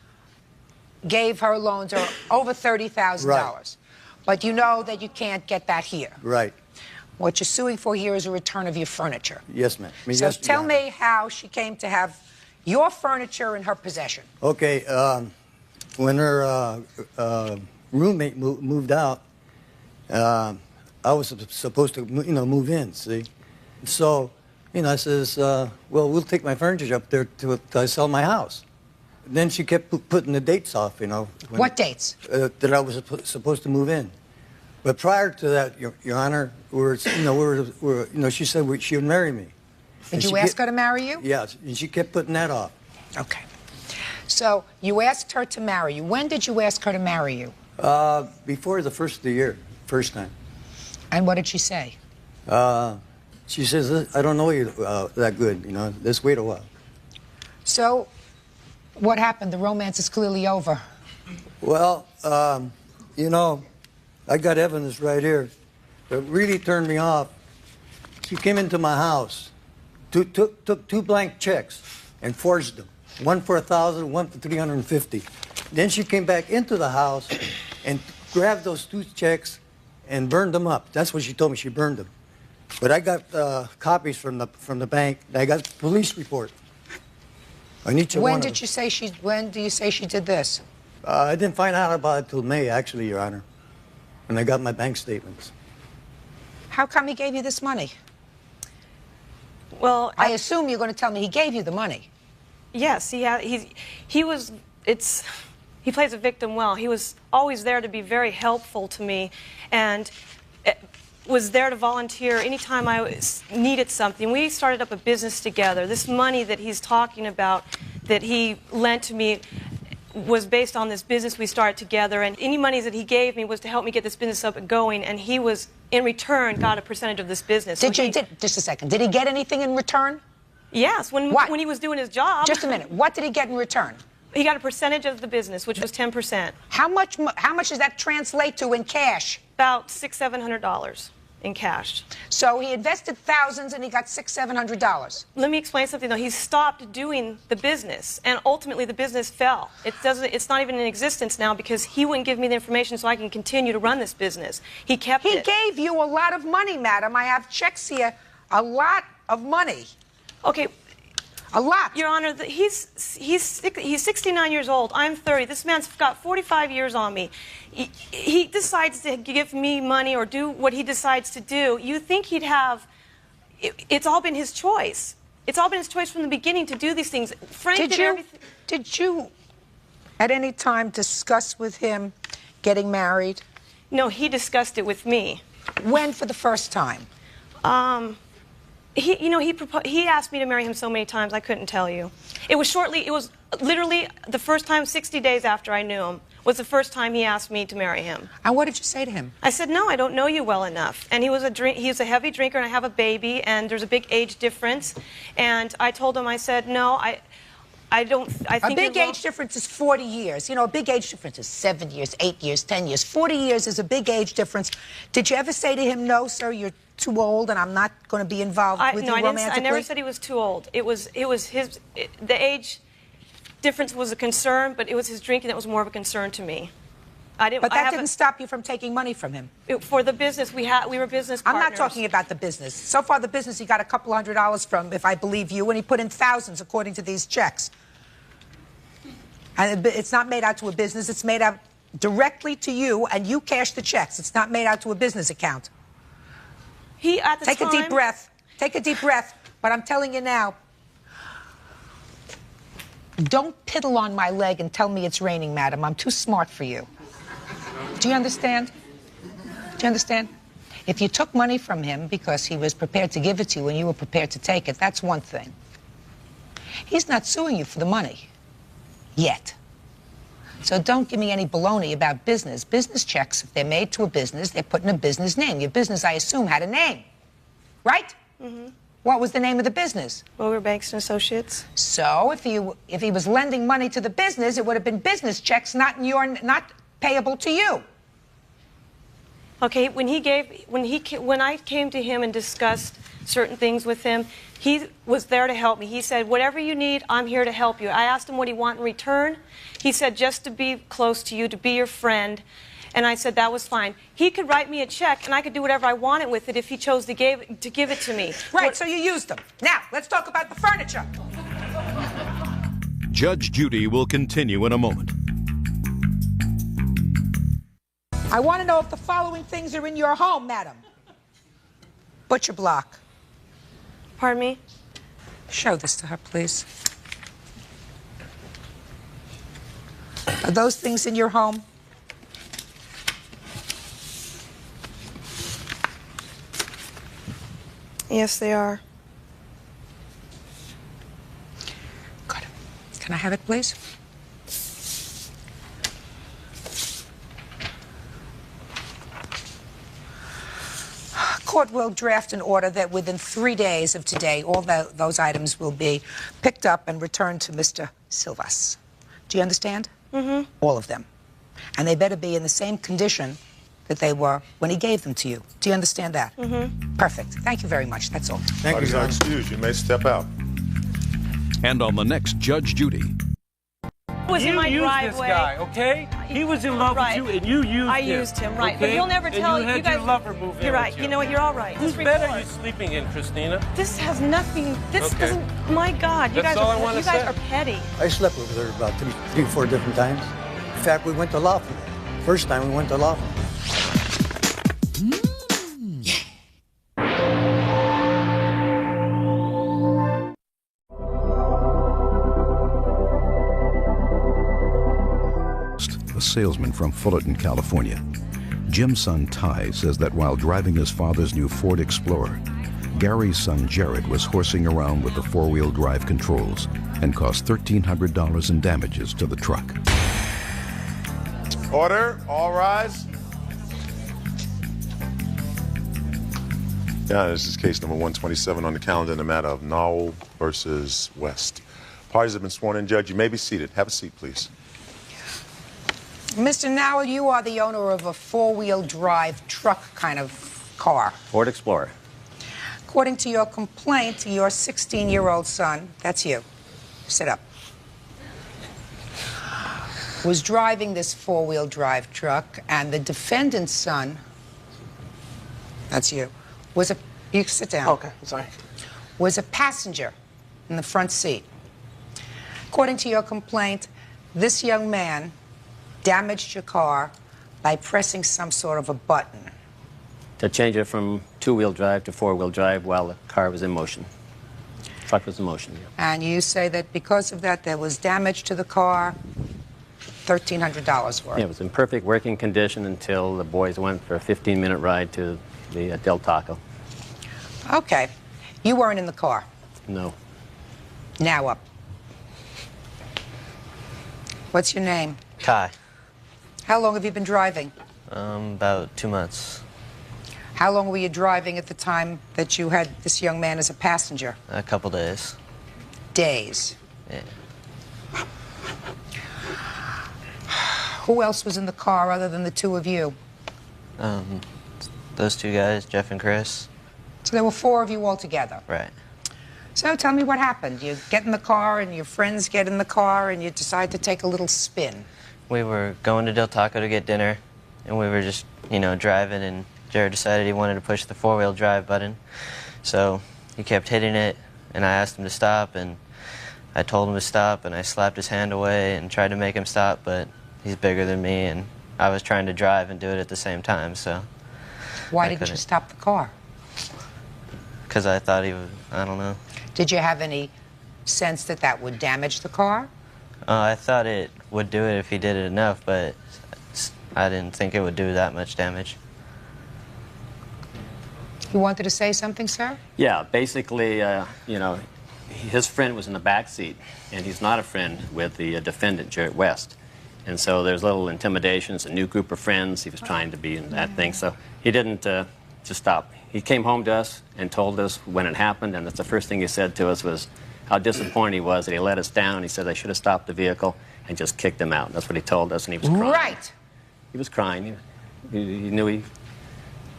gave her loans of over $30,000. Right. But you know that you can't get that here. Right. What you're suing for here is a return of your furniture. Yes, ma'am. So tell me how she came to have your furniture in her possession. Okay, when her roommate moved out, I was supposed to, move in, see? So, I says, well, we'll take my furniture up there to sell my house. Then she kept putting the dates off, What dates? That I was supposed to move in. But prior to that, Your Honor, she said she would marry me. Did you ask her to marry you? Yes, and she kept putting that off. Okay. So you asked her to marry you. When did you ask her to marry you? Before the first of the year, first time. And what did she say? She says, I don't know you that good, let's wait a while. So what happened? The romance is clearly over. Well, I got evidence right here that really turned me off. She came into my house, took two blank checks and forged them. One for $1,000, one for $350. Then she came back into the house and grabbed those two checks and burned them up. That's what she told me. She burned them. But I got copies from the bank. I got the police report. On each When do you say she did this? I didn't find out about it till May, actually, Your Honor. And I got my bank statements. How come he gave you this money? Well, I assume you're going to tell me he gave you the money. Yes, he plays a victim well. He was always there to be very helpful to me, and was there to volunteer anytime I needed something. We started up a business together. This money that he's talking about that he lent to me was based on this business we started together, and any money that he gave me was to help me get this business up and going, and he was, in return, got a percentage of this business. Just a second. Did he get anything in return? Yes, when he was doing his job. Just a minute. What did he get in return? He got a percentage of the business, which was 10%. How much does that translate to in cash? About $600-700 in cash. So he invested thousands and he got $600-700. Let me explain something though. He stopped doing the business, and ultimately the business fell. It's not even in existence now because he wouldn't give me the information so I can continue to run this business. He kept it. He gave you a lot of money, madam. I have checks here. A lot of money. Okay. A lot. Your Honor, he's 69 years old. I'm 30. This man's got 45 years on me. He decides to give me money or do what he decides to do. You think he'd have... It's all been his choice. It's all been his choice from the beginning to do these things. Frank did everything. Did you at any time discuss with him getting married? No, he discussed it with me. When for the first time? He asked me to marry him so many times, I couldn't tell you. It was literally the first time, 60 days after I knew him, was the first time he asked me to marry him. And what did you say to him? I said, no, I don't know you well enough. And he's a heavy drinker, and I have a baby, and there's a big age difference. And I told him, I said, no, I think a big age difference is 40 years. You know, a big age difference is 7 years, 8 years, 10 years. 40 years is a big age difference. Did you ever say to him, no, sir, you're too old and I'm not going to be involved with you romantically? I never said he was too old. The age difference was a concern, but it was his drinking that was more of a concern to me. But that didn't stop you from taking money from him. For the business, we were business partners. I'm not talking about the business. So far, the business he got a couple $100 from, if I believe you, and he put in thousands according to these checks. And it's not made out to a business. It's made out directly to you, and you cash the checks. It's not made out to a business account. Take a deep breath. Take a deep breath. But I'm telling you now, don't piddle on my leg and tell me it's raining, madam. I'm too smart for you. Do you understand? Do you understand? If you took money from him because he was prepared to give it to you and you were prepared to take it, that's one thing. He's not suing you for the money. Yet. So don't give me any baloney about business. Business checks, if they're made to a business, they're put in a business name. Your business, I assume, had a name. Right? Mm-hmm. What was the name of the business? Wilbur Banks and Associates. So if he was lending money to the business, it would have been business checks, not payable to you. Okay, when I came to him and discussed certain things with him, he was there to help me. He said, whatever you need, I'm here to help you. I asked him what he wanted in return. He said, just to be close to you, to be your friend. And I said that was fine. He could write me a check, and I could do whatever I wanted with it if he chose to give it to me. Right, so you used them. Now, let's talk about the furniture. Judge Judy will continue in a moment. I want to know if the following things are in your home, madam. Butcher block. Pardon me? Show this to her, please. Are those things in your home? Yes, they are. Good. Can I have it, please? Court will draft an order that within 3 days of today, all those items will be picked up and returned to Mr. Silvas. Do you understand? Mm-hmm. All of them. And they better be in the same condition that they were when he gave them to you. Do you understand that? Mm-hmm. Perfect. Thank you very much. That's all. Thank you, sir. Excuse you may step out. And on the next Judge Judy. Was in my used driveway. This guy, okay? He was in love with you, and you used him. I used him, right? Okay? But he'll never tell you. You guys. Your lover move in. You're right. With you. You know what? You're all right. Whose bed are you sleeping in, Christina? This has nothing. This Okay. doesn't. My God, you That's guys all are. I wanna You guys say. are petty. I slept with her about three or four different times. In fact, we went to Laughlin. First time we went to Laughlin. salesman from Fullerton, California. Jim's son Ty says that while driving his father's new Ford Explorer, Gary's son Jared was horsing around with the four-wheel drive controls and caused $1,300 in damages to the truck. Order, all rise. Yeah, this is case number 127 on the calendar in the matter of Nowell versus West. Parties have been sworn in. Judge, you may be seated. Have a seat, please. Mr. Nowell, you are the owner of a four-wheel drive truck kind of car. Ford Explorer. According to your complaint, your 16-year-old son, that's you, sit up, was driving this four-wheel drive truck, and the defendant's son, that's you, was a, you sit down. Okay, I'm sorry. Was a passenger in the front seat. According to your complaint, this young man damaged your car by pressing some sort of a button. To change it from two-wheel drive to four-wheel drive while the car was in motion. The truck was in motion. Yeah. And you say that because of that, there was damage to the car, $1,300 worth. Yeah, it was in perfect working condition until the boys went for a 15-minute ride to the Del Taco. Okay. You weren't in the car. No. Now up. What's your name? Kai. How long have you been driving? About 2 months. How long were you driving at the time that you had this young man as a passenger? A couple days. Days. Yeah. Who else was in the car other than the two of you? Those two guys, Jeff and Chris. So there were four of you all together. Right. So tell me what happened. You get in the car and your friends get in the car and you decide to take a little spin. We were going to Del Taco to get dinner, and we were just, driving, and Jared decided he wanted to push the four-wheel drive button. So he kept hitting it, and I asked him to stop, and I told him to stop, and I slapped his hand away and tried to make him stop, but he's bigger than me, and I was trying to drive and do it at the same time, so. Why didn't you stop the car? Because I thought he was, I don't know. Did you have any sense that that would damage the car? I thought it would do it if he did it enough, but I didn't think it would do that much damage. You wanted to say something, sir? Yeah, basically, his friend was in the back seat, and he's not a friend with the defendant, Jared West. And so there's a little intimidation. It's a new group of friends. He was trying to be in that thing. So he didn't just stop. He came home to us and told us when it happened, and that's the first thing he said to us was how disappointed he was that he let us down. He said I should have stopped the vehicle and just kicked him out. That's what he told us, and he was crying. Right. He was crying. He knew he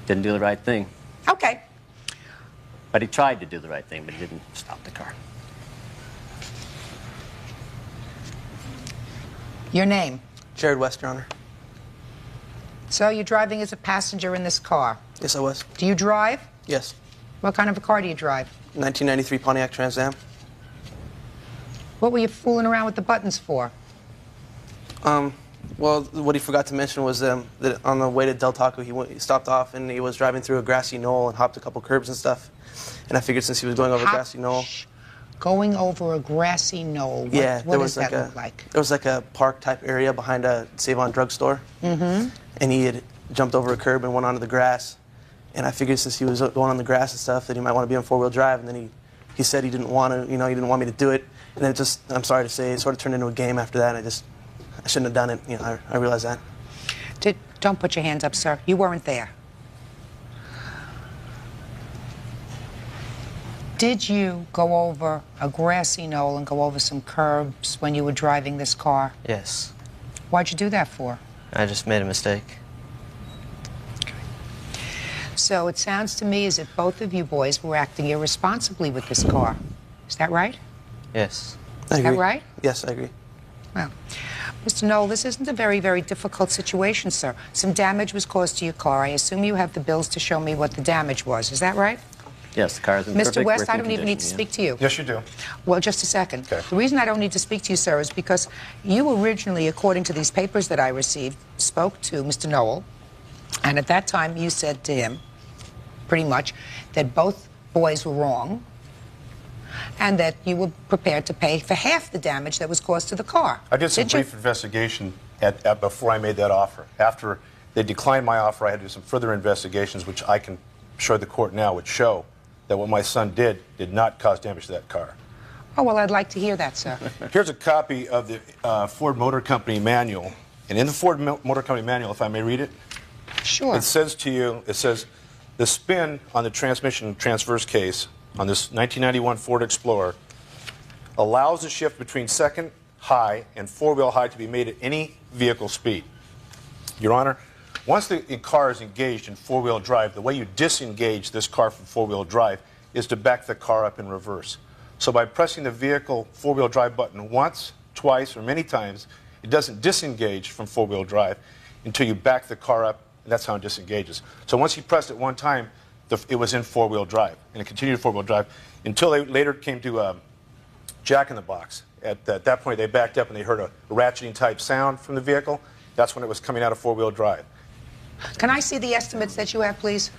didn't do the right thing. Okay. But he tried to do the right thing, but he didn't stop the car. Your name? Jared West, Your Honor. So you're driving as a passenger in this car? Yes, I was. Do you drive? Yes. What kind of a car do you drive? 1993 Pontiac Trans Am. What were you fooling around with the buttons for? Well, what he forgot to mention was that on the way to Del Taco, he stopped off and he was driving through a grassy knoll and hopped a couple curbs and stuff. And I figured since he was going over a grassy knoll. Going over a grassy knoll. What does that look like? There was like a park type area behind a Save-On drugstore. Mm-hmm. And he had jumped over a curb and went onto the grass. And I figured since he was going on the grass and stuff that he might want to be on four-wheel drive. And then he said he didn't want to, he didn't want me to do it. And then it just, I'm sorry to say, it sort of turned into a game after that. And I shouldn't have done it. I realize that. Don't put your hands up, sir. You weren't there. Did you go over a grassy knoll and go over some curbs when you were driving this car? Yes. Why'd you do that for? I just made a mistake. So it sounds to me as if both of you boys were acting irresponsibly with this car. Is that right? Yes. Is that right? Yes, I agree. Well, Mr. Knoll, this isn't a very, very difficult situation, sir. Some damage was caused to your car. I assume you have the bills to show me what the damage was. Is that right? Yes, the car's in Mr. perfect West, I working don't even need to condition, speak to you. Yes, you do. Well, just a second. Okay. The reason I don't need to speak to you, sir, is because you originally, according to these papers that I received, spoke to Mr. Knoll, and at that time you said to him, pretty much, that both boys were wrong, and that you were prepared to pay for half the damage that was caused to the car. I did some Didn't you? brief investigation before I made that offer. After they declined my offer, I had to do some further investigations, which I can show the court now, which show that what my son did not cause damage to that car. Oh, well, I'd like to hear that, sir. Here's a copy of the Ford Motor Company manual. And in the Ford Motor Company manual, if I may read it, sure. It says to you, it says, the spin on the transmission transverse case on this 1991 Ford Explorer allows the shift between second high and four-wheel high to be made at any vehicle speed. Your Honor, once the car is engaged in four-wheel drive, the way you disengage this car from four-wheel drive is to back the car up in reverse. So by pressing the vehicle four-wheel drive button once, twice, or many times, it doesn't disengage from four-wheel drive until you back the car up, and that's how it disengages. So once you pressed it one time, it was in four-wheel drive, and it continued four-wheel drive until they later came to Jack in the Box. At that point, they backed up and they heard a ratcheting-type sound from the vehicle. That's when it was coming out of four-wheel drive. Can I see the estimates that you have, please?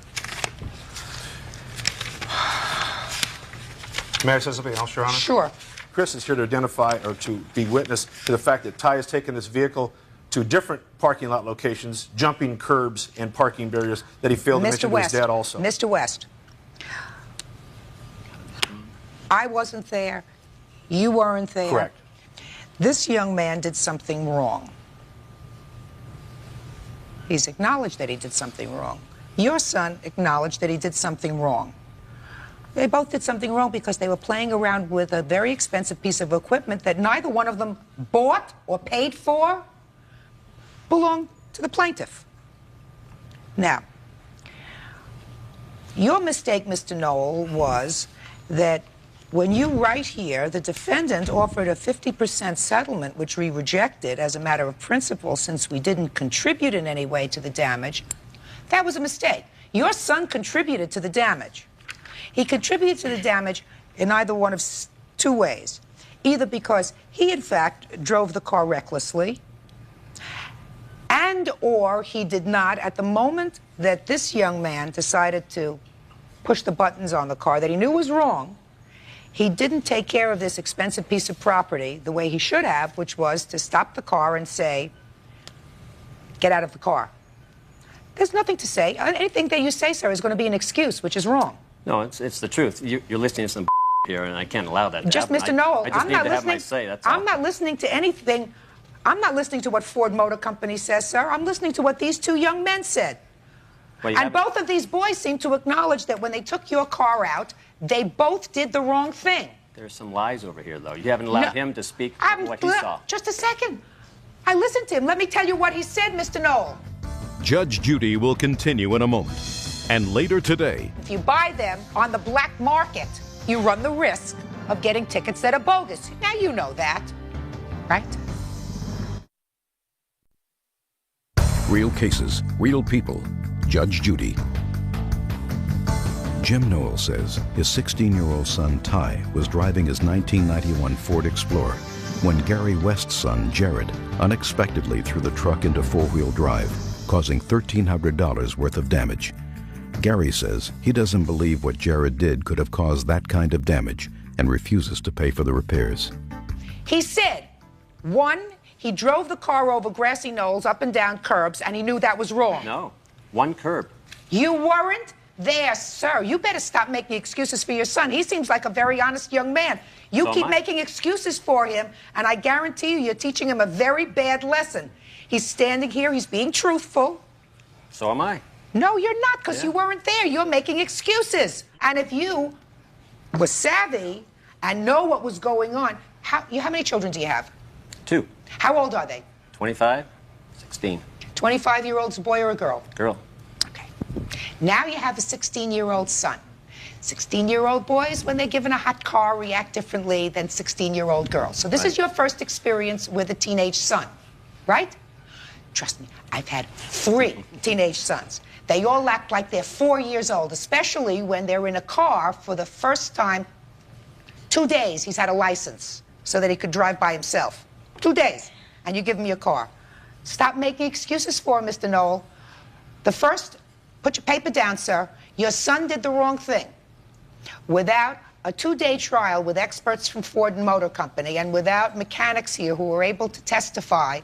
May I say something else, Your Honor? Sure. Chris is here to identify or to be witness to the fact that Ty has taken this vehicle to different parking lot locations, jumping curbs and parking barriers that he failed to mention to his dad also. Mr. West, I wasn't there. You weren't there. Correct. This young man did something wrong. He's acknowledged that he did something wrong. Your son acknowledged that he did something wrong. They both did something wrong because they were playing around with a very expensive piece of equipment that neither one of them bought or paid for, belonged to the plaintiff. Now, your mistake, Mr. Knoll, was that when you write here, the defendant offered a 50% settlement, which we rejected as a matter of principle since we didn't contribute in any way to the damage. That was a mistake. Your son contributed to the damage. He contributed to the damage in either one of two ways. Either because he, in fact, drove the car recklessly, and or he did not, at the moment that this young man decided to push the buttons on the car that he knew was wrong, he didn't take care of this expensive piece of property the way he should have, which was to stop the car and say, get out of the car. There's nothing to say. Anything that you say, sir, is going to be an excuse, which is wrong. No, it's the truth. You're listening to some here, and I can't allow that to Just, happen. Mr. Knoll, I just I'm need not to have my listening. say, that's all. I'm not listening to anything. I'm not listening to what Ford Motor Company says, sir. I'm listening to what these two young men said. Well, and both of these boys seem to acknowledge that when they took your car out, they both did the wrong thing. There's some lies over here, though. You haven't allowed him to speak what he saw. Just a second. I listened to him. Let me tell you what he said, Mr. Knoll. Judge Judy will continue in a moment. And later today, If you buy them on the black market, you run the risk of getting tickets that are bogus. Now you know that, right? Real cases, real people. Judge Judy. Jim Knoll says his 16-year-old son Ty was driving his 1991 Ford Explorer when Gary West's son Jared unexpectedly threw the truck into four-wheel drive, causing $1,300 worth of damage. Gary says he doesn't believe what Jared did could have caused that kind of damage and refuses to pay for the repairs. He said, one, he drove the car over grassy knolls, up and down curbs, and he knew that was wrong. No, one curb. You weren't there, sir. You better stop making excuses for your son. He seems like a very honest young man. You So keep am I. making excuses for him, and I guarantee you, you're teaching him a very bad lesson. He's standing here, he's being truthful. So am I. No, you're not, because you weren't there. You're making excuses. And if you were savvy and know what was going on, how many children do you have? 2. How old are they? 25, 16. 25-year-olds, a boy or a girl? Girl. Now you have a 16-year-old son. 16-year-old boys, when they're given a hot car, react differently than 16-year-old girls. So this is your first experience with a teenage son, right? Trust me, I've had 3 teenage sons. They all act like they're 4 years old, especially when they're in a car for the first time. 2 days he's had a license so that he could drive by himself. 2 days, and you give him your car. Stop making excuses for him, Mr. Knoll. The first, put your paper down, sir. Your son did the wrong thing. Without a 2-day trial with experts from Ford Motor Company and without mechanics here who were able to testify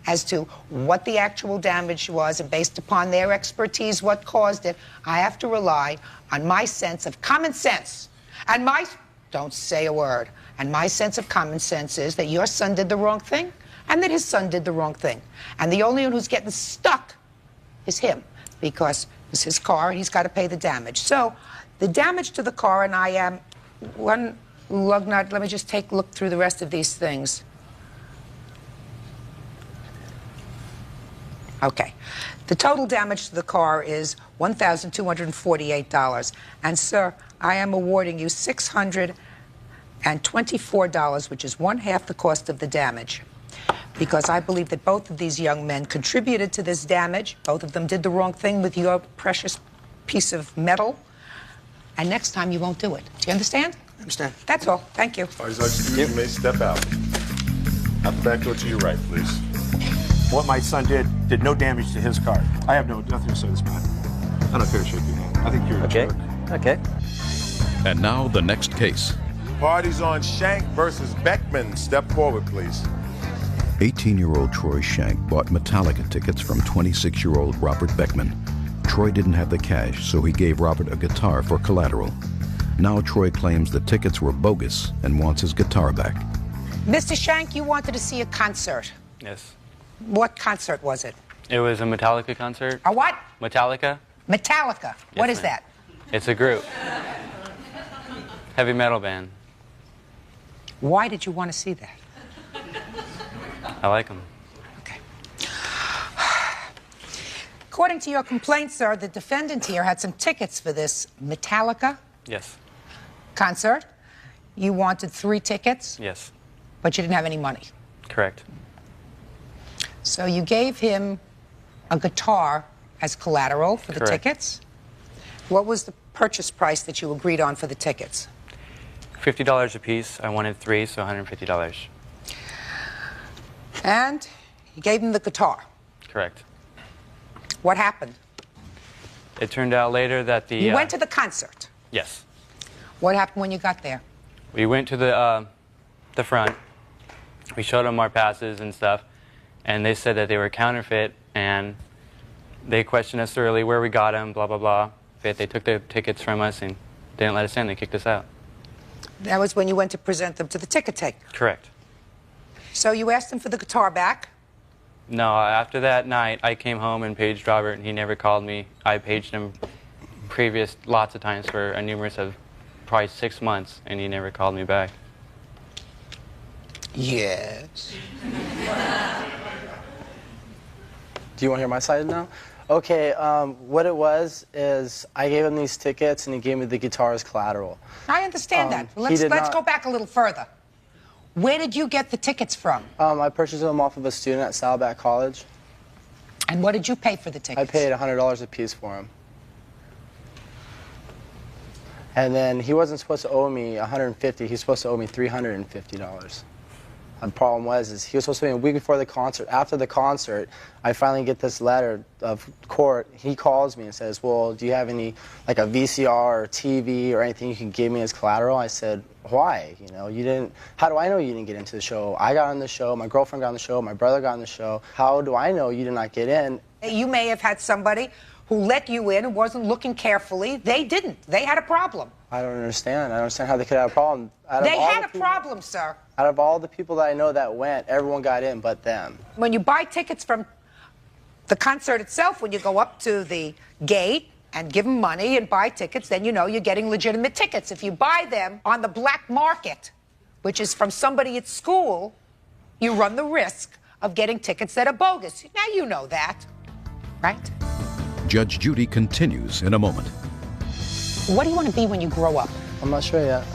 as to what the actual damage was, and based upon their expertise, what caused it, I have to rely on my sense of common sense. And don't say a word. And my sense of common sense is that your son did the wrong thing and that his son did the wrong thing. And the only one who's getting stuck is him, because it's his car and he's got to pay the damage. So the damage to the car, and I am one lug nut. Let me just look through the rest of these things. Okay. The total damage to the car is $1,248. And, sir, I am awarding you $624, which is 1/2 the cost of the damage, because I believe that both of these young men contributed to this damage. Both of them did the wrong thing with your precious piece of metal. And next time you won't do it. Do you understand? I understand. That's all. Thank you. All right, Judge, you may step out. Out the back door to your right, please. What my son did no damage to his car. I have nothing to say to this man. I don't care to shake your hand. I think you're a jerk. Okay. And now the next case. Party's on Shank versus Beckman. Step forward, please. 18-year-old Troy Shank bought Metallica tickets from 26-year-old Robert Beckman. Troy didn't have the cash, so he gave Robert a guitar for collateral. Now Troy claims the tickets were bogus and wants his guitar back. Mr. Shank, you wanted to see a concert. Yes. What concert was it? It was a Metallica concert. A what? Metallica. Metallica. What is that? It's a group. Heavy metal band. Why did you want to see that? I like them. According to your complaint, sir, the defendant here had some tickets for this Metallica Yes. concert. You wanted 3 tickets, Yes. but you didn't have any money. Correct. So you gave him a guitar as collateral for the Correct. tickets. What was the purchase price that you agreed on for the tickets? $50 a piece. I wanted 3, so $150. And you gave him the guitar. Correct. What happened? It turned out later that the... You went to the concert. Yes. What happened when you got there? We went to the front. We showed them our passes and stuff, and they said that they were counterfeit, and they questioned us thoroughly where we got them, blah, blah, blah. But they took the tickets from us and didn't let us in. They kicked us out. That was when you went to present them to the ticket taker. Correct. So you asked him for the guitar back. No, after that night, I came home and paged Robert, and he never called me. I paged him previous lots of times for a numerous of probably 6 months, and he never called me back. Yes. Do you want to hear my side now? Okay, what it was is I gave him these tickets and he gave me the guitar as collateral. I understand that. Let's go back a little further. Where did you get the tickets from? I purchased them off of a student at Saddleback College. And what did you pay for the tickets? I paid $100 a piece for them. And then he wasn't supposed to owe me $150. He was supposed to owe me $350. The problem was he was supposed to be a week before the concert. After the concert, I finally get this letter of court. He calls me and says, well, do you have any, like a VCR or TV or anything you can give me as collateral? I said, why? You know, you didn't, how do I know you didn't get into the show? I got on the show, my girlfriend got on the show, my brother got on the show. How do I know you did not get in? You may have had somebody who let you in and wasn't looking carefully. They didn't. They had a problem. I don't understand. I don't understand how they could have a problem. They had a problem, sir. Out of all the people that I know that went, everyone got in but them. When you buy tickets from the concert itself, when you go up to the gate and give them money and buy tickets, then you know you're getting legitimate tickets. If you buy them on the black market, which is from somebody at school, you run the risk of getting tickets that are bogus. Now you know that, right? Judge Judy continues in a moment. What do you want to be when you grow up? I'm not sure yet.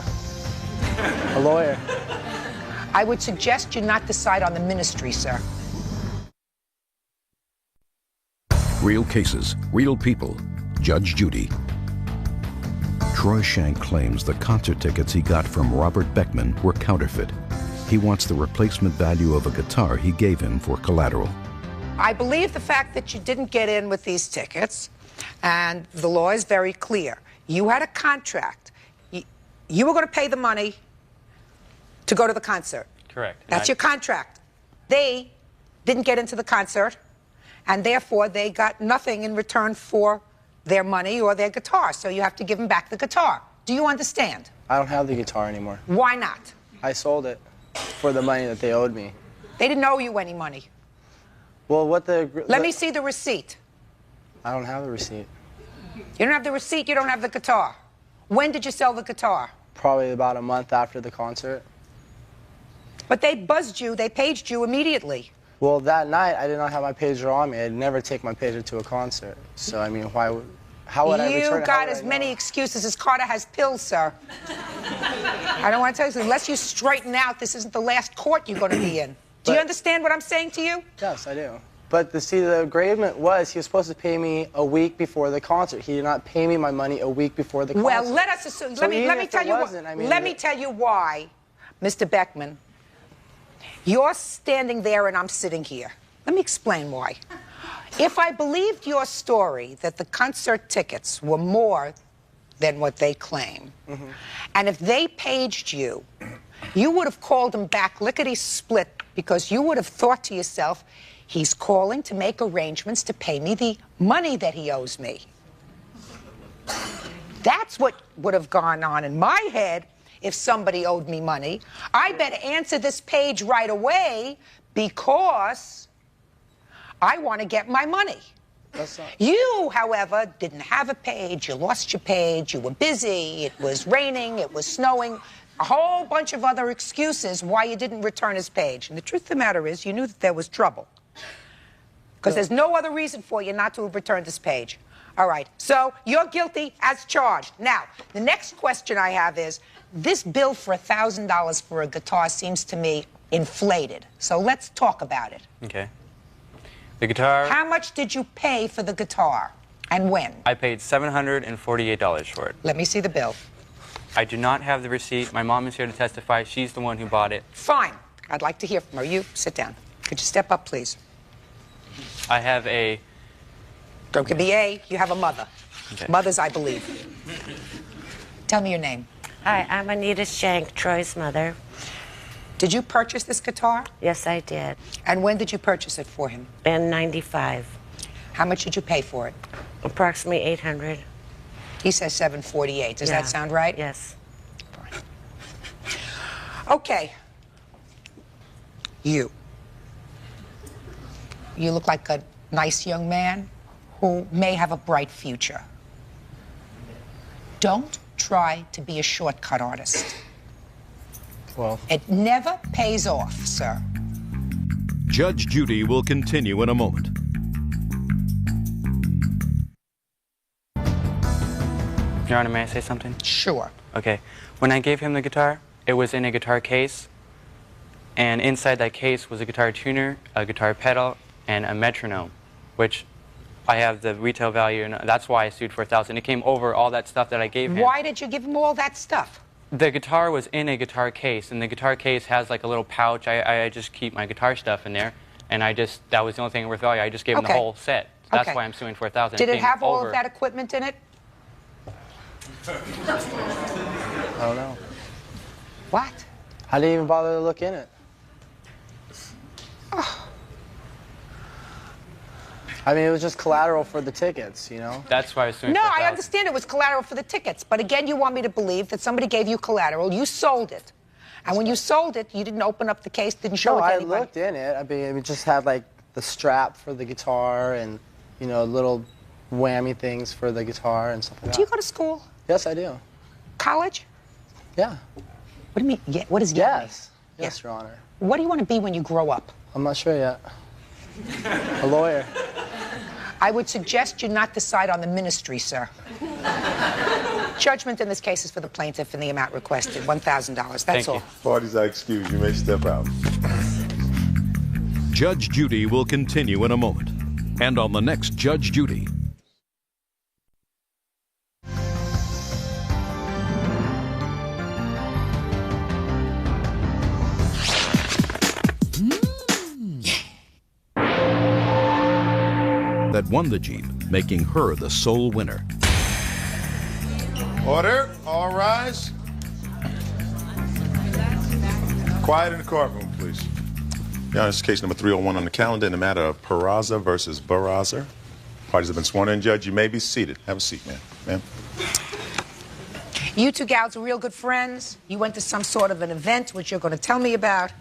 A lawyer. I would suggest you not decide on the ministry, sir. Real cases, real people. Judge Judy. Troy Shank claims the concert tickets he got from Robert Beckman were counterfeit. He wants the replacement value of a guitar he gave him for collateral. I believe the fact that you didn't get in with these tickets, and the law is very clear. You had a contract. You were going to pay the money to go to the concert. Correct. That's your contract. They didn't get into the concert, and therefore they got nothing in return for their money or their guitar, so you have to give them back the guitar. Do you understand? I don't have the guitar anymore. Why not? I sold it for the money that they owed me. They didn't owe you any money. Well, what the... Let me see the receipt. I don't have the receipt. You don't have the receipt, you don't have the guitar. When did you sell the guitar? Probably about a month after the concert. But they buzzed you, they paged you immediately. Well, that night, I did not have my pager on me. I'd never take my pager to a concert. So, I mean, how would I return it? You got as many excuses as Carter has pills, sir. I don't want to tell you, unless you straighten out, this isn't the last court you're going to be in. Do you understand what I'm saying to you? Yes, I do. But the agreement was he was supposed to pay me a week before the concert. He did not pay me my money a week before the concert. Well, let us assume. So let me tell you. Let me tell you why, Mr. Beckman. You're standing there and I'm sitting here. Let me explain why. If I believed your story that the concert tickets were more than what they claim, and if they paged you, you would have called them back lickety-split because you would have thought to yourself, he's calling to make arrangements to pay me the money that he owes me. That's what would have gone on in my head if somebody owed me money. I better answer this page right away because I want to get my money. You, however, didn't have a page, you lost your page, you were busy, it was raining, it was snowing, a whole bunch of other excuses why you didn't return his page. And the truth of the matter is, you knew that there was trouble. Because there's no other reason for you not to have returned this page. All right, so you're guilty as charged. Now, the next question I have is, this bill for $1,000 for a guitar seems to me inflated. So let's talk about it. Okay. The guitar... How much did you pay for the guitar, and when? I paid $748 for it. Let me see the bill. I do not have the receipt. My mom is here to testify. She's the one who bought it. Fine. I'd like to hear from her. You sit down. Could you step up, please? I have a... Don't give me A. You have a mother. Okay. Mothers, I believe. Tell me your name. Hi, I'm Anita Shank, Troy's mother. Did you purchase this guitar? Yes, I did. And when did you purchase it for him? In '95. How much did you pay for it? Approximately $800. He says $748. Does that sound right? Yes. Fine. Okay. You look like a nice young man who may have a bright future. Don't try to be a shortcut artist. Well, it never pays off, sir. Judge Judy will continue in a moment. Your Honor, may I say something? Sure. Okay. When I gave him the guitar, it was in a guitar case, and inside that case was a guitar tuner, a guitar pedal, and a metronome, which I have the retail value, and that's why I sued for $1,000. It came over all that stuff that I gave him. Why did you give him all that stuff? The guitar was in a guitar case, and the guitar case has like a little pouch. I just keep my guitar stuff in there, and that was the only thing worth value. I just gave him the whole set. So that's why I'm suing for $1,000. Did it have all of that equipment in it? I don't know. What? I didn't even bother to look in it. Oh. I mean, it was just collateral for the tickets, you know? That's why I was suing No, for I $1,000. understand it was collateral for the tickets, but again, you want me to believe that somebody gave you collateral, you sold it, and when you sold it, you didn't open up the case, didn't show it to anybody. I looked in it. I mean, it just had like the strap for the guitar and, you know, little whammy things for the guitar and stuff like that. Do you go to school? Yes, I do. College? Yeah. What do you mean? Yeah, what is yes? Yes, Your Honor. What do you want to be when you grow up? I'm not sure yet. A lawyer. I would suggest you not decide on the ministry, sir. Judgment in this case is for the plaintiff in the amount requested, $1,000. That's all. Parties are excused. You may step out. Judge Judy will continue in a moment. And on the next Judge Judy. That won the Jeep, making her the sole winner. Order. All rise. Quiet in the courtroom, please. Yeah, this is case number 301 on the calendar in the matter of Peraza versus Barraza. Parties have been sworn in. Judge, you may be seated. Have a seat, ma'am. Ma'am. You two gals are real good friends. You went to some sort of an event, which you're going to tell me about.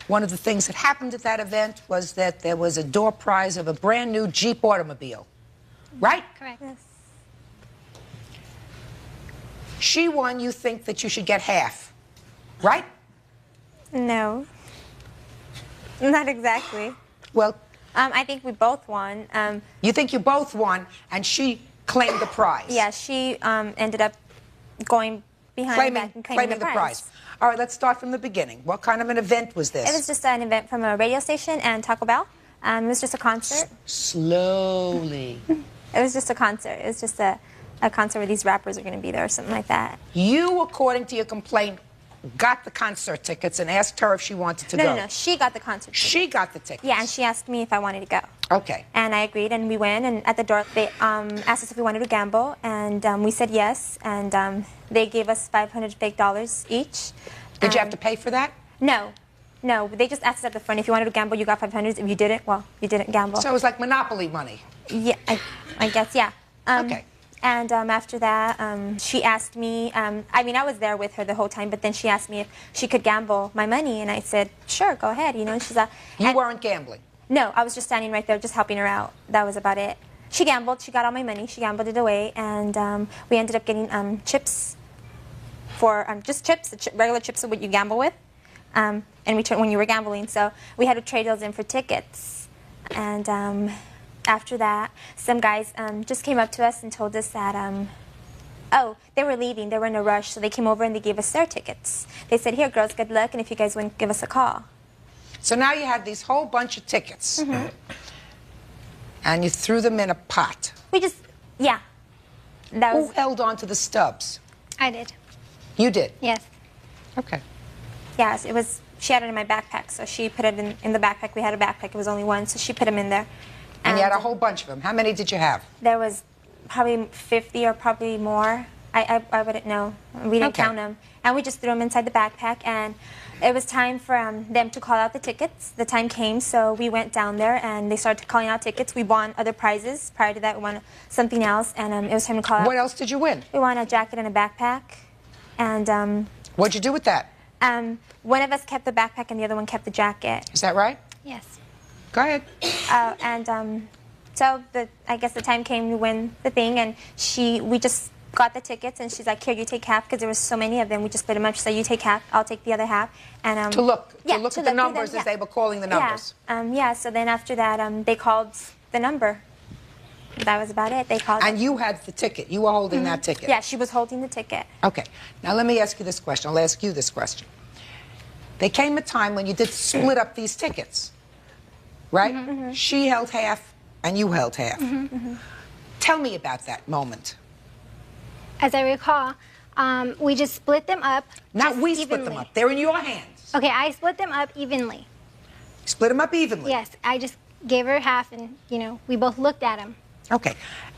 One of the things that happened at that event was that there was a door prize of a brand new Jeep automobile. Right? Correct. Yes. She won. You think that you should get half. Right? No. Not exactly. Well, I think we both won. You think you both won, and she claimed the prize. Yeah, she ended up going behind back and claiming the prize. All right, let's start from the beginning. What kind of an event was this? It was just an event from a radio station and Taco Bell. It was just a concert. Slowly. It was just a concert. It was just a concert where these rappers are going to be there or something like that. You, according to your complaint, got the concert tickets and asked her if she wanted to go. No, she got the concert tickets. She got the tickets? Yeah, and she asked me if I wanted to go. Okay. And I agreed, and we went, and at the door, they asked us if we wanted to gamble, and we said yes, and they gave us $500 fake dollars each. Did you have to pay for that? No. No, they just asked us at the front, if you wanted to gamble, you got $500. If you didn't, well, you didn't gamble. So it was like Monopoly money? Yeah, I guess, yeah. Okay. And after that, she asked me, I mean, I was there with her the whole time, but then she asked me if she could gamble my money, and I said, sure, go ahead, you know. And she's like... You weren't gambling? No, I was just standing right there, just helping her out. That was about it. She gambled, she got all my money, she gambled it away, and we ended up getting chips for, just chips, regular chips of what you gamble with, in return when you were gambling. So we had to trade those in for tickets. And after that, some guys just came up to us and told us that, oh, they were leaving. They were in a rush, so they came over and they gave us their tickets. They said, here, girls, good luck, and if you guys win, give us a call. So now you had these whole bunch of tickets, and you threw them in a pot. We just, yeah. Who held on to the stubs? I did. You did? Yes. Okay. Yes, it was, she had it in my backpack, so she put it in the backpack. We had a backpack, it was only one, so she put them in there. And you had a whole bunch of them. How many did you have? There was probably 50 or probably more. I wouldn't know. We didn't count them. And we just threw them inside the backpack, and it was time for them to call out the tickets. The time came, so we went down there, and they started calling out tickets. We won other prizes. Prior to that, we won something else, and it was time to call out. What else did you win? We won a jacket and a backpack. And what'd you do with that? One of us kept the backpack, and the other one kept the jacket. Is that right? Yes. Go ahead. So I guess the time came to win the thing, and we just got the tickets, and she's like, here, you take half, because there was so many of them. We just split them up. She said, you take half, I'll take the other half. And to look at the numbers as they were calling the numbers. Yeah, so then after that, they called the number. That was about it. They called. And you had the ticket. You were holding that ticket. Yeah, she was holding the ticket. Okay. Now let me ask you this question. I'll ask you this question. There came a time when you did split up these tickets, right? She held half, and you held half. Tell me about that moment. As I recall, we just split them up. Not we split them up. They're in your hands. Okay, I split them up evenly. Split them up evenly? Yes, I just gave her half, and, you know, we both looked at them. Okay.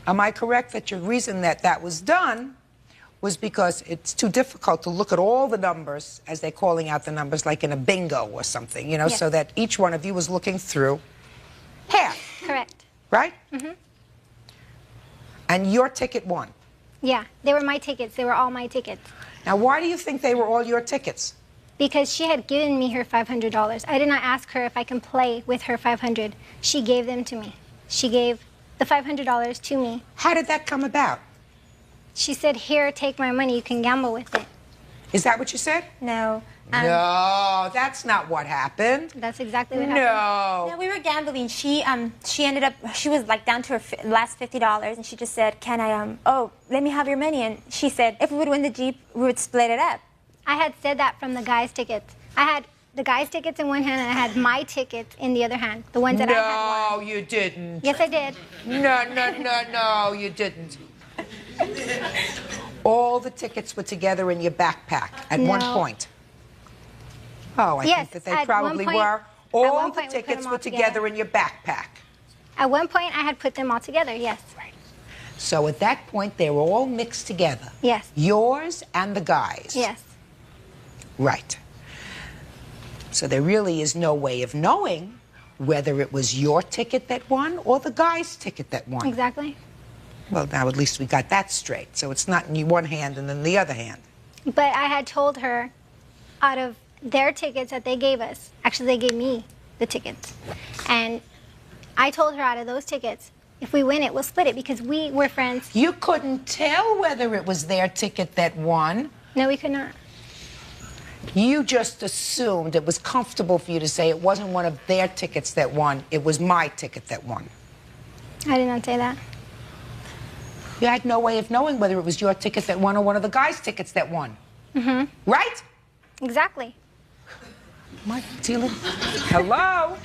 Am I correct that your reason that was done was because it's too difficult to look at all the numbers as they're calling out the numbers, like in a bingo or something, you know, so that each one of you was looking through half. Correct. Right? And your ticket won. Yeah, they were my tickets. They were all my tickets. Now, why do you think they were all your tickets? Because she had given me her $500. I did not ask her if I can play with her $500. She gave them to me. She gave the $500 to me. How did that come about? She said, here, take my money. You can gamble with it. Is that what you said? No. No, that's not what happened. That's exactly what happened. No, we were gambling. She ended up, she was like down to her last $50, and she just said, can I, oh, let me have your money. And she said, if we would win the Jeep, we would split it up. I had said that from the guys' tickets. I had the guys' tickets in one hand, and I had my tickets in the other hand. The ones that I had won. No, you didn't. Yes, I did. No, you didn't. All the tickets were together in your backpack at one point. Oh, I think that they probably were. All the tickets were together in your backpack. At one point, I had put them all together, yes. Right. So at that point, they were all mixed together. Yes. Yours and the guys. Yes. Right. So there really is no way of knowing whether it was your ticket that won or the guy's ticket that won. Exactly. Well, now at least we got that straight. So it's not in one hand and then the other hand. But I had told her, out of their tickets that they gave us, actually they gave me the tickets, and I told her out of those tickets, if we win it, we'll split it because we were friends. You couldn't tell whether it was their ticket that won. No, we could not. You just assumed it was comfortable for you to say it wasn't one of their tickets that won, it was my ticket that won. I did not say that. You had no way of knowing whether it was your ticket that won or one of the guys' tickets that won. Mm-hmm. Right? Exactly. Am I dealing? Hello?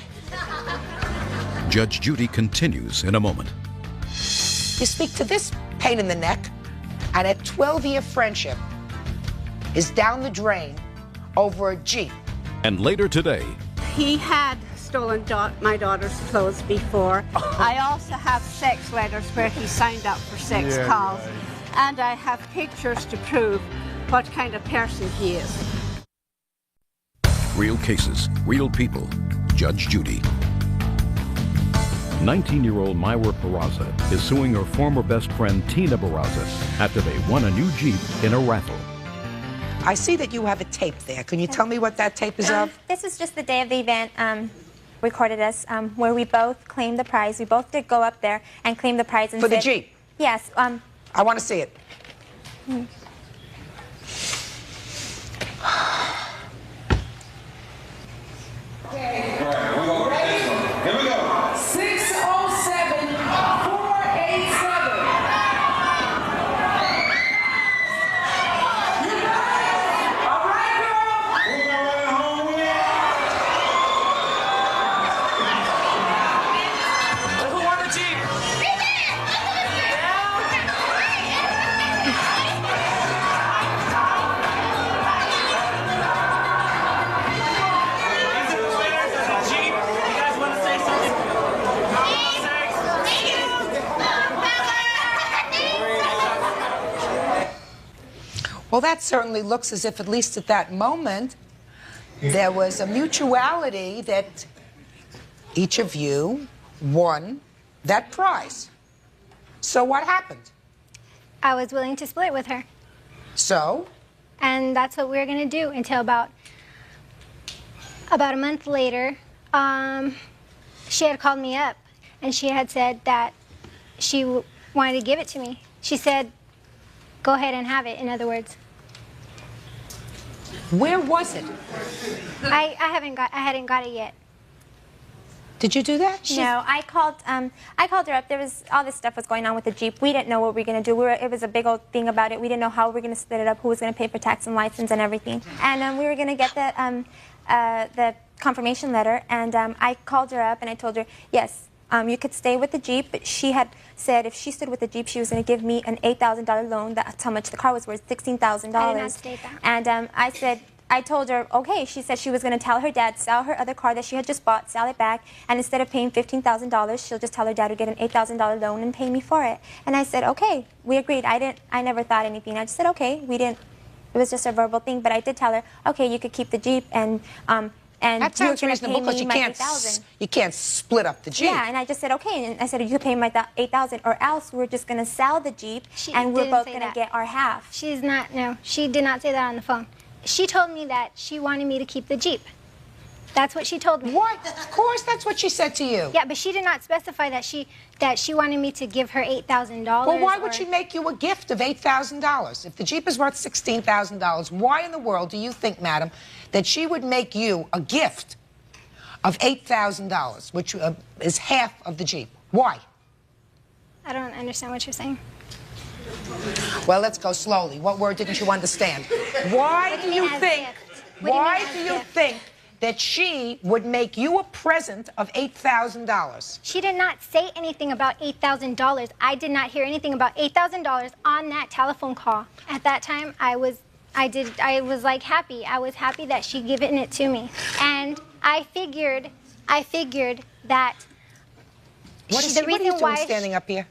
Judge Judy continues in a moment. You speak to this pain in the neck, and a 12-year friendship is down the drain over a Jeep. And later today, He had stolen my daughter's clothes before. I also have sex letters where he signed up for sex calls. And I have pictures to prove what kind of person he is. real cases, real people. Judge Judy. 19-year-old Myra Peraza is suing her former best friend Tina Peraza after they won a new Jeep in a raffle. I see that you have a tape there. Can you tell me what that tape is of? This is just the day of the event recorded us, where we both claimed the prize. We both did go up there and claim the prize. And For the said, Jeep? Yes. I want to see it. Okay. All right, we're going to this one. Here we go. 607-487. Well, that certainly looks as if, at least at that moment, there was a mutuality that each of you won that prize. So what happened? I was willing to split with her. So? And that's what we were going to do until about a month later. She had called me up, and she had said that she wanted to give it to me. She said, go ahead and have it, in other words. Where was it? I hadn't got it yet. Did you do that? No, I called her up. There was all this stuff was going on with the Jeep. We didn't know what we were going to do. It was a big old thing about it. We didn't know how we were going to split it up, who was going to pay for tax and license and everything. And we were going to get the confirmation letter. And I called her up and I told her, yes, you could stay with the Jeep. But she had said if she stood with the Jeep, she was going to give me an $8,000 loan. That's how much the car was worth, $16,000. I did not state that. And I told her, okay. She said she was going to tell her dad, sell her other car that she had just bought, sell it back, and instead of paying $15,000, she'll just tell her dad to get an $8,000 loan and pay me for it. And I said, okay. We agreed. I never thought anything. I just said, okay. We didn't. It was just a verbal thing. But I did tell her, okay, you could keep the Jeep and that sounds reasonable because you can't split up the Jeep. Yeah, and I just said, okay. And I said, you could pay my $8,000, or else we're just going to sell the Jeep and we're both going to get our half. No, she did not say that on the phone. She told me that she wanted me to keep the Jeep. That's what she told me. What? Of course, that's what she said to you. Yeah, but she did not specify that she wanted me to give her $8,000. Well, why would she make you a gift of $8,000? If the Jeep is worth $16,000, why in the world do you think, madam, that she would make you a gift of $8,000, which is half of the Jeep? Why? I don't understand what you're saying. Well, let's go slowly. What word didn't you understand? Why do you think that she would make you a present of $8,000? She did not say anything about $8,000. I did not hear anything about $8,000 on that telephone call. At that time, I was like happy. I was happy that she given it to me. And I figured that what are you doing standing up here?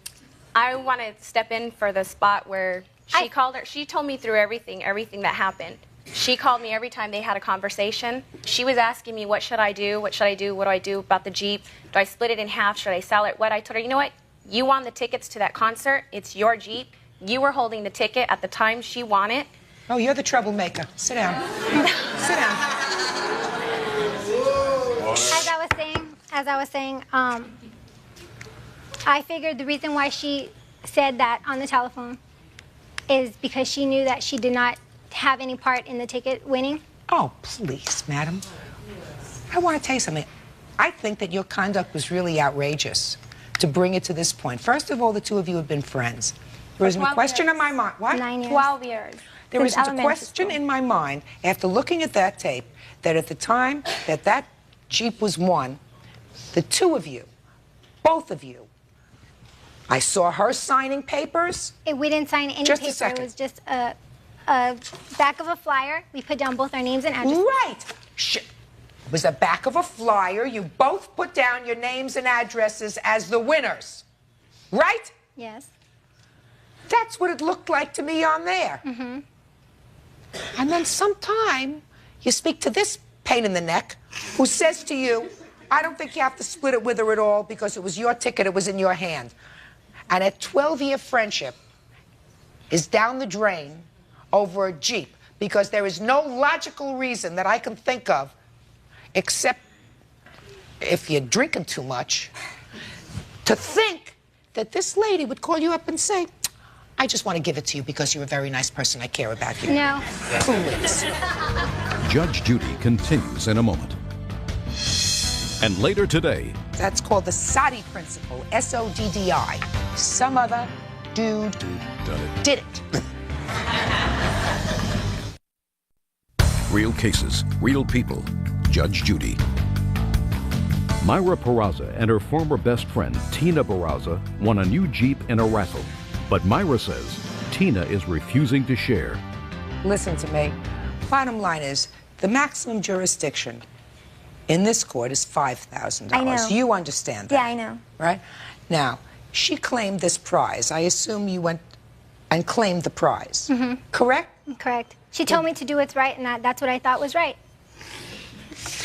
I want to step in for the spot where she called her. She told me through everything that happened. She called me every time they had a conversation. She was asking me, what should I do? What should I do? What do I do about the Jeep? Do I split it in half? Should I sell it? What? I told her, you know what? You won the tickets to that concert. It's your Jeep. You were holding the ticket at the time she won it. Oh, you're the troublemaker. Sit down. Sit down. As I was saying, I figured the reason why she said that on the telephone is because she knew that she did not have any part in the ticket winning. Oh, please, madam. I want to tell you something. I think that your conduct was really outrageous to bring it to this point. First of all, the two of you have been friends. There isn't a question in my mind. What? 9 years. 12 years. There isn't a question in my mind, after looking at that tape, that at the time that that Jeep was won, the two of you, both of you, I saw her signing papers. We didn't sign any Just a paper. second. It was just a back of a flyer. We put down both our names and addresses. Right. It was the back of a flyer. You both put down your names and addresses as the winners. Right? Yes. That's what it looked like to me on there. Mm-hmm. And then sometime you speak to this pain in the neck who says to you, I don't think you have to split it with her at all because it was your ticket, it was in your hand. And a 12-year friendship is down the drain over a Jeep because there is no logical reason that I can think of, except if you're drinking too much, to think that this lady would call you up and say, I just want to give it to you because you're a very nice person. I care about you. No. Please. Judge Judy continues in a moment. And later today, That's called the Soddy principle, S-O-D-D-I. Some other dude did it. real cases, real people. Judge Judy. Myra Peraza and her former best friend, Tina Peraza, won a new Jeep in a raffle. But Myra says Tina is refusing to share. Listen to me. Bottom line is, the maximum jurisdiction in this court is $5,000. I know. You understand that? Yeah, I know. Right? Now, she claimed this prize. I assume you went and claimed the prize. Mm-hmm. Correct? Correct. She told me to do what's right, and that's what I thought was right.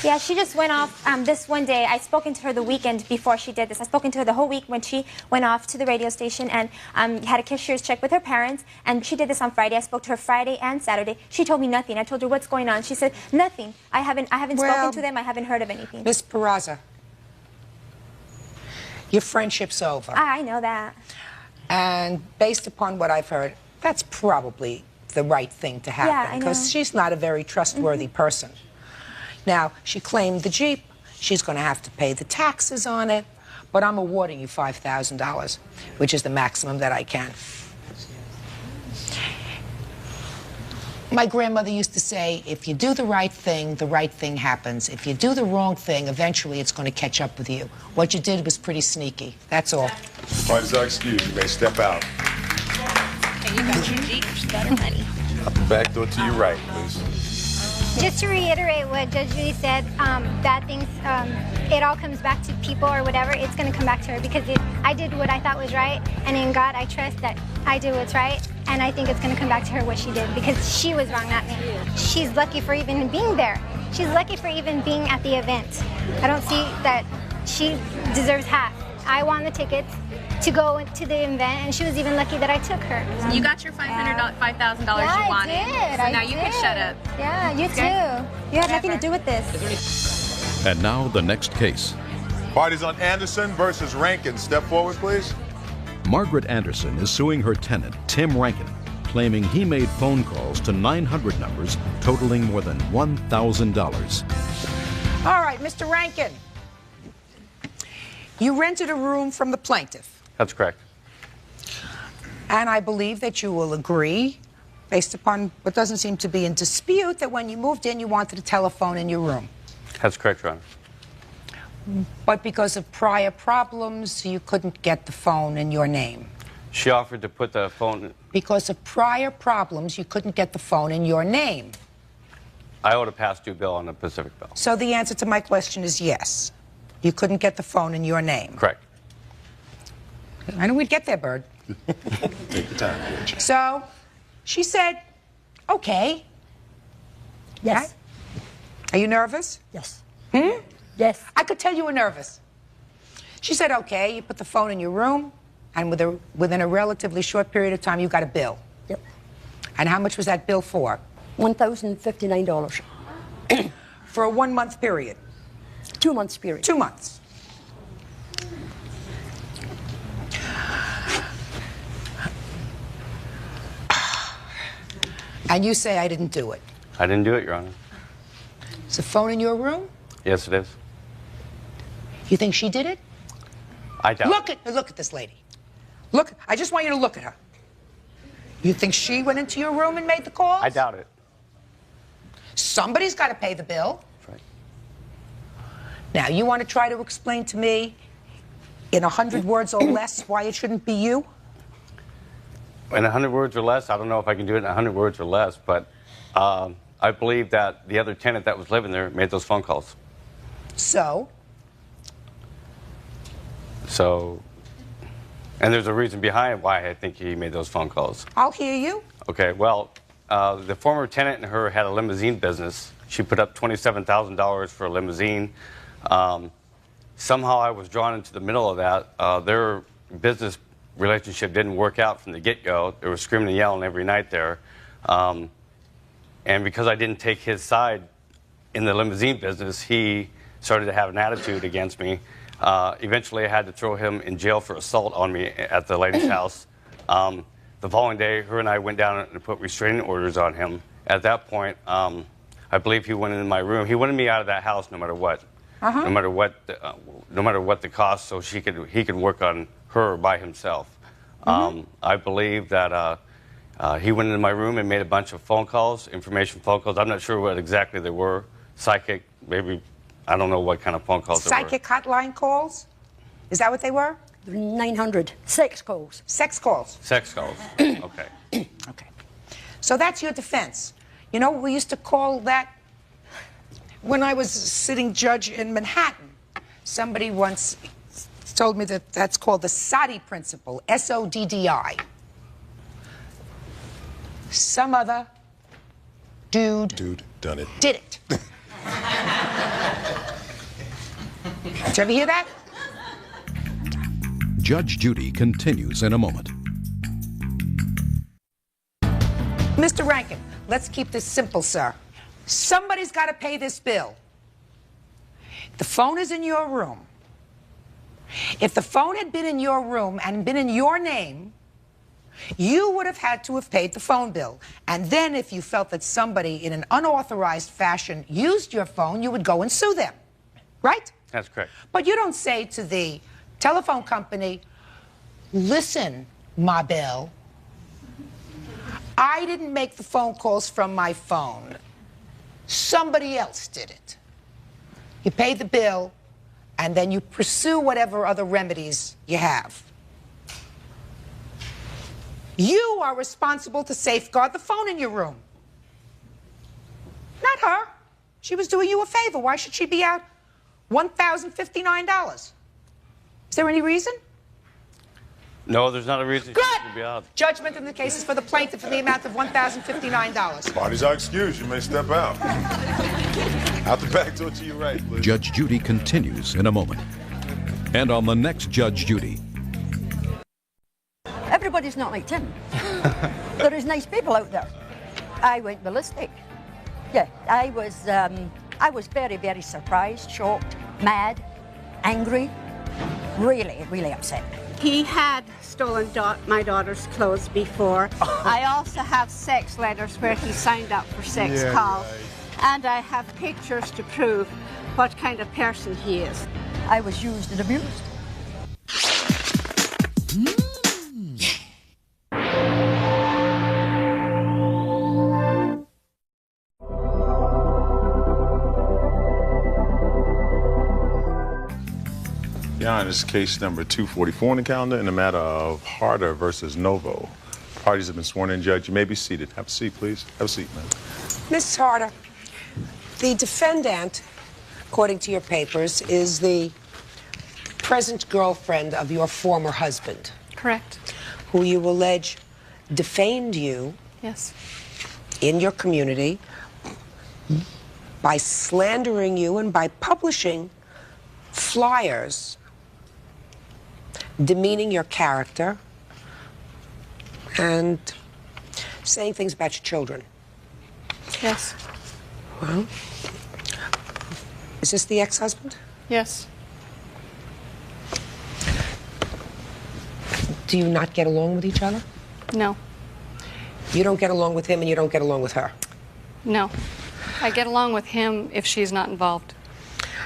Yeah, she just went off this one day. I'd spoken to her the weekend before she did this. I'd spoken to her the whole week when she went off to the radio station and had a cashier's check with her parents, and she did this on Friday. I spoke to her Friday and Saturday. She told me nothing. I told her, what's going on? She said, nothing. I haven't spoken to them. I haven't heard of anything. Miss Peraza, your friendship's over. I know that. And based upon what I've heard, that's probably the right thing to happen. Yeah, I know. Because she's not a very trustworthy person. Now, she claimed the Jeep. She's going to have to pay the taxes on it. But I'm awarding you $5,000, which is the maximum that I can. My grandmother used to say, if you do the right thing happens. If you do the wrong thing, eventually it's going to catch up with you. What you did was pretty sneaky. That's all. Parties are excused. You may step out. Okay, you got your Jeep. You got her money. Out the back door to your right, please. Just to reiterate what Judge Judy said, bad things, it all comes back to people or whatever. It's going to come back to her because I did what I thought was right, and in God I trust that I did what's right, and I think it's going to come back to her what she did because she was wrong, not me. She's lucky for even being there. She's lucky for even being at the event. I don't see that she deserves half. I won the tickets to go to the event, and she was even lucky that I took her. You got your $5,000 Yeah, you wanted. I did. So now you can shut up. Yeah, you too. You had nothing to do with this. And now the next case. Parties on Anderson versus Rankin. Step forward, please. Margaret Anderson is suing her tenant, Tim Rankin, claiming he made phone calls to 900 numbers totaling more than $1,000. All right, Mr. Rankin. You rented a room from the plaintiff. That's correct. And I believe that you will agree, based upon what doesn't seem to be in dispute, that when you moved in, you wanted a telephone in your room. That's correct, Your Honor. But because of prior problems, you couldn't get the phone in your name. She offered to put the phone... Because of prior problems, you couldn't get the phone in your name. I owed a past due bill on the Pacific bill. So the answer to my question is yes. You couldn't get the phone in your name. Correct. I knew we'd get there, Bird. Take your time, bitch. So she said, okay. Yes. Okay? Are you nervous? Yes. Hmm? Yes. I could tell you were nervous. She said, okay, you put the phone in your room, and within a relatively short period of time, you got a bill. Yep. And how much was that bill for? $1,059. For a 1 month period? 2 months period. 2 months. And you say I didn't do it. I didn't do it, Your Honor. Is the phone in your room? Yes, it is. You think she did it? I doubt it. Look at this lady. Look, I just want you to look at her. You think she went into your room and made the calls? I doubt it. Somebody's got to pay the bill. That's right. Now, you want to try to explain to me in 100 words or less why it shouldn't be you? In 100 words or less, I don't know if I can do it in 100 words or less, but I believe that the other tenant that was living there made those phone calls. So? And there's a reason behind why I think he made those phone calls. I'll hear you. Okay, well, the former tenant and her had a limousine business. She put up $27,000 for a limousine. Somehow I was drawn into the middle of that. Their business relationship didn't work out from the get-go. They were screaming and yelling every night there. And because I didn't take his side in the limousine business, he started to have an attitude against me. Eventually, I had to throw him in jail for assault on me at the lady's house. The following day, her and I went down and put restraining orders on him. At that point, I believe he went into my room. He wanted me out of that house no matter what. No matter what the cost, so he could work on her by himself. I believe that he went into my room and made a bunch of phone calls, information phone calls. I'm not sure what exactly they were. Psychic, maybe. I don't know what kind of phone calls they were. Psychic hotline calls? Is that what they were? 900. Sex calls. Sex calls. Sex calls. Okay. Okay. So that's your defense. You know, we used to call that, when I was sitting judge in Manhattan, somebody once told me that that's called the Soddy principle, S-O-D-D-I. Some other dude done it. did it. Did you ever hear that? Judge Judy continues in a moment. Mr. Rankin, let's keep this simple, sir. Somebody's got to pay this bill. The phone is in your room. If the phone had been in your room and been in your name, you would have had to have paid the phone bill. And then if you felt that somebody in an unauthorized fashion used your phone, you would go and sue them. Right? That's correct. But you don't say to the telephone company, listen, Ma Belle, I didn't make the phone calls from my phone. Somebody else did it. You pay the bill, and then you pursue whatever other remedies you have. You are responsible to safeguard the phone in your room. Not her. She was doing you a favor. Why should she be out $1,059? Is there any reason? No, there's not a reason Good. she should be out. Judgment in the case is for the plaintiff in the amount of $1,059. Parties are excused. You may step out. Out the back door to your right, please. Judge Judy continues in a moment. And on the next Judge Judy. Everybody's not like Tim. There is nice people out there. I went ballistic. Yeah, I was very, very surprised, shocked, mad, angry, really, really upset. He had stolen my daughter's clothes before. I also have sex letters where he signed up for sex calls. And I have pictures to prove what kind of person he is. I was used and abused. Your Honor, this is case number 244 on the calendar in the matter of Harder versus Novo. Parties have been sworn in, Judge. You may be seated. Have a seat, please. Have a seat, ma'am. Mrs. Harder, the defendant, according to your papers, is the present girlfriend of your former husband. Correct. Who you allege defamed you Yes. in your community, by slandering you and by publishing flyers demeaning your character and saying things about your children. Yes. Well, is this the ex-husband? Yes. Do you not get along with each other? No. You don't get along with him and you don't get along with her? No. I get along with him if she's not involved.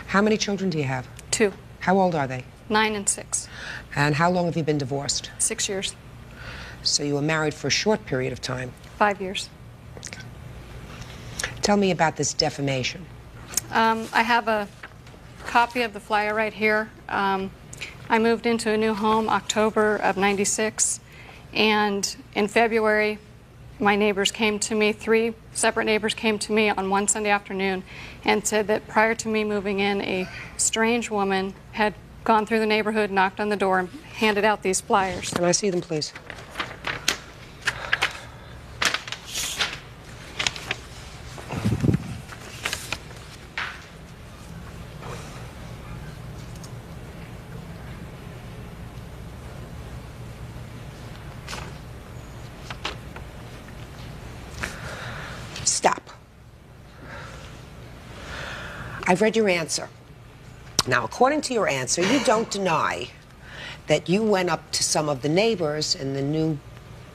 How many children do you have? 2. How old are they? 9 and 6. And how long have you been divorced? 6 years. So you were married for a short period of time. 5 years. Tell me about this defamation. I have a copy of the flyer right here. I moved into a new home October of '96, and in February, my neighbors came to me, 3 separate neighbors came to me on one Sunday afternoon and said that prior to me moving in, a strange woman had gone through the neighborhood, knocked on the door, and handed out these flyers. Can I see them, please? Stop. I've read your answer. Now, according to your answer, you don't deny that you went up to some of the neighbors in the new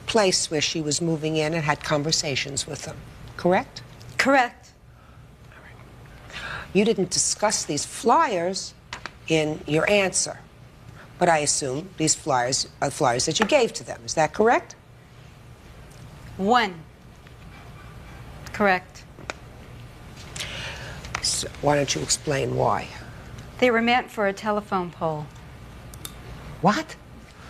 place where she was moving in and had conversations with them, correct? Correct. You didn't discuss these flyers in your answer, but I assume these flyers are flyers that you gave to them. Is that correct? 1. Correct. So why don't you explain why? They were meant for a telephone pole. What?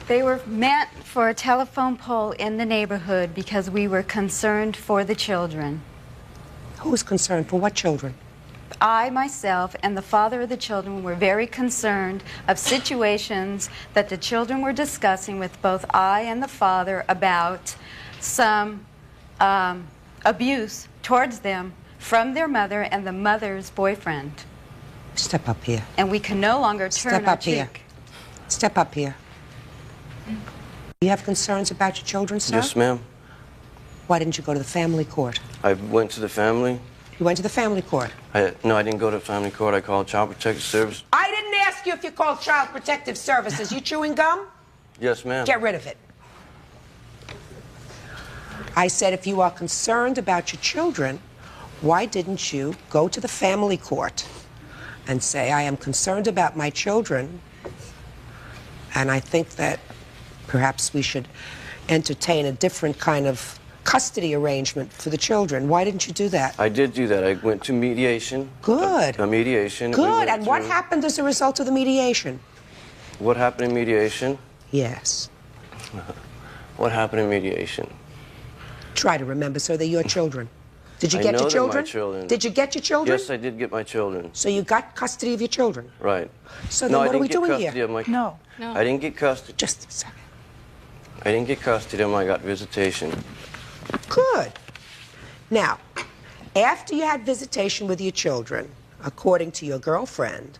They were meant for a telephone pole in the neighborhood because we were concerned for the children. Who was concerned for what children? I, myself, and the father of the children were very concerned of situations that the children were discussing with both I and the father about some abuse towards them from their mother and the mother's boyfriend. Step up here. And we can no longer turn Step our up here. cheek. Step up here. You have concerns about your children, sir? Yes, ma'am. Why didn't you go to the family court? I went to the family. You went to the family court? No, I didn't go to family court. I called Child Protective Service. I didn't ask you if you called Child Protective Services. You chewing gum? Yes, ma'am. Get rid of it. I said if you are concerned about your children, why didn't you go to the family court and say, I am concerned about my children, and I think that perhaps we should entertain a different kind of custody arrangement for the children. Why didn't you do that? I did do that. I went to mediation. Good. A mediation. Good. And what happened as a result of the mediation? What happened in mediation? Yes. What happened in mediation? Try to remember, sir, they're your children. Did you I get know your they're my children? children. Did you get your children? Yes, I did get my children. So you got custody of your children? Right. So then no, what I are we didn't get doing custody here? Of my, No. I didn't get custody. Just a second. I didn't get custody of them. I got visitation. Good. Now, after you had visitation with your children, according to your girlfriend,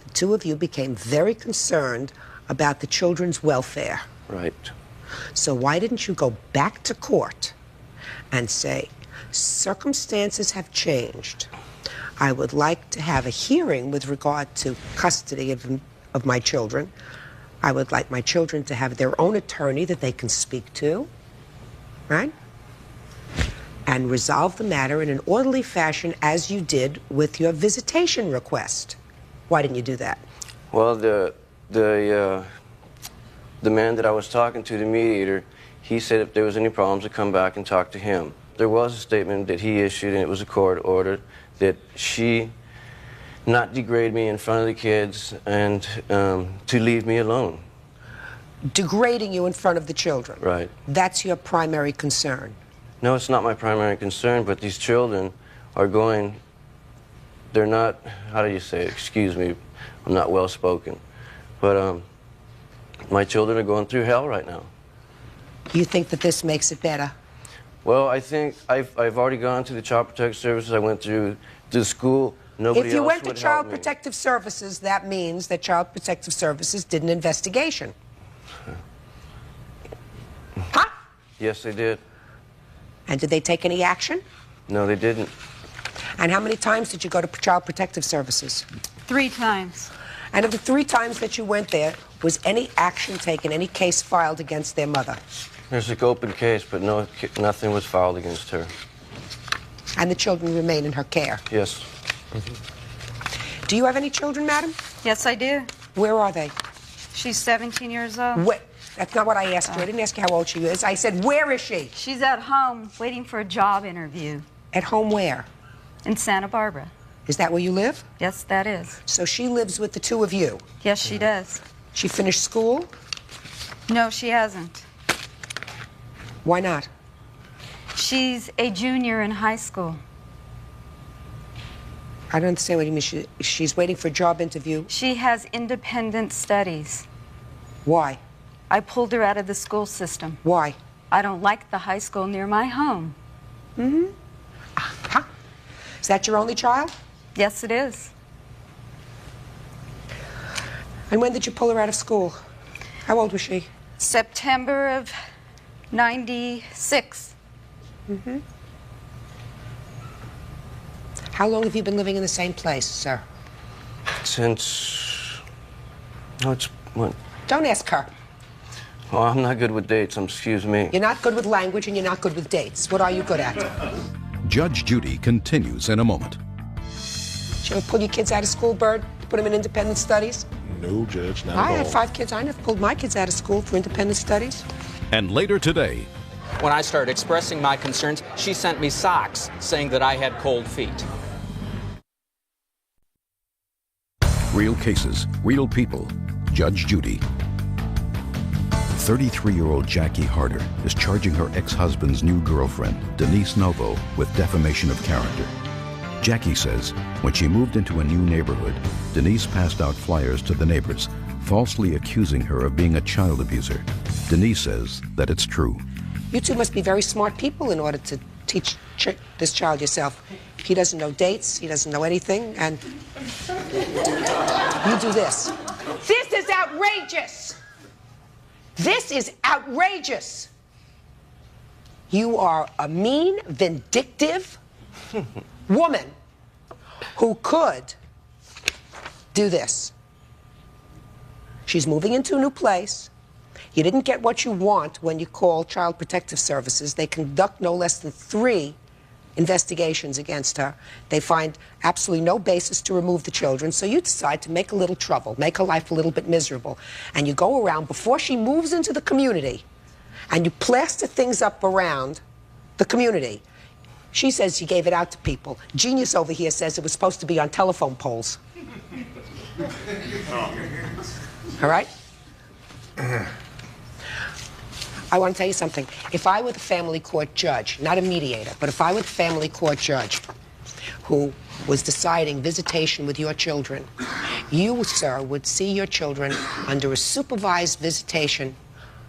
the two of you became very concerned about the children's welfare. Right. So why didn't you go back to court and say, circumstances have changed. I would like to have a hearing with regard to custody of my children. I would like my children to have their own attorney that they can speak to, right? And resolve the matter in an orderly fashion as you did with your visitation request. Why didn't you do that? Well, the man that I was talking to, the mediator, he said if there was any problems to come back and talk to him. There was a statement that he issued, and it was a court order, that she not degrade me in front of the kids and to leave me alone. Degrading you in front of the children. Right. That's your primary concern. No, it's not my primary concern, but these children are going, they're not, how do you say it? Excuse me, I'm not well spoken. But my children are going through hell right now. You think that this makes it better? Well, I think I've already gone to the Child Protective Services. I went to the school. Nobody If you else went to would Child help me. Protective Services, that means that Child Protective Services did an investigation. Huh? Yes, they did. And did they take any action? No, they didn't. And how many times did you go to Child Protective Services? 3 times. And of the 3 times that you went there, was any action taken, any case filed against their mother? There's an open case, but nothing was filed against her. And the children remain in her care? Yes. Do you have any children, madam? Yes, I do. Where are they? She's 17 years old. That's not what I asked you. I didn't ask you how old she is. I said, where is she? She's at home waiting for a job interview. At home where? In Santa Barbara. Is that where you live? Yes, that is. So she lives with the 2 of you? Yes, she does. She finished school? No, she hasn't. Why not? She's a junior in high school. I don't understand what you mean. She's waiting for a job interview. She has independent studies. Why? I pulled her out of the school system. Why? I don't like the high school near my home. Mm-hmm. Huh? Is that your only child? Yes, it is. And when did you pull her out of school? How old was she? September of 96. Mm-hmm. How long have you been living in the same place, sir? Since... No, it's... What? Don't ask her. Oh, I'm not good with dates, excuse me. You're not good with language and you're not good with dates. What are you good at? Judge Judy continues in a moment. Did you ever pull your kids out of school, Bird? Put them in independent studies? No, Judge, not I at all. had 5 kids. I never pulled my kids out of school for independent studies. And later today, when I started expressing my concerns, she sent me socks saying that I had cold feet. real cases, real people. Judge Judy. 33-year-old Jackie Harder is charging her ex-husband's new girlfriend, Denise Novo, with defamation of character. Jackie says when she moved into a new neighborhood, Denise passed out flyers to the neighbors, falsely accusing her of being a child abuser. Denise says that it's true. You two must be very smart people in order to teach this child yourself. He doesn't know dates, he doesn't know anything, and you do this. This is outrageous! This is outrageous! You are a mean, vindictive woman who could do this. She's moving into a new place. You didn't get what you want when you call Child Protective Services. They conduct no less than 3 investigations against her. They find absolutely no basis to remove the children, so you decide to make a little trouble, make her life a little bit miserable. And you go around before she moves into the community, and you plaster things up around the community. She says she gave it out to people. Genius over here says it was supposed to be on telephone poles. All right? I want to tell you something. If I were the family court judge, not a mediator, but if I were the family court judge who was deciding visitation with your children, you, sir, would see your children under a supervised visitation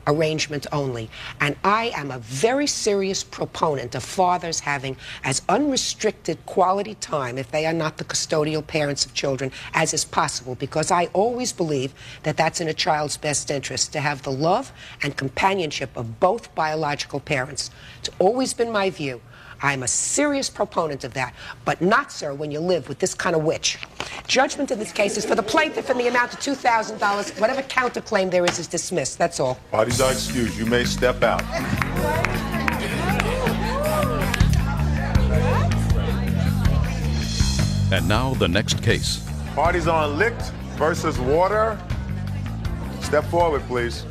arrangement only. And I am a very serious proponent of fathers having as unrestricted quality time, if they are not the custodial parents of children, as is possible, because I always believe that that's in a child's best interest, to have the love and companionship of both biological parents. It's always been my view. I'm a serious proponent of that, but not, sir, when you live with this kind of witch. Judgment in this case is for the plaintiff in the amount of $2,000. Whatever counterclaim there is dismissed. That's all. Parties are excused. You may step out. And now the next case. Parties on Licht versus Water. Step forward, please.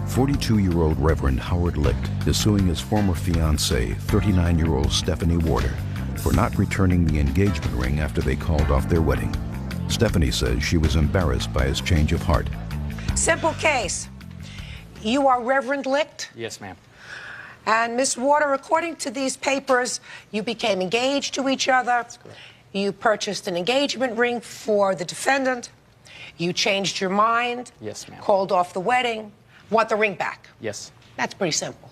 42-year-old Reverend Howard Licht is suing his former fiancée, 39-year-old Stephanie Warder, for not returning the engagement ring after they called off their wedding. Stephanie says she was embarrassed by his change of heart. Simple case. You are Reverend Licht? Yes, ma'am. And Miss Warder, according to these papers, you became engaged to each other. That's correct. You purchased an engagement ring for the defendant. You changed your mind. Yes, ma'am. Called off the wedding. Want the ring back. Yes. That's pretty simple.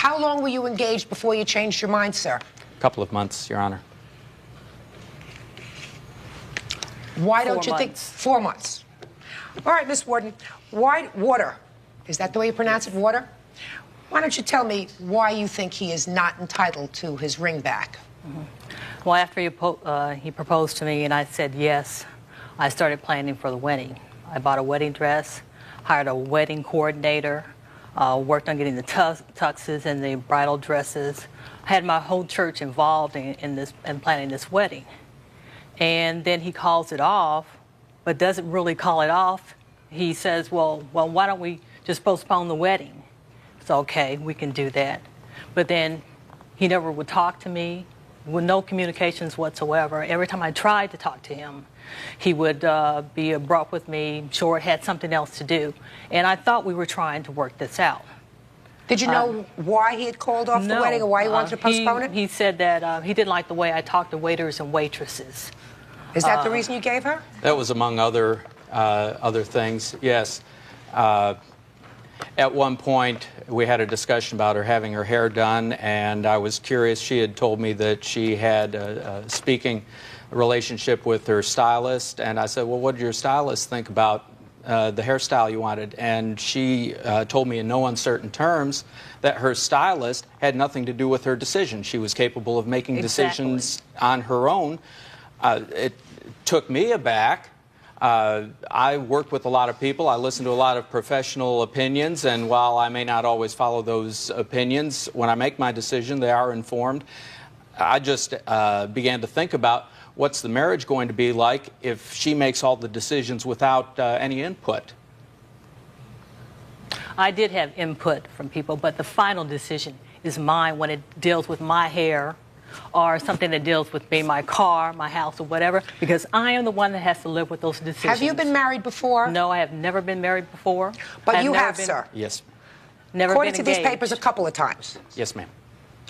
How long were you engaged before you changed your mind, sir? A couple of months, Your Honor. Why don't you think 4 months? All right, Miss Warden. Water. Is that the way you pronounce it, Water? Why don't you tell me why you think he is not entitled to his ring back? Well, after he proposed to me and I said yes, I started planning for the wedding. I bought a wedding dress, hired a wedding coordinator, worked on getting the tuxes and the bridal dresses. I had my whole church involved in planning this wedding. And then he calls it off, but doesn't really call it off. He says, well, why don't we just postpone the wedding? It's okay, we can do that. But then he never would talk to me, with no communications whatsoever. Every time I tried to talk to him, he would be abrupt with me, sure had something else to do. And I thought we were trying to work this out. Did you know why he had called off the wedding or why he wanted to postpone it? He said that he didn't like the way I talked to waiters and waitresses. Is that the reason you gave her? That was among other things, yes. At one point, we had a discussion about her having her hair done, and I was curious. She had told me that she had a speaking relationship with her stylist, and I said, well, what did your stylist think about the hairstyle you wanted? And she told me in no uncertain terms that her stylist had nothing to do with her decision. She was capable of making decisions on her own. It took me aback. I work with a lot of people. I listen to a lot of professional opinions, and while I may not always follow those opinions, when I make my decision, they are informed. I just began to think about what's the marriage going to be like if she makes all the decisions without any input. I did have input from people, but the final decision is mine when it deals with my hair or something that deals with me, my car, my house, or whatever, because I am the one that has to live with those decisions. Have you been married before? No, I have never been married before. But you have, sir? Yes. Never According been to engaged. these papers, a couple of times. Yes, ma'am.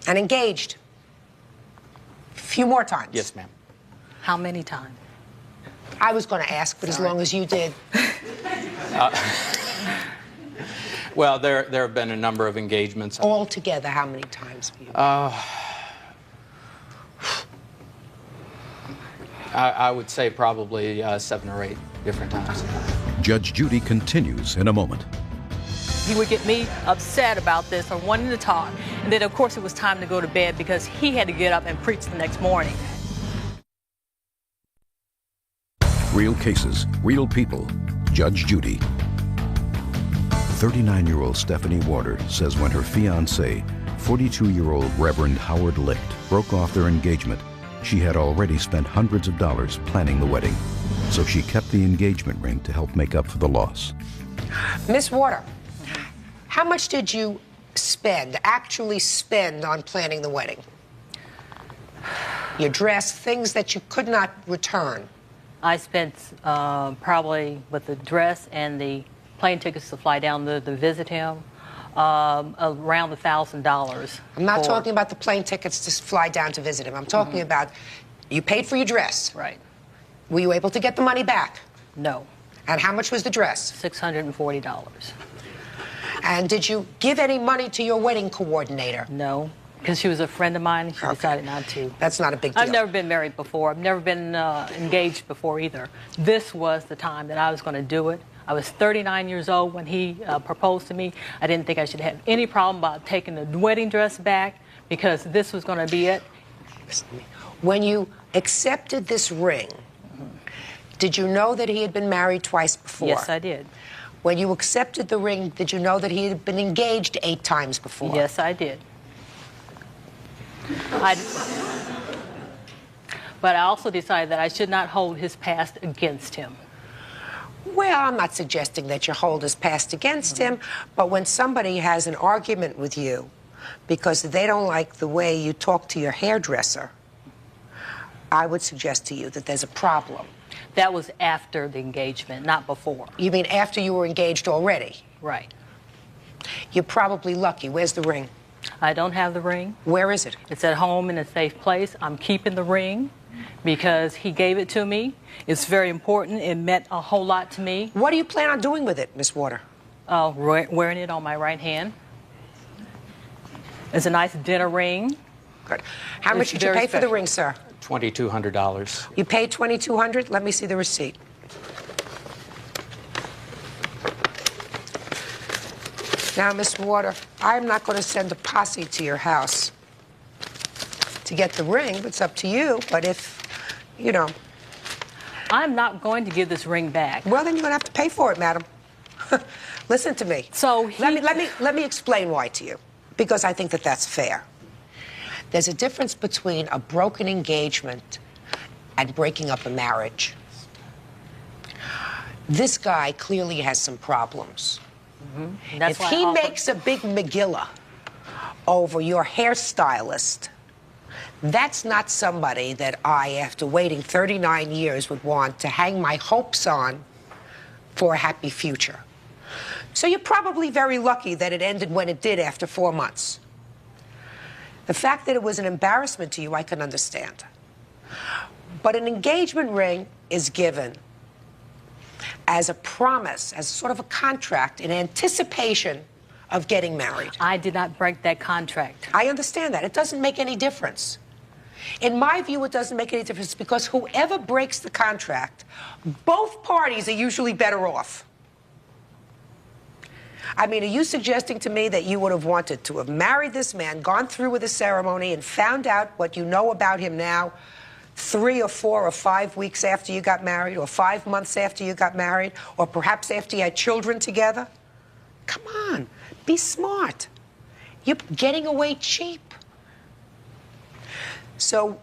And engaged a few more times. Yes, ma'am. How many times? I was going to ask, but as long as you did. Well, there have been a number of engagements. Altogether, how many times? I would say probably 7 or 8 different times. Judge Judy continues in a moment. He would get me upset about this or wanting to talk. And then, of course, it was time to go to bed because he had to get up and preach the next morning. Real cases, real people. Judge Judy. 39-year-old Stephanie Warder says when her fiancé, 42-year-old Reverend Howard Licht, broke off their engagement, she had already spent hundreds of dollars planning the wedding. So she kept the engagement ring to help make up for the loss. Miss Warder, how much did you actually spend on planning the wedding? Your dress, things that you could not return. I spent probably with the dress and the plane tickets to fly down to visit him, around $1,000. I'm not talking about the plane tickets to fly down to visit him. I'm talking about you paid for your dress. Right. Were you able to get the money back? No. And how much was the dress? $640. And did you give any money to your wedding coordinator? No, because she was a friend of mine and she decided not to. That's not a big deal. I've never been married before. I've never been engaged before either. This was the time that I was going to do it. I was 39 years old when he proposed to me. I didn't think I should have any problem about taking the wedding dress back because this was going to be it. When you accepted this ring, did you know that he had been married twice before? Yes, I did. When you accepted the ring, did you know that he had been engaged 8 times before? Yes, I did. But I also decided that I should not hold his past against him. Well, I'm not suggesting that you hold his past against him, but when somebody has an argument with you because they don't like the way you talk to your hairdresser, I would suggest to you that there's a problem. That was after the engagement, not before. You mean after you were engaged already? Right. You're probably lucky. Where's the ring? I don't have the ring. Where is it? It's at home in a safe place. I'm keeping the ring because he gave it to me. It's very important. It meant a whole lot to me. What do you plan on doing with it, Miss Warder? Wearing it on my right hand. It's a nice dinner ring. Good. How much did you pay for the ring, sir? $2,200. You paid $2,200? Let me see the receipt. Now, Miss Water, I'm not going to send a posse to your house to get the ring. It's up to you. But if, you know... I'm not going to give this ring back. Well, then you're going to have to pay for it, madam. Listen to me. So let me explain why to you, because I think that that's fair. There's a difference between a broken engagement and breaking up a marriage. This guy clearly has some problems. Mm-hmm. If he makes a big megillah over your hairstylist, that's not somebody that I, after waiting 39 years, would want to hang my hopes on for a happy future. So you're probably very lucky that it ended when it did after 4 months. The fact that it was an embarrassment to you, I can understand. But an engagement ring is given as a promise, as sort of a contract in anticipation of getting married. I did not break that contract. I understand that. It doesn't make any difference. In my view, it doesn't make any difference because whoever breaks the contract, both parties are usually better off. I mean, are you suggesting to me that you would have wanted to have married this man, gone through with the ceremony, and found out what you know about him now 3 or 4 or 5 weeks after you got married, or 5 months after you got married, or perhaps after you had children together? Come on, be smart. You're getting away cheap. So,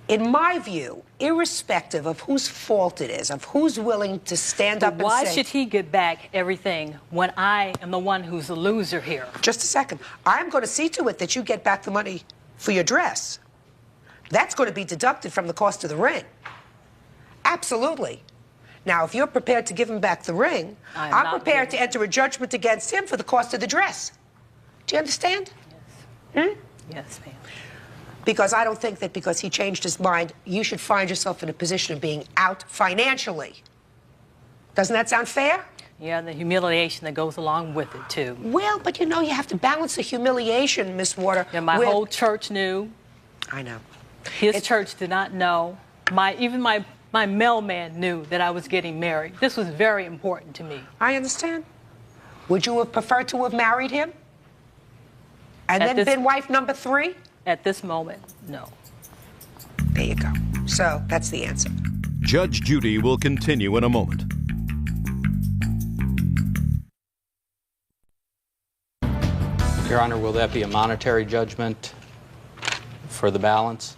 in my view, irrespective of whose fault it is, of who's willing to stand up and say... Why should he get back everything when I am the one who's the loser here? Just a second. I'm going to see to it that you get back the money for your dress. That's going to be deducted from the cost of the ring. Absolutely. Now, if you're prepared to give him back the ring, I'm prepared to enter a judgment against him for the cost of the dress. Do you understand? Yes. Yes, ma'am. Because I don't think that because he changed his mind, you should find yourself in a position of being out financially. Doesn't that sound fair? Yeah, the humiliation that goes along with it, too. Well, but you know, you have to balance the humiliation, Miss Water. Yeah, my whole church knew. I know. His church did not know. Even my mailman knew that I was getting married. This was very important to me. I understand. Would you have preferred to have married him? And then been wife number 3? At this moment, no. There you go. So, that's the answer. Judge Judy will continue in a moment. Your Honor, will that be a monetary judgment for the balance?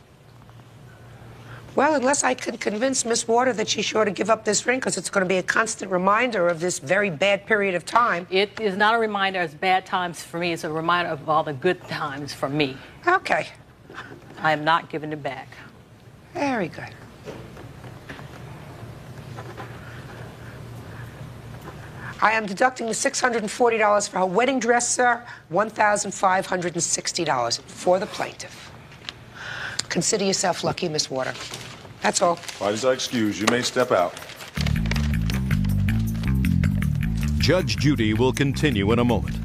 Well, unless I can convince Miss Water that she ought to give up this ring because it's going to be a constant reminder of this very bad period of time. It is not a reminder of bad times for me. It's a reminder of all the good times for me. Okay. I am not giving it back. Very good. I am deducting the $640 for her wedding dress, sir. $1,560 for the plaintiff. Consider yourself lucky, Miss Water. That's all. Parties are excused. You may step out. Judge Judy will continue in a moment.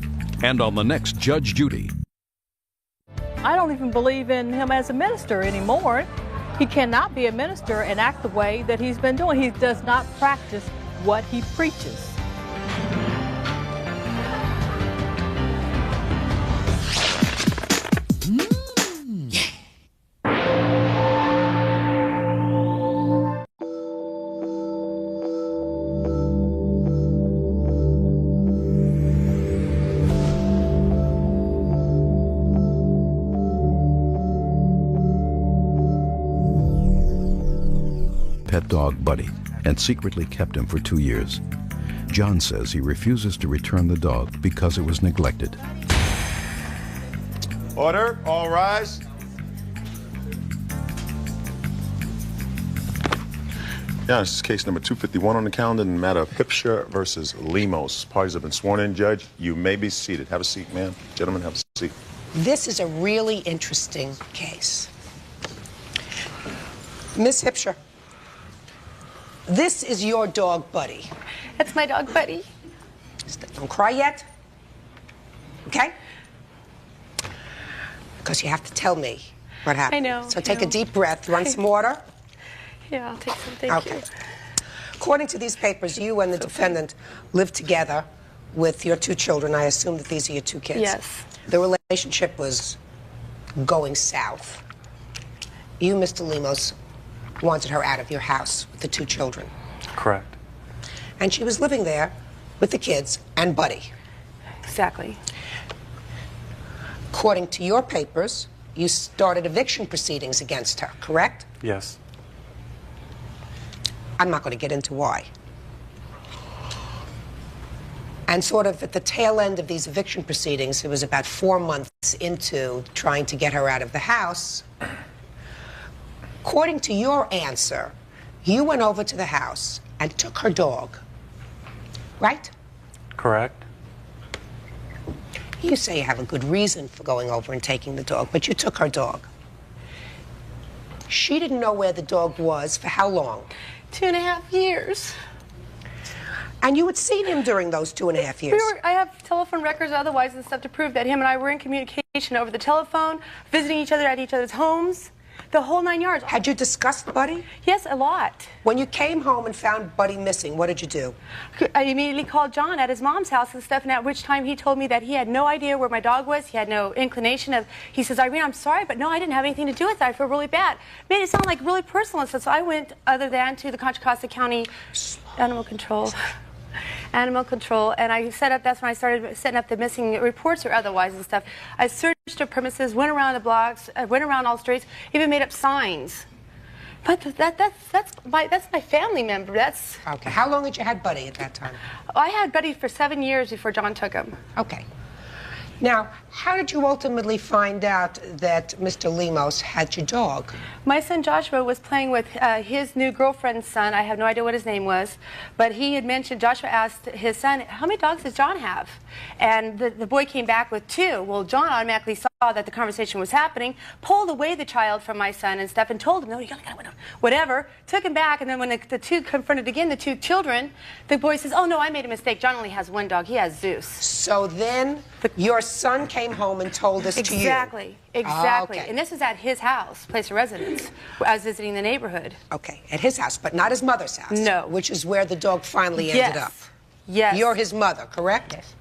And on the next Judge Judy. I don't even believe in him as a minister anymore. He cannot be a minister and act the way that he's been doing. He does not practice what he preaches. Pet dog Buddy and secretly kept him for 2 years. John says he refuses to return the dog because it was neglected. Order, all rise. Yeah, this is case number 251 on the calendar in the matter of Hipsher versus Lemos. Parties have been sworn in, Judge. You may be seated. Have a seat, ma'am. Gentlemen, have a seat. This is a really interesting case. Miss Hipsher, this is your dog, Buddy. That's my dog, Buddy. Don't cry yet. Okay? Because you have to tell me what happened. I know. So take a deep breath. You want some water? Yeah, I'll take some. Thank Okay. you. According to these papers, you and the defendant lived together with your 2 children. I assume that these are your 2 kids. Yes. The relationship was going south. You, Mr. Lemos, wanted her out of your house with the 2 children. Correct. And she was living there with the kids and Buddy. Exactly. According to your papers, you started eviction proceedings against her, correct? Yes. I'm not going to get into why. And sort of at the tail end of these eviction proceedings, it was about 4 months into trying to get her out of the house. According to your answer, you went over to the house and took her dog, right? Correct. You say you have a good reason for going over and taking the dog, but you took her dog. She didn't know where the dog was for how long? 2.5 years. And you had seen him during those 2.5 years? I have telephone records otherwise and stuff to prove that him and I were in communication over the telephone, visiting each other at each other's homes, the whole 9 yards. Had you discussed Buddy? Yes, a lot. When you came home and found Buddy missing, what did you do? I immediately called John at his mom's house and stuff, and at which time he told me that he had no idea where my dog was. He had no inclination of, he says, Irene, I'm sorry, but no, I didn't have anything to do with that. I feel really bad. Made it sound like really personal and stuff, so I went, other than to the Contra Costa County Animal Control, and I set up, that's when I started setting up the missing reports or otherwise and stuff. I searched the premises, went around the blocks, went around all streets, even made up signs. But that's my family member. That's okay. How long had you had Buddy at that time? I had Buddy for 7 years before John took him. Okay. Now, how did you ultimately find out that Mr. Lemos had your dog? My son Joshua was playing with his new girlfriend's son. I have no idea what his name was, but he had mentioned, Joshua asked his son, how many dogs does John have? And the boy came back with 2. Well, John automatically saw that the conversation was happening, pulled away the child from my son and stuff and told him, no, you gotta, whatever, took him back, and then when the 2 confronted again, the 2 children, the boy says, oh no, I made a mistake. John only has 1 dog. He has Zeus. So then your son came home and told this to you? Exactly. Exactly. Okay. And this was at his house, place of residence. I was visiting the neighborhood. Okay, at his house, but not his mother's house? No. Which is where the dog finally ended up? Yes. You're his mother, correct? Yes.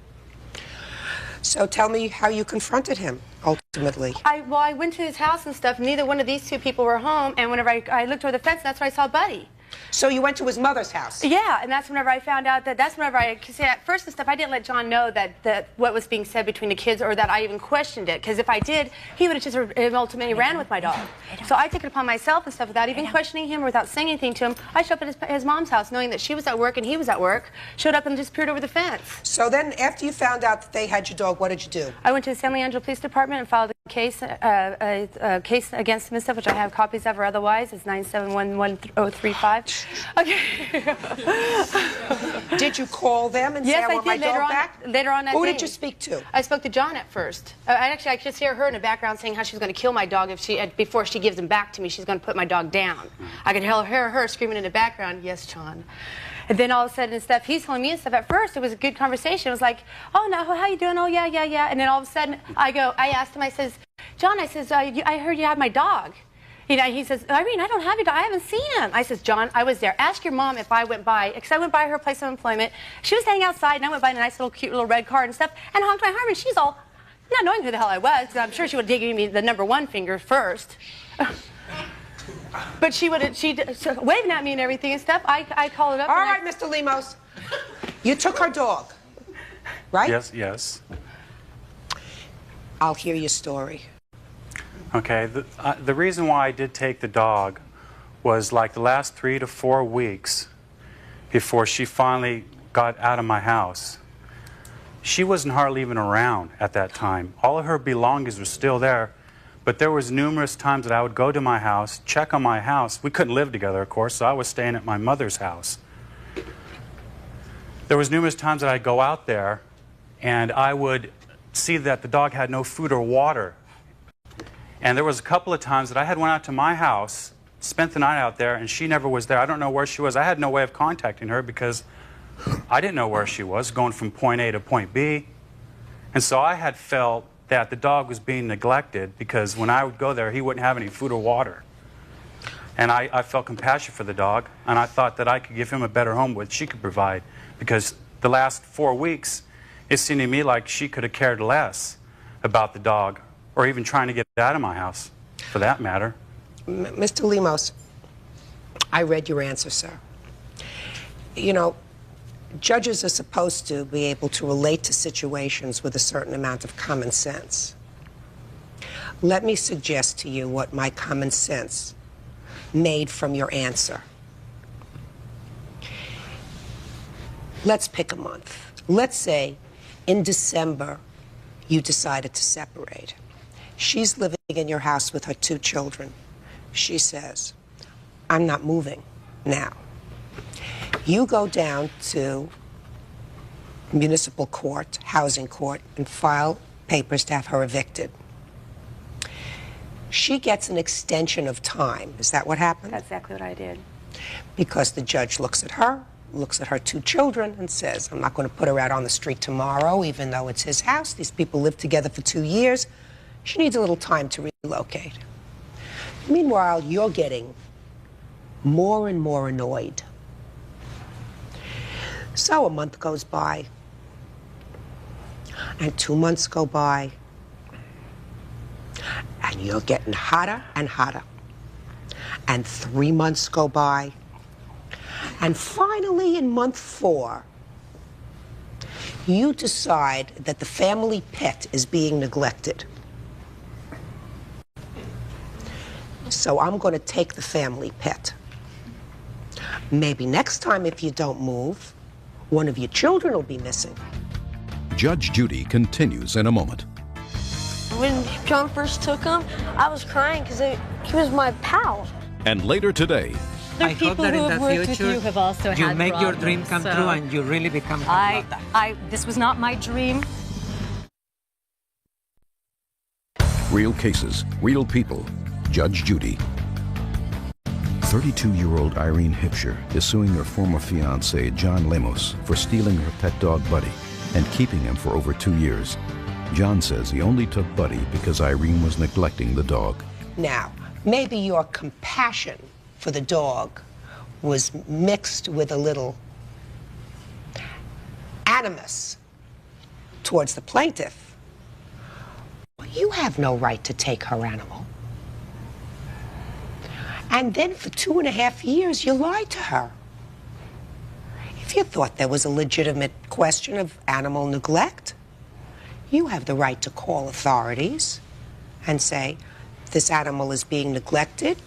So tell me how you confronted him, ultimately. I went to his house and stuff. Neither one of these 2 people were home, and whenever I looked over the fence, that's when I saw Buddy. So you went to his mother's house? Yeah, and that's whenever I found out that's whenever because at first and stuff, I didn't let John know that what was being said between the kids or that I even questioned it, because if I did, he would have just ultimately ran with my dog. So I took it upon myself and stuff without even questioning him or without saying anything to him. I showed up at his mom's house knowing that she was at work and he was at work, showed up and just peered over the fence. So then after you found out that they had your dog, what did you do? I went to the San Leandro Police Department and filed a case against him and stuff, which I have copies of or otherwise. It's 9711035. Okay. Did you call them and say, I want my dog back? Later on that day. Who did you speak to? I spoke to John at first. I could just hear her in the background saying how she's going to kill my dog before she gives him back to me. She's going to put my dog down. I could hear her screaming in the background, yes, John. And then all of a sudden and stuff, he's telling me and stuff. At first, it was a good conversation. It was like, oh, no, how you doing? Oh, yeah, yeah, yeah. And then all of a sudden, I asked him, I says, John, I says, I heard you have my dog. He says, Irene, I don't have your dog. I haven't seen him. I says, John, I was there. Ask your mom if I went by, because I went by her place of employment. She was standing outside, and I went by in a nice little cute little red car and stuff, and honked my horn, and she's all, not knowing who the hell I was, because I'm sure she would have given me the #1 finger first. But she waving at me and everything and stuff. I called it up. All right, Mr. Lemos. You took her dog, right? Yes, yes. I'll hear your story. Okay, the reason why I did take the dog was like the last 3 to 4 weeks before she finally got out of my house. She wasn't hardly even around at that time. All of her belongings were still there, but there was numerous times that I would go to my house, check on my house. We couldn't live together, of course, so I was staying at my mother's house. There was numerous times that I'd go out there and I would see that the dog had no food or water. And there was a couple of times that I had went out to my house, spent the night out there, and she never was there. I don't know where she was. I had no way of contacting her because I didn't know where she was, going from point A to point B. And so I had felt that the dog was being neglected because when I would go there, he wouldn't have any food or water. And I felt compassion for the dog, and I thought that I could give him a better home which she could provide, because the last 4 weeks, it seemed to me like she could have cared less about the dog, or even trying to get it out of my house, for that matter. Mr. Lemos, I read your answer, sir. You know, judges are supposed to be able to relate to situations with a certain amount of common sense. Let me suggest to you what my common sense made from your answer. Let's pick a month. Let's say in December you decided to separate. She's living in your house with her 2 children. She says, I'm not moving now. You go down to municipal court, housing court, and file papers to have her evicted. She gets an extension of time. Is that what happened? That's exactly what I did. Because the judge looks at her 2 children, and says, I'm not going to put her out on the street tomorrow, even though it's his house. These people lived together for 2 years. She needs a little time to relocate. Meanwhile, you're getting more and more annoyed. So a month goes by, and 2 months go by, and you're getting hotter and hotter. And 3 months go by, and finally in month 4, you decide that the family pet is being neglected. So I'm going to take the family pet. Maybe next time, if you don't move, one of your children will be missing. Judge Judy continues in a moment. When John first took him, I was crying because he was my pal. And later today, I hope that in the future you make your dream come true and you really become Carlotta. This was not my dream. real cases, real people. Judge Judy. 32-year-old Irene Hipsher is suing her former fiancé, John Lemos, for stealing her pet dog, Buddy, and keeping him for over 2 years. John says he only took Buddy because Irene was neglecting the dog. Now, maybe your compassion for the dog was mixed with a little animus towards the plaintiff. You have no right to take her animal. And then for 2.5 years, you lied to her. If you thought there was a legitimate question of animal neglect, you have the right to call authorities and say, this animal is being neglected.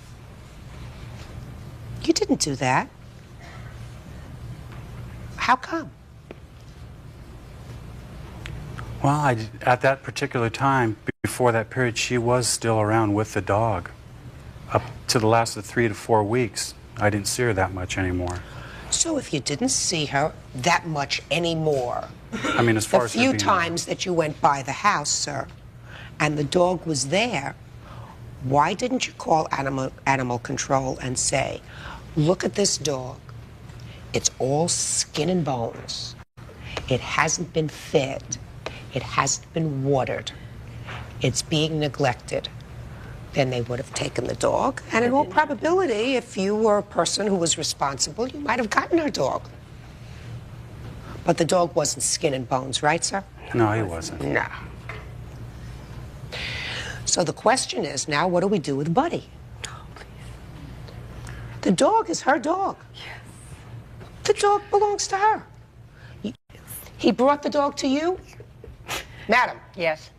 You didn't do that. How come? Well, at that particular time, before that period, she was still around with the dog. Up to the last of 3 to 4 weeks, I didn't see her that much anymore. So if you didn't see her that much anymore, I mean, as far as the few times that you went by the house, sir, and the dog was there, why didn't you call animal control and say, look at this dog. It's all skin and bones. It hasn't been fed. It hasn't been watered. It's being neglected. Then they would have taken the dog. And in all probability, if you were a person who was responsible, you might have gotten her dog. But the dog wasn't skin and bones, right, sir? No, he wasn't. No. So the question is, now what do we do with Buddy? Oh, please. The dog is her dog. Yes. The dog belongs to her. He brought the dog to you? Madam. Yes.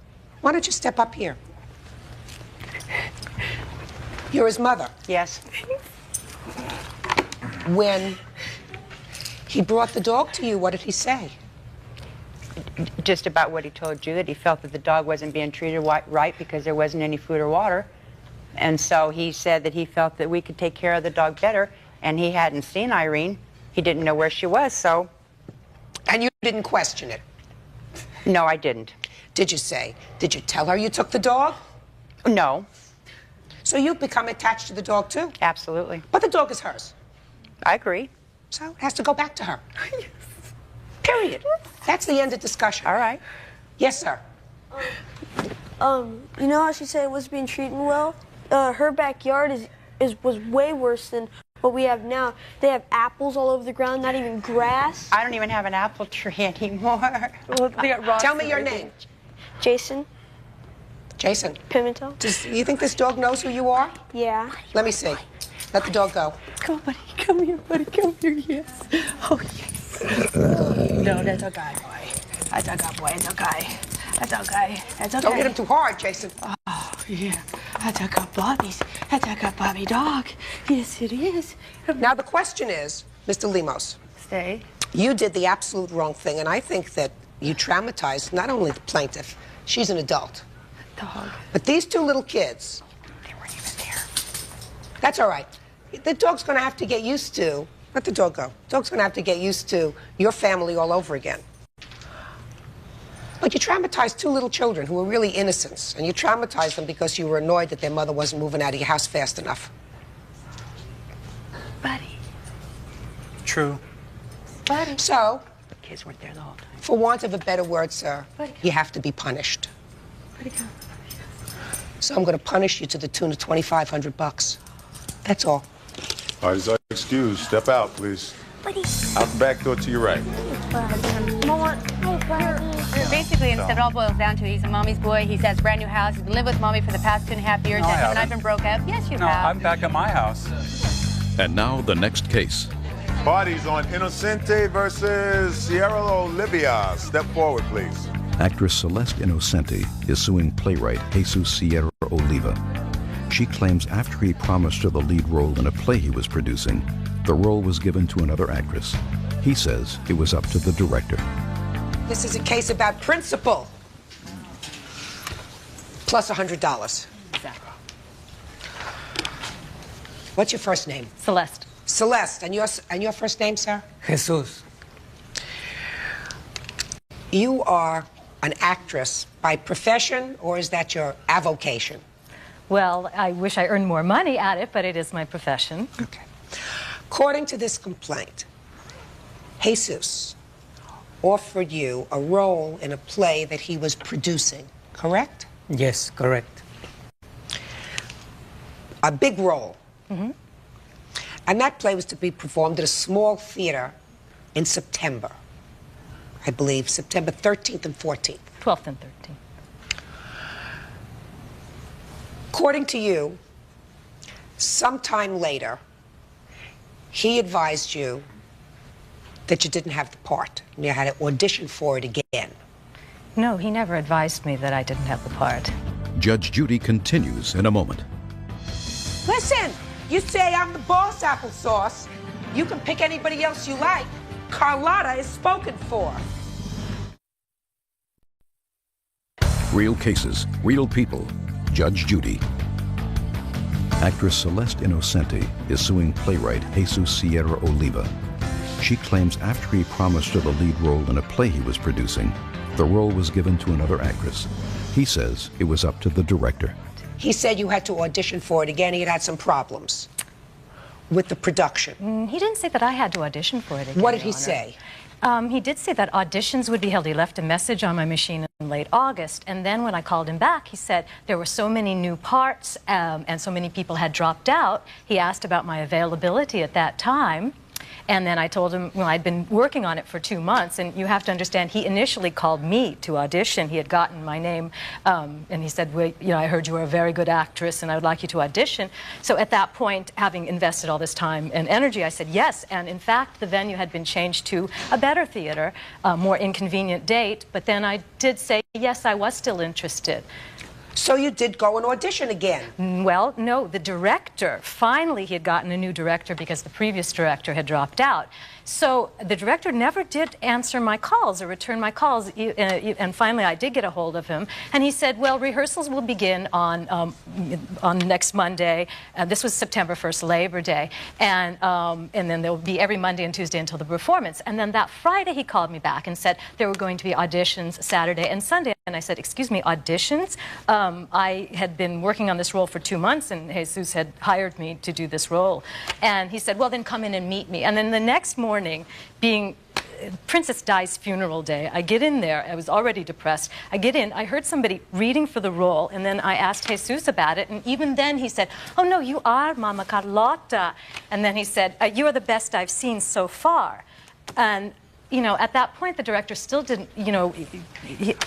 Why don't you step up here? You're his mother. Yes. When he brought the dog to you, what did he say? Just about what he told you, that he felt that the dog wasn't being treated right because there wasn't any food or water. And so he said that he felt that we could take care of the dog better, and he hadn't seen Irene. He didn't know where she was, so... And you didn't question it? No, I didn't. Did you tell her you took the dog? No. So you've become attached to the dog, too? Absolutely. But the dog is hers. I agree. So it has to go back to her. Yes. Period. That's the end of discussion. All right. Yes, sir. You know how she said it was being treated well? Her backyard was way worse than what we have now. They have apples all over the ground, not even grass. I don't even have an apple tree anymore. Tell me your name. Jason. Jason. Pimentel. Do you think this dog knows who you are? Yeah. Let me see. Let the dog go. Come on, buddy. Come here, buddy. Come here. Yes. Oh, yes. No, that's okay, boy. That's okay, boy. It's okay. That's okay. That's okay. Don't hit him too hard, Jason. Oh, yeah. That's okay, Bobby's. That's okay, Bobby dog. Yes, it is. Now, the question is, Mr. Lemos. Stay. You did the absolute wrong thing, and I think that you traumatized not only the plaintiff, she's an adult. Dog. But these two little kids. They weren't even there. That's all right. The dog's going to have to get used to, let the dog go. The dog's going to have to get used to your family all over again. But you traumatized two little children who were really innocents, and you traumatized them because you were annoyed that their mother wasn't moving out of your house fast enough. Buddy. True. Buddy. So, the kids weren't there the whole time. For want of a better word, sir, Buddy. you have to be punished. Buddy, come. So I'm going to punish you to the tune of $2,500. That's all. Parties are excused. Step out, please. Buddy. Out the back door to your right. Basically, instead, it all boils down to he's a mommy's boy. He has a brand new house. He's been living with mommy for the past 2.5 years. No, I and him and haven't. I've been broke up. Yes, you No, have. I'm back at my house. And now the next case. Parties on Innocente versus Sierra Olivia. Step forward, please. Actress Celeste Innocenti is suing playwright Jesus Sierra Oliva. She claims after he promised her the lead role in a play he was producing, the role was given to another actress. He says it was up to the director. This is a case about principle. Plus $100. Exactly. What's your first name? Celeste. Celeste. And your first name, sir? Jesus. You are an actress by profession, or is that your avocation? Well, I wish I earned more money at it, but it is my profession. Okay. According to this complaint, Jesus offered you a role in a play that he was producing, correct? Yes, correct. A big role. Mm-hmm. And that play was to be performed at a small theater in September. I believe September 13th and 14th. 12th and 13th. According to you, sometime later, he advised you that you didn't have the part, and you had to audition for it again. No, he never advised me that I didn't have the part. Judge Judy continues in a moment. Listen, you say I'm the boss, applesauce. You can pick anybody else you like. Carlotta is spoken for. Real cases, real people. Judge Judy. Actress Celeste Innocenti is suing playwright Jesus Sierra Oliva. She claims after he promised her the lead role in a play he was producing, the role was given to another actress. He says it was up to the director. He said you had to audition for it again. He had some problems with the production. He didn't say that I had to audition for it again. What did he Your Honor. say? He did say that auditions would be held. He left a message on my machine in late August, and then when I called him back, he said there were so many new parts and so many people had dropped out. He asked about my availability at that time. And then I told him, well, I'd been working on it for 2 months, and you have to understand, he initially called me to audition. He had gotten my name, and he said, well, you know, I heard you were a very good actress, and I would like you to audition. So at that point, having invested all this time and energy, I said yes. And in fact, the venue had been changed to a better theater, a more inconvenient date. But then I did say, yes, I was still interested. So you did go and audition again? Well, no, the director, finally he had gotten a new director because the previous director had dropped out. So the director never did answer my calls or return my calls, and finally I did get a hold of him, and he said, well, rehearsals will begin on next Monday. This was September 1st, Labor Day, and then there will be every Monday and Tuesday until the performance. And then that Friday he called me back and said there were going to be auditions Saturday and Sunday. And I said, excuse me, auditions? I had been working on this role for 2 months, and Jesus had hired me to do this role. And he said, well, then come in and meet me. And then the next morning, being Princess Di's funeral day. I get in there. I was already depressed. I get in. I heard somebody reading for the role, and then I asked Jesus about it, and even then he said, "Oh, no, you are Mama Carlotta." And then he said, "You are the best I've seen so far." And, you know, at that point, the director still didn't, you know...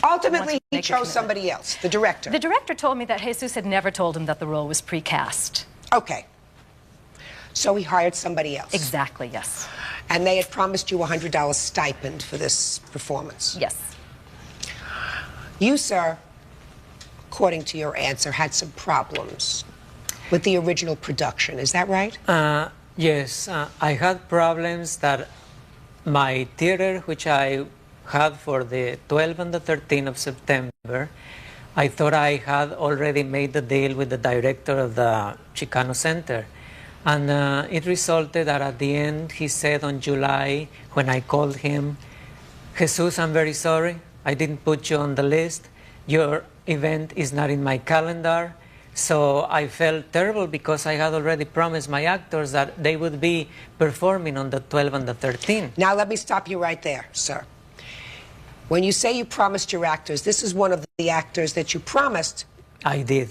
Ultimately, he chose somebody else, the director. The director told me that Jesus had never told him that the role was pre-cast. Okay. So he hired somebody else. Exactly, yes. And they had promised you a $100 stipend for this performance. Yes. You, sir, according to your answer, had some problems with the original production. Is that right? Yes. I had problems that my theater, which I had for the 12th and the 13th of September, I thought I had already made the deal with the director of the Chicano Center. And it resulted that at the end, he said on July, when I called him, "Jesus, I'm very sorry. I didn't put you on the list. Your event is not in my calendar." So I felt terrible because I had already promised my actors that they would be performing on the 12th and the 13th. Now, let me stop you right there, sir. When you say you promised your actors, this is one of the actors that you promised. I did.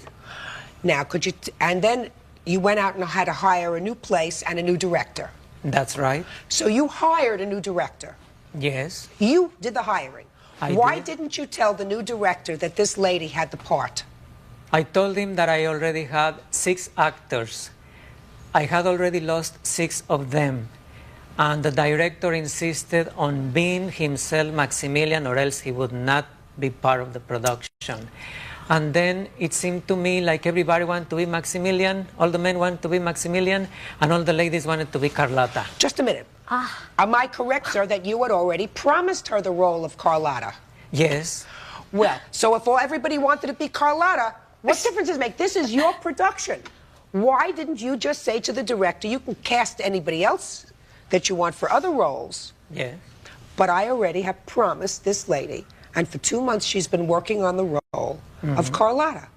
Now, could you... and then you went out and had to hire a new place and a new director. That's right. So you hired a new director. Yes. You did the hiring. Why didn't you tell the new director that this lady had the part? I told him that I already had 6 actors. I had already lost 6 of them. And the director insisted on being himself Maximilian, or else he would not be part of the production. And then it seemed to me like everybody wanted to be Maximilian, all the men wanted to be Maximilian, and all the ladies wanted to be Carlotta. Just a minute. Am I correct, sir, that you had already promised her the role of Carlotta? Yes. Well, so if everybody wanted to be Carlotta, what difference does it make? This is your production. Why didn't you just say to the director, you can cast anybody else that you want for other roles? Yes. But I already have promised this lady, and for 2 months she's been working on the role of Carlotta.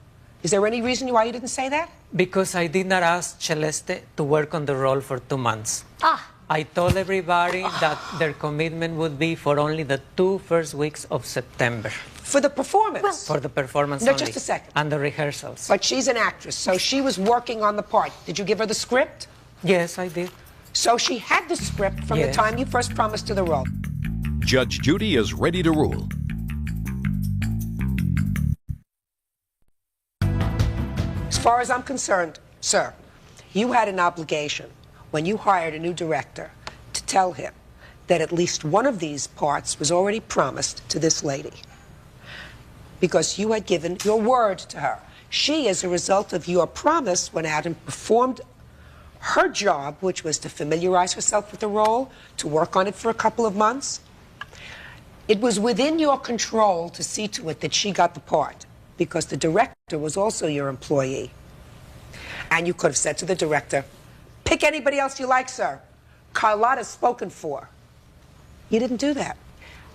Is there any reason why you didn't say that? Because I did not ask Celeste to work on the role for 2 months. I told everybody that their commitment would be for only the 2 first weeks of September. For the performance? For the performance No, only. just a second. And the rehearsals. But she's an actress, so she was working on the part. Did you give her the script? Yes, I did. So she had the script from the Yes. time you first promised her the role. Judge Judy is ready to rule. As far as I'm concerned, sir, you had an obligation when you hired a new director to tell him that at least one of these parts was already promised to this lady. Because you had given your word to her. She, as a result of your promise, went out and performed her job, which was to familiarize herself with the role, to work on it for a couple of months. It was within your control to see to it that she got the part, because the director was also your employee. And you could have said to the director, pick anybody else you like, sir. Carlotta's spoken for. You didn't do that.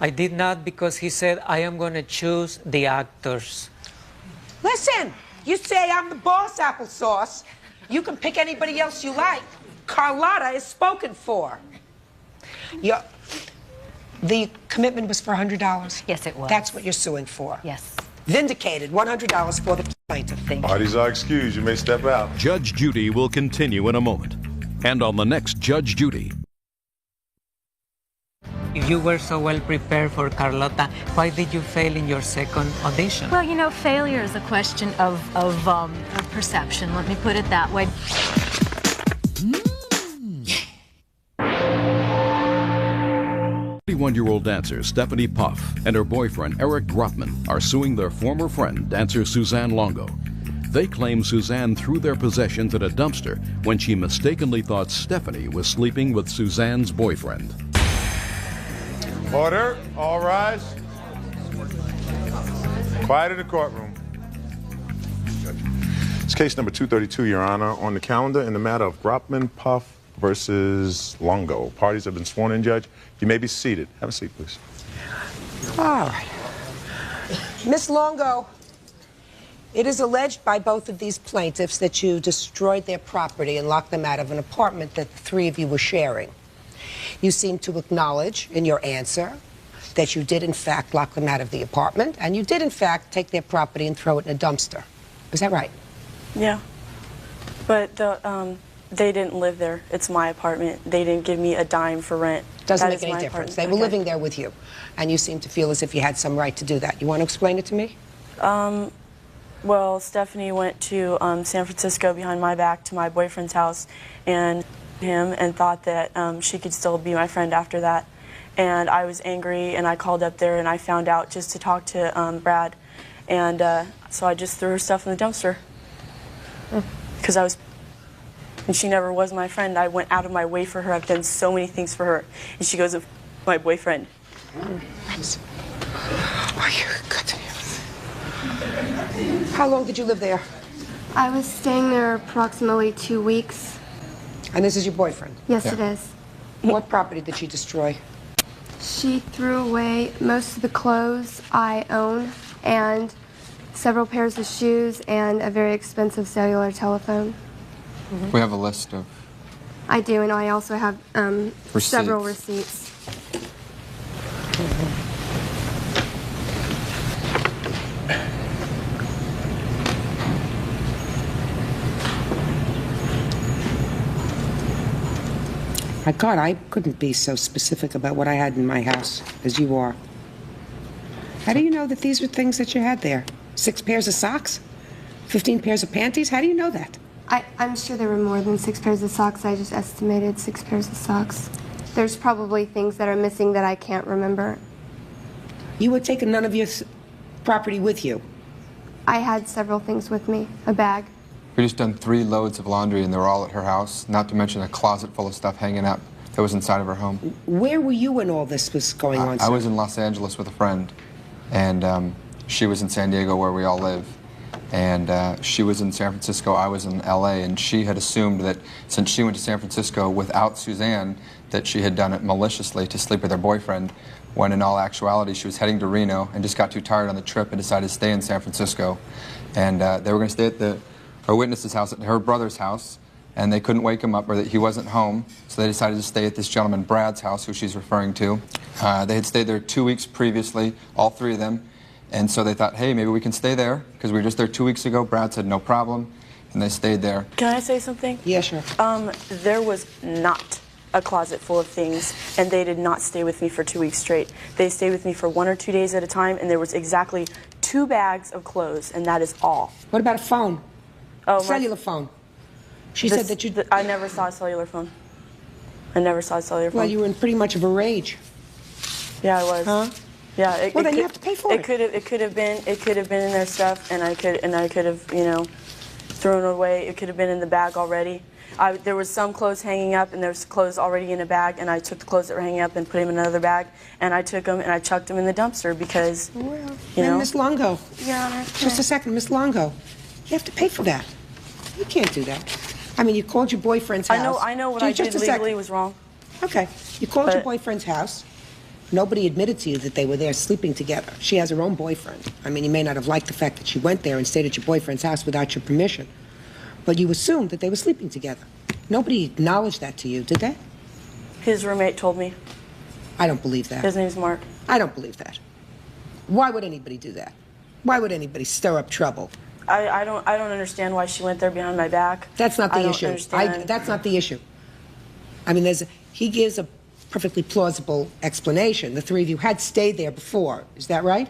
I did not, because he said, I am going to choose the actors. Listen, you say I'm the boss, applesauce. You can pick anybody else you like. Carlotta is spoken for. The commitment was for $100? Yes, it was. That's what you're suing for? Yes. Vindicated, $100 for the plaintiff. Parties are excused. You may step out. Judge Judy will continue in a moment. And on the next Judge Judy. If you were so well prepared for Carlotta, why did you fail in your second audition? Well, you know, failure is a question of perception. Let me put it that way. 31-year-old dancer Stephanie Puff and her boyfriend Eric Grotman are suing their former friend, dancer Suzanne Longo. They claim Suzanne threw their possessions at a dumpster when she mistakenly thought Stephanie was sleeping with Suzanne's boyfriend. Order. All rise. Quiet in the courtroom. It's case number 232, Your Honor, on the calendar in the matter of Grotman Puff versus Longo. Parties have been sworn in, Judge. You may be seated. Have a seat, please. All right. Miss Longo, it is alleged by both of these plaintiffs that you destroyed their property and locked them out of an apartment that the three of you were sharing. You seem to acknowledge in your answer that you did, in fact, lock them out of the apartment, and you did, in fact, take their property and throw it in a dumpster. Is that right? Yeah. But they didn't live there. It's my apartment. They didn't give me a dime for rent. Doesn't That make is any my difference. apartment. They were Okay. living there with you, and you seem to feel as if you had some right to do that. You want to explain it to me? Well, Stephanie went to San Francisco behind my back to my boyfriend's house and him and thought that she could still be my friend after that. And I was angry, and I called up there, and I found out just to talk to Brad. And so I just threw her stuff in the dumpster. Because I was... And she never was my friend. I went out of my way for her. I've done so many things for her. And she goes, my boyfriend. How long did you live there? I was staying there approximately 2 weeks. And this is your boyfriend? Yes, it is. What property did she destroy? She threw away most of the clothes I own and several pairs of shoes and a very expensive cellular telephone. We have a list of... I do, and I also have several receipts. My God, I couldn't be so specific about what I had in my house as you are. How do you know that these were things that you had there? 6 pairs of socks? 15 pairs of panties? How do you know that? I'm sure there were more than 6 pairs of socks. I just estimated 6 pairs of socks. There's probably things that are missing that I can't remember. You had taken none of your property with you? I had several things with me. A bag. We just done 3 loads of laundry, and they were all at her house, not to mention a closet full of stuff hanging up that was inside of her home. Where were you when all this was going on, I sir? was in Los Angeles with a friend, and she was in San Diego where we all live. And she was in San Francisco, I was in L.A., and she had assumed that since she went to San Francisco without Suzanne, that she had done it maliciously to sleep with her boyfriend, when in all actuality she was heading to Reno and just got too tired on the trip and decided to stay in San Francisco. And they were going to stay at her witness's house, at her brother's house, and they couldn't wake him up, or that he wasn't home, so they decided to stay at this gentleman Brad's house, who she's referring to. They had stayed there 2 weeks previously, all 3 of them. And so they thought, hey, maybe we can stay there, because we were just there 2 weeks ago. Brad said no problem, and they stayed there. Can I say something? Yeah, sure. There was not a closet full of things, and they did not stay with me for 2 weeks straight. They stayed with me for 1 or 2 days at a time, and there was exactly 2 bags of clothes, and that is all. What about a phone? Oh, cellular phone. She said that you... I never saw a cellular phone. I never saw a cellular phone. Well, you were in pretty much of a rage. Yeah, I was. Huh? Yeah. Well, then you have to pay for it. It could have been in their stuff, and I could have, you know, thrown it away. It could have been in the bag already. There was some clothes hanging up, and there was clothes already in a bag, and I took the clothes that were hanging up and put them in another bag, and I took them and I chucked them in the dumpster because, you know. Miss Longo. Your Honor. Just a second, Miss Longo. You have to pay for that. You can't do that. I mean, you called your boyfriend's house. I know what I did legally was wrong. Okay. You called your boyfriend's house. Nobody admitted to you that they were there sleeping together. She has her own boyfriend. I mean, you may not have liked the fact that she went there and stayed at your boyfriend's house without your permission, but you assumed that they were sleeping together. Nobody acknowledged that to you, did they? His roommate told me. I don't believe that. His name's Mark. I don't believe that. Why would anybody do that? Why would anybody stir up trouble? I don't understand why she went there behind my back. That's not the I don't issue. understand. That's not the issue. I mean, he gives a perfectly plausible explanation. The 3 of you had stayed there before. Is that right?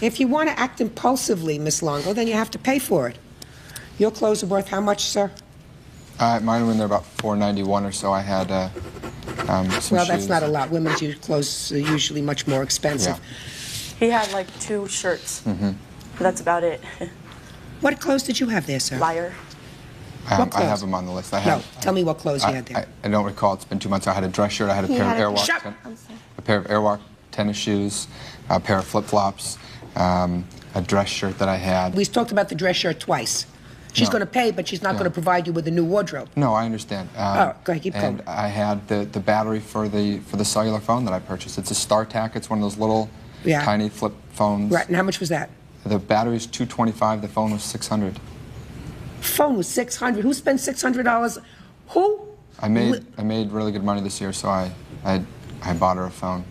If you want to act impulsively, Miss Longo, then you have to pay for it. Your clothes are worth how much, sir? Mine were there about $4.91 or so. I had some Well, that's shoes. not a lot. Women's clothes are usually much more expensive. He had like 2 shirts. Mm-hmm. That's about it. What clothes did you have there, sir? Liar. I have them on the list. Tell me what clothes you had there. I don't recall. It's been 2 months. I had a dress shirt. I had a pair of Airwalk tennis shoes, a pair of flip-flops, a dress shirt that I had. We talked about the dress shirt twice. She's going to pay, but she's not going to provide you with a new wardrobe. No, I understand. Go ahead, keep going. And I had the battery for the cellular phone that I purchased. It's a StarTAC. It's one of those little tiny flip phones. Right, and how much was that? The battery is $225. The phone was $600. Phone was $600. Who spent $600? Who I made really good money this year, so I bought her a phone.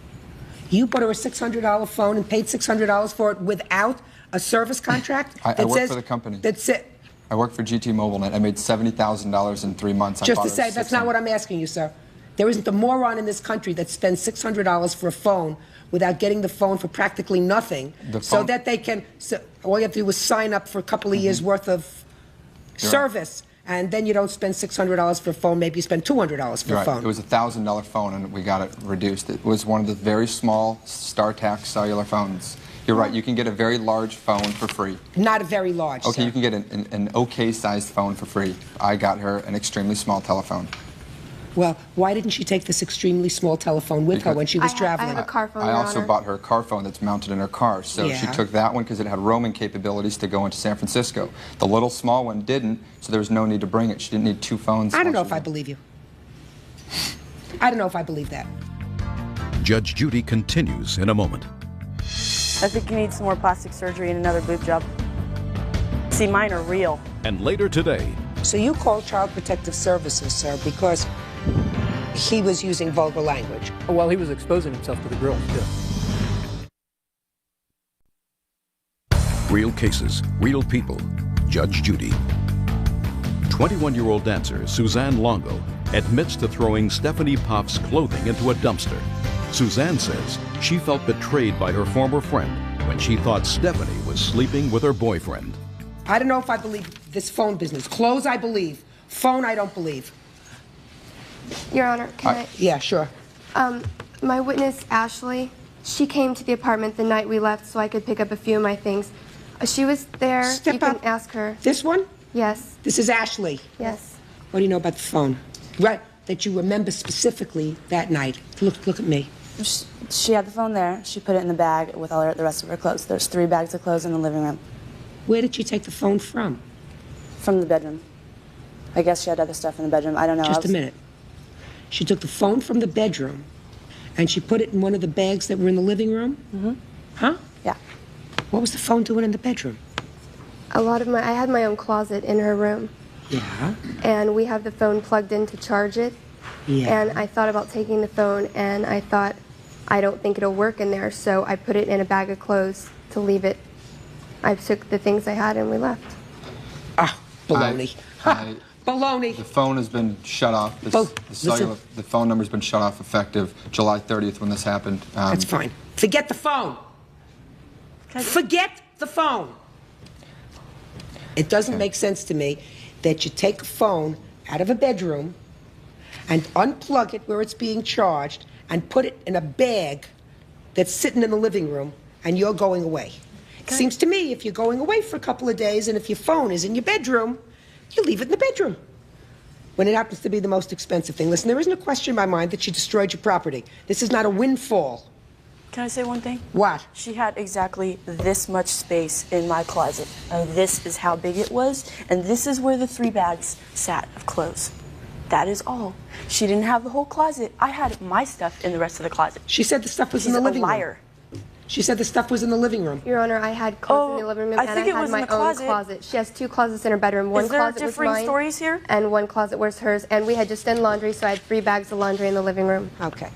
You bought her a $600 phone and paid $600 for it without a service contract? I work for the company. That's it. I work for GT MobileNet. I made $70,000 in 3 months. Just to say, that's not what I'm asking you, sir. There isn't a moron in this country that spends $600 for a phone without getting the phone for practically nothing, so that they can. So all you have to do is sign up for a couple of years worth of service, and then you don't spend $600 for a phone. Maybe you spend $200 for a phone. It was a $1,000 phone, and we got it reduced. It was one of the very small StarTAC cellular phones. You're right. You can get a very large phone for free. Not a very large. Okay, sir. you can get an okay-sized phone for free. I got her an extremely small telephone. Well, why didn't she take this extremely small telephone with her when she was traveling? I have a car phone, I Your also Honor. bought her a car phone that's mounted in her car. So she took that one because it had roaming capabilities to go into San Francisco. The little small one didn't, so there was no need to bring it. She didn't need 2 phones. I don't know if I believe you. I don't know if I believe that. Judge Judy continues in a moment. I think you need some more plastic surgery and another boob job. See, mine are real. And later today. So you called Child Protective Services, sir, because he was using vulgar language. Well, he was exposing himself to the girls, too. Real cases, real people. Judge Judy. 21-year-old dancer Suzanne Longo admits to throwing Stephanie Poff's clothing into a dumpster. Suzanne says she felt betrayed by her former friend when she thought Stephanie was sleeping with her boyfriend. I don't know if I believe this phone business. Clothes, I believe. Phone, I don't believe. Your Honor, can I? Yeah, sure. My witness, Ashley, she came to the apartment the night we left so I could pick up a few of my things. She was there. Step you can up. ask her. This one? Yes. This is Ashley. Yes. What do you know about the phone? Right, that you remember specifically that night. Look at me. She had the phone there. She put it in the bag with all the rest of her clothes. There's 3 bags of clothes in the living room. Where did she take the phone from? From the bedroom. I guess she had other stuff in the bedroom. I don't know. Just a minute. She took the phone from the bedroom and she put it in one of the bags that were in the living room? Mm-hmm. Huh? Yeah. What was the phone doing in the bedroom? I had my own closet in her room. Yeah. And we have the phone plugged in to charge it. Yeah. And I thought about taking the phone, and I thought, I don't think it'll work in there, so I put it in a bag of clothes to leave it. I took the things I had and we left. Ah, baloney. Baloney. The phone has been shut off. The phone number's been shut off effective July 30th when this happened. That's fine. Forget the phone. Forget the phone. It doesn't make sense to me that you take a phone out of a bedroom and unplug it where it's being charged and put it in a bag that's sitting in the living room and you're going away. Seems to me if you're going away for a couple of days and if your phone is in your bedroom, you leave it in the bedroom. When it happens to be the most expensive thing. Listen, there isn't a question in my mind that she destroyed your property. This is not a windfall. Can I say one thing? What? She had exactly this much space in my closet. And this is how big it was. And this is where the 3 bags sat of clothes. That is all. She didn't have the whole closet. I had my stuff in the rest of the closet. She said the stuff was in the living room. She's a liar. She said the stuff was in the living room. Your Honor, I had clothes in the living room I and think I it had was in my the own closet. closet. She has 2 closets in her bedroom. One Is there closet was differing mine, stories here? and one closet was hers. And we had just done laundry, so I had 3 bags of laundry in the living room. Okay.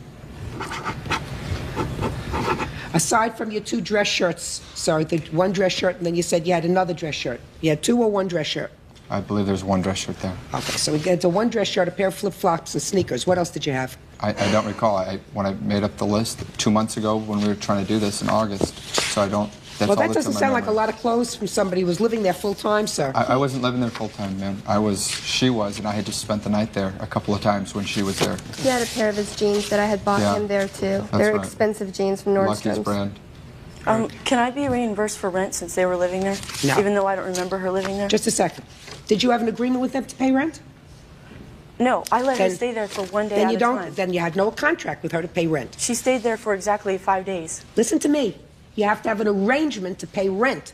Aside from your 2 dress shirts, sorry, the 1 dress shirt, and then you said you had another dress shirt. You had 2 or 1 dress shirt? I believe there's 1 dress shirt there. Okay, so it's a 1 dress shirt, a pair of flip-flops, and sneakers. What else did you have? I don't recall. When I made up the list 2 months ago when we were trying to do this in August, so I don't. That's Well, all that that's doesn't in my sound like a memory. lot of clothes from somebody who was living there full-time, sir. I wasn't living there full time, man. She was, and I had just spent the night there a couple of times when she was there. He had a pair of his jeans that I had bought Yeah, him there, too. that's They're right. expensive jeans from Nordstrom's. Lucky's brand. Can I be reimbursed for rent since they were living there? No. Even though I don't remember her living there? Just a second. Did you have an agreement with them to pay rent? No, I let her Then- stay there for 1 day Then at you a don't. time. Then you had no contract with her to pay rent. She stayed there for exactly 5 days. Listen to me. You have to have an arrangement to pay rent,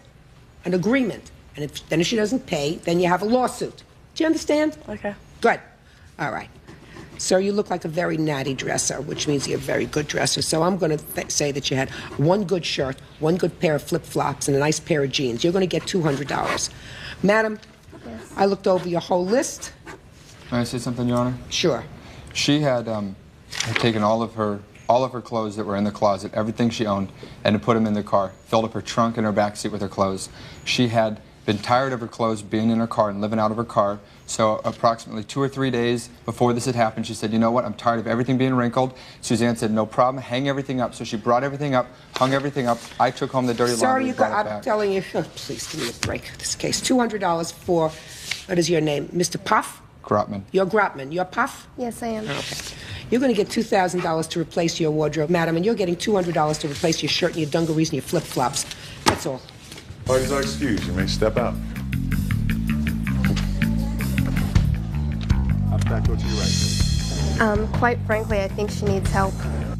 an agreement. And if she doesn't pay, then you have a lawsuit. Do you understand? Okay. Good. All right. Sir, you look like a very natty dresser, which means you're a very good dresser. So I'm going to say that you had 1 good shirt, 1 good pair of flip-flops, and a nice pair of jeans. You're going to get $200. Madam, I looked over your whole list. May I say something, Your Honor? Sure. She had taken all of her clothes that were in the closet, everything she owned, and had put them in the car, filled up her trunk and her back seat with her clothes. She had been tired of her clothes being in her car and living out of her car, so approximately 2 or 3 days before this had happened, she said, you know what, I'm tired of everything being wrinkled. Suzanne said, no problem, hang everything up. So she brought everything up, hung everything up. I took home the dirty laundry and brought it I'm back. telling you, please give me a break. This case, $200 for, what is your name, Mr. Puff? Grotman. You're Grotman. You're Puff? Yes, I am. Okay. You're going to get $2,000 to replace your wardrobe, madam, and you're getting $200 to replace your shirt and your dungarees and your flip-flops. That's all. Parties are excused. You may step out. I'll back go to your right. Quite frankly, I think she needs help.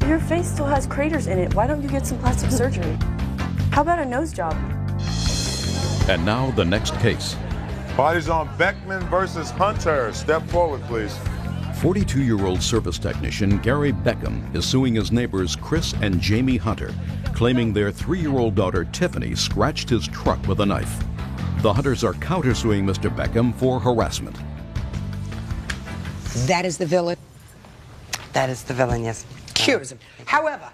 Your face still has craters in it. Why don't you get some plastic surgery? How about a nose job? And now the next case. Parties on Beckman versus Hunter. Step forward, please. 42-year-old service technician Gary Beckham is suing his neighbors Chris and Jamie Hunter, claiming their 3-year-old daughter Tiffany scratched his truck with a knife. The Hunters are countersuing Mr. Beckham for harassment. That is the villain? That is the villain, yes. Cures him. However,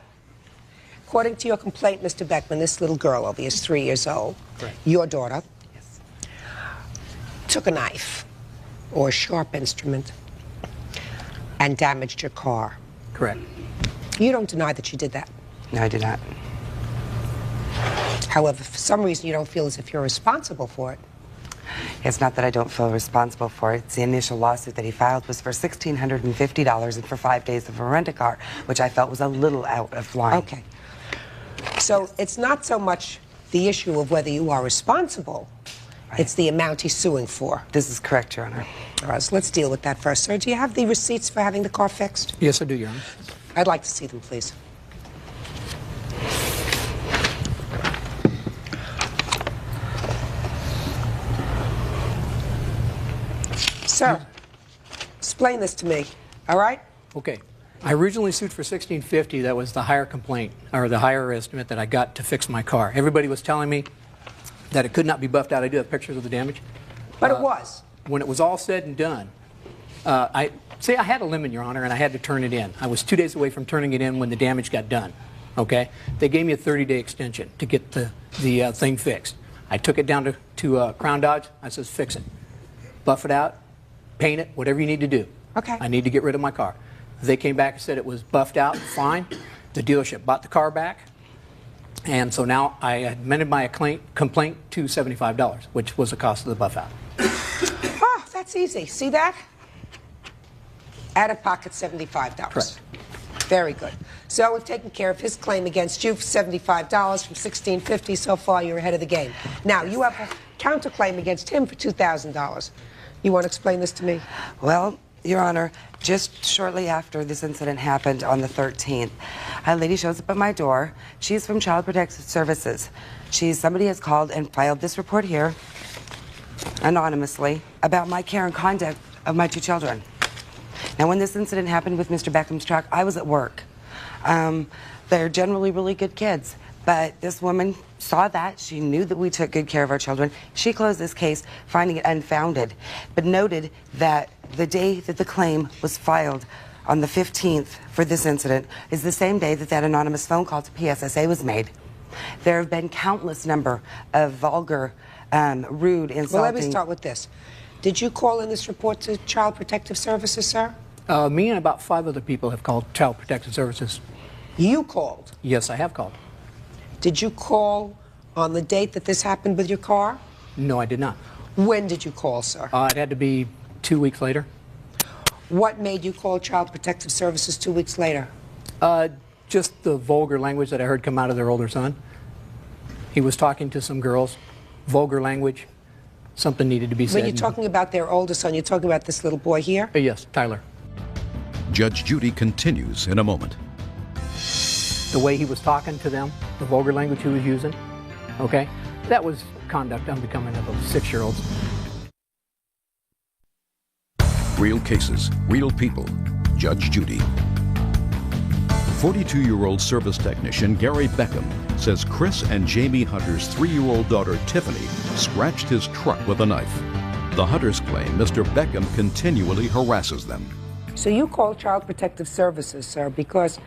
according to your complaint, Mr. Beckman, this little girl over here is 3 years old. Correct. Your daughter took a knife or a sharp instrument and damaged your car. Correct. You don't deny that you did that. No, I do not. However, for some reason, you don't feel as if you're responsible for it. It's not that I don't feel responsible for it. It's the initial lawsuit that he filed was for $1,650 and for 5 days of a rent-a-car, which I felt was a little out of line. Okay. So it's not so much the issue of whether you are responsible, it's the amount he's suing for. This is correct, Your Honor. All right, so let's deal with that first. Sir, do you have the receipts for having the car fixed? Yes, I do, Your Honor. I'd like to see them, please. Sir, explain this to me, all right? Okay. I originally sued for $1,650. That was the higher complaint, or the higher estimate that I got to fix my car. Everybody was telling me that it could not be buffed out. I do have pictures of the damage. But it was. When it was all said and done, I had a lemon, Your Honor, and I had to turn it in. I was 2 days away from turning it in when the damage got done. Okay? They gave me a 30-day extension to get the thing fixed. I took it down to Crown Dodge. I says, fix it. Buff it out, paint it, whatever you need to do. Okay. I need to get rid of my car. They came back and said it was buffed out, fine. The dealership bought the car back. And so now I amended my complaint to $75, which was the cost of the buff out. Oh, that's easy. See that? Out of pocket $75. Correct. Very good. So we've taken care of his claim against you for $75 from $1,650. So far, you're ahead of the game. Now, you have a counterclaim against him for $2,000. You want to explain this to me? Well, Your Honor, just shortly after this incident happened on the 13th, a lady shows up at my door. She's from Child Protective Services. Somebody has called and filed this report here, anonymously, about my care and conduct of my 2 children. Now, when this incident happened with Mr. Beckham's truck, I was at work. They're generally really good kids, but this woman saw that. She knew that we took good care of our children. She closed this case, finding it unfounded, but noted that the day that the claim was filed on the 15th for this incident is the same day that that anonymous phone call to PSSA was made. There have been countless number of vulgar, rude, insulting... Well, let me start with this. Did you call in this report to Child Protective Services, sir? Me and about 5 other people have called Child Protective Services. You called? Yes, I have called. Did you call on the date that this happened with your car? No, I did not. When did you call, sir? It had to be 2 weeks later. What made you call Child Protective Services 2 weeks later? Just the vulgar language that I heard come out of their older son. He was talking to some girls, vulgar language. Something needed to be said. When you're talking about their older son, you're talking about this little boy here? Yes, Tyler. Judge Judy continues in a moment. The way he was talking to them, the vulgar language he was using, okay, that was conduct unbecoming of a 6-year-old. Real cases, real people. Judge Judy. 42-year-old service technician Gary Beckham says Chris and Jamie Hunter's 3-year-old daughter Tiffany scratched his truck with a knife. The Hunters claim Mr. Beckham continually harasses them. So you called Child Protective Services, sir, because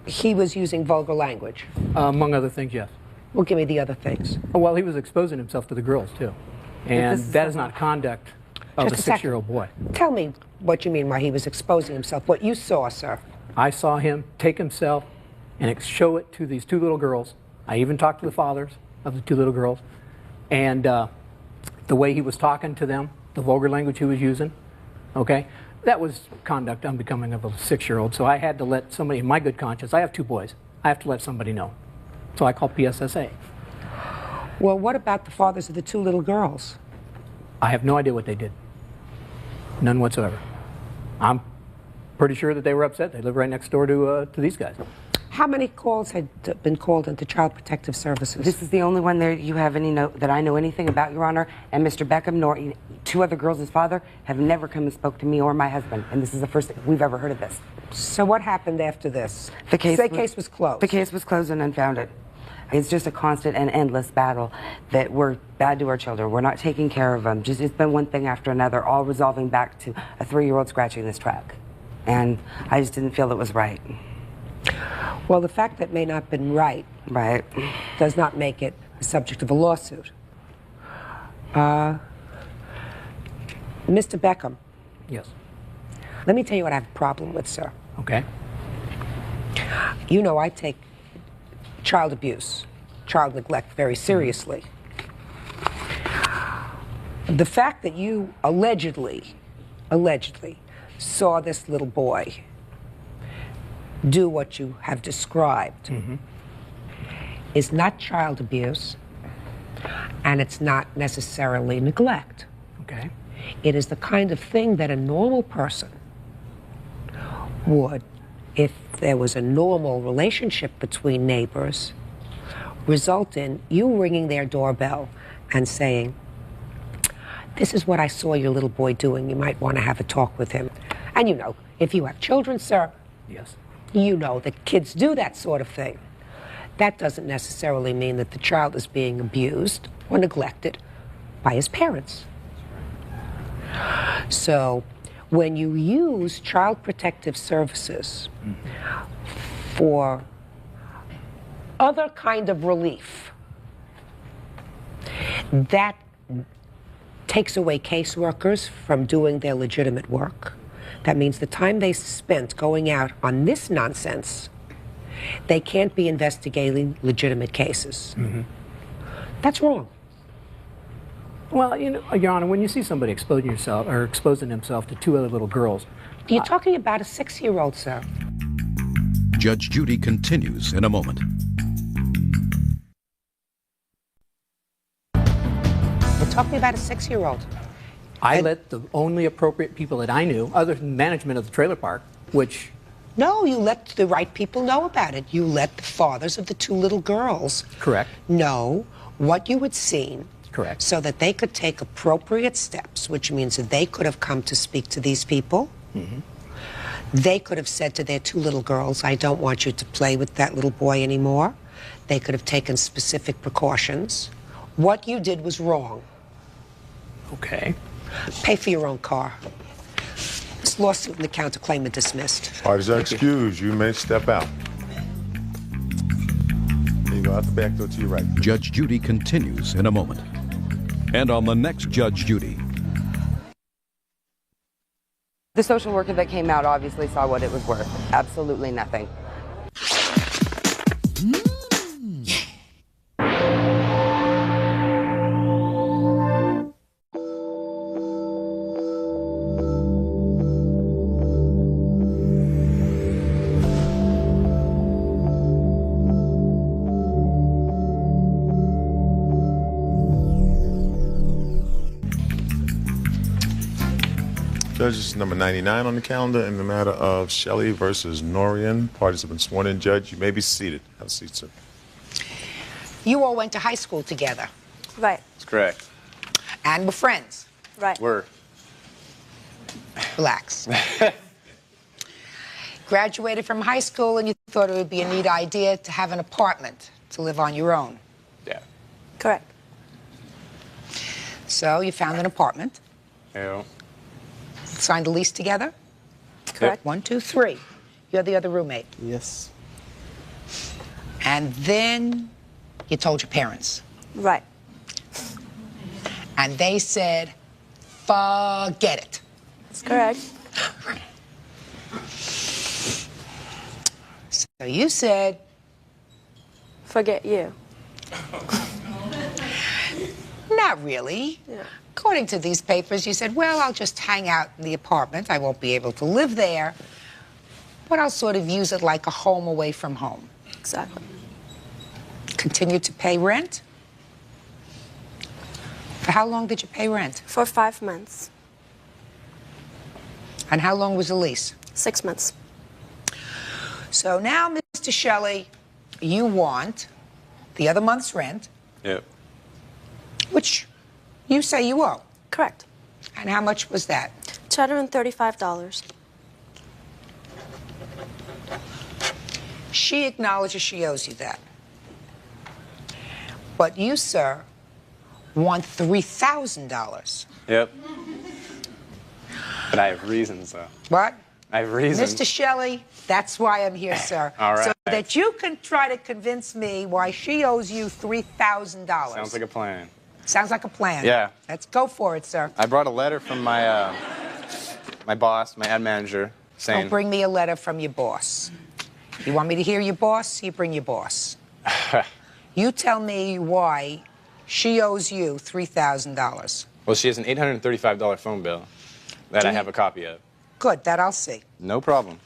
he was using vulgar language? Among other things, yes. Well, give me the other things. Well, he was exposing himself to the girls, too. And that is not conduct of Just a a second. 6-year-old boy. Tell me what you mean by he was exposing himself, what you saw, sir. I saw him take himself and show it to these 2 little girls. I even talked to the fathers of the 2 little girls. And the way he was talking to them, the vulgar language he was using, okay, that was conduct unbecoming of a 6-year-old. So I had to let somebody, in my good conscience, I have 2 boys, I have to let somebody know. So I called PSSA. Well, what about the fathers of the 2 little girls? I have no idea what they did. None whatsoever. I'm pretty sure that they were upset. They live right next door to these guys. How many calls had been called into Child Protective Services? This is the only one there you have any note that I know anything about, Your Honor. And Mr. Beckham nor 2 other girls, his father, have never come and spoke to me or my husband. And this is the first we've ever heard of this. So what happened after this? The case was closed. The case was closed and unfounded. It's just a constant and endless battle that we're bad to our children. We're not taking care of them. Just it's been one thing after another, all resolving back to a 3-year-old scratching this track. And I just didn't feel it was right. Well, the fact that it may not have been right does not make it the subject of a lawsuit. Mr. Beckham. Yes. Let me tell you what I have a problem with, sir. Okay. You know I take child abuse, child neglect very seriously. The fact that you allegedly saw this little boy do what you have described is not child abuse, and it's not necessarily neglect. Okay. It is the kind of thing that a normal person would, if there was a normal relationship between neighbors, result in you ringing their doorbell and saying, "This is what I saw your little boy doing. You might want to have a talk with him." And you know, if you have children, sir, yes, you know that kids do that sort of thing. That doesn't necessarily mean that the child is being abused or neglected by his parents. So when you use Child Protective Services for other kind of relief, that takes away caseworkers from doing their legitimate work. That means the time they spent going out on this nonsense, they can't be investigating legitimate cases. That's wrong. Well, you know, Your Honor, when you see somebody exposing himself to 2 other little girls, you're talking about a 6-year-old, sir. Judge Judy continues in a moment. We're talking about a 6-year-old. I let the only appropriate people that I knew, other than management of the trailer park, which... No, you let the right people know about it. You let the fathers of the 2 little girls know what you had seen. Correct. So that they could take appropriate steps, which means that they could have come to speak to these people. They could have said to their 2 little girls, "I don't want you to play with that little boy anymore." They could have taken specific precautions. What you did was wrong. Okay. Pay for your own car. This lawsuit and the counterclaimant dismissed. Parties are excused. You may step out. There you go, out the back door to your right. Judge Judy continues in a moment. And on the next Judge Judy. The social worker that came out obviously saw what it was worth. Absolutely nothing. Judges number 99 on the calendar in the matter of Shelley versus Norian. Parties have been sworn in. Judge, you may be seated. Have a seat, sir. You all went to high school together. Right. That's correct. And were friends. Right. We're. Relax. Graduated from high school and you thought it would be a neat idea to have an apartment to live on your own. Yeah. Correct. So you found an apartment, Yeah. signed a lease together? Correct. 1, 2, 3. You're the other roommate. Yes. And then you told your parents. Right. And they said, forget it. That's correct. So you said, forget you. not really. Yeah. According to these papers, you said, well, I'll just hang out in the apartment. I won't be able to live there, but I'll sort of use it like a home away from home. Exactly. Continue to pay rent? For how long did you pay rent? For 5 months. And how long was the lease? 6 months. So now, Mr. Shelley, you want the other month's rent, Yep. which you say you owe. Correct. And how much was that? $235. She acknowledges she owes you that. But you, sir, want $3,000. Yep. But I have reasons, though. What? I have reasons. Mr. Shelley, that's why I'm here, sir. All right. So that you can try to convince me why she owes you $3,000. Sounds like a plan. Sounds like a plan. Yeah. Let's go for it, sir. I brought a letter from my my boss, my ad manager, saying... Don't bring me a letter from your boss. You want me to hear your boss? You bring your boss. You tell me why she owes you $3,000. Well, she has an $835 phone bill that I have a copy of. Good, that I'll see. No problem.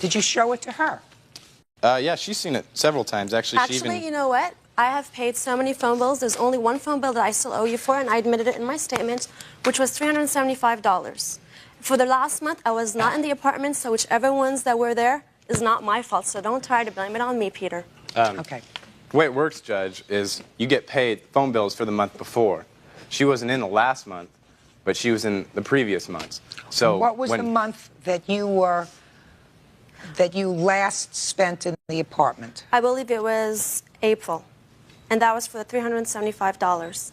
Did you show it to her? Yeah, she's seen it several times. Actually, she Actually, even... you know what? I have paid so many phone bills. There's only one phone bill that I still owe you for, and I admitted it in my statement, which was $375. For the last month, I was not in the apartment, so whichever ones that were there is not my fault. So don't try to blame it on me, Peter. Okay. The way it works, Judge, is you get paid phone bills for the month before. She wasn't in the last month, but she was in the previous months. So what was the month that you last spent in the apartment? I believe it was April, and that was for the $375.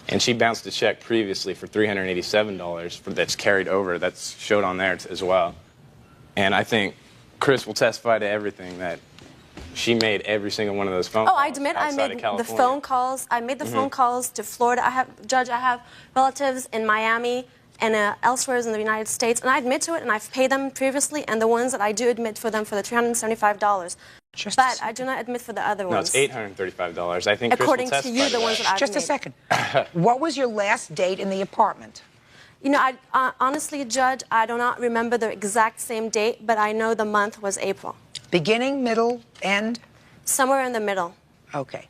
And she bounced a check previously for $387 that's carried over. That's showed on there as well. And I think Chris will testify to everything that she made every single one of those phone calls. Oh, I admit I outside of made the California. phone calls. I made the phone calls to Florida. I have relatives in Miami and elsewhere in the United States, and I admit to it, and I've paid them previously, and the ones that I do admit for them for the $375. But I do not admit for the other No, ones. it's $835. I think Chris According will to testify you, the ones that I've Just a made. second. What was your last date in the apartment? You know, honestly, Judge, I do not remember the exact same date, but I know the month was April. Beginning, middle, end? Somewhere in the middle. Okay.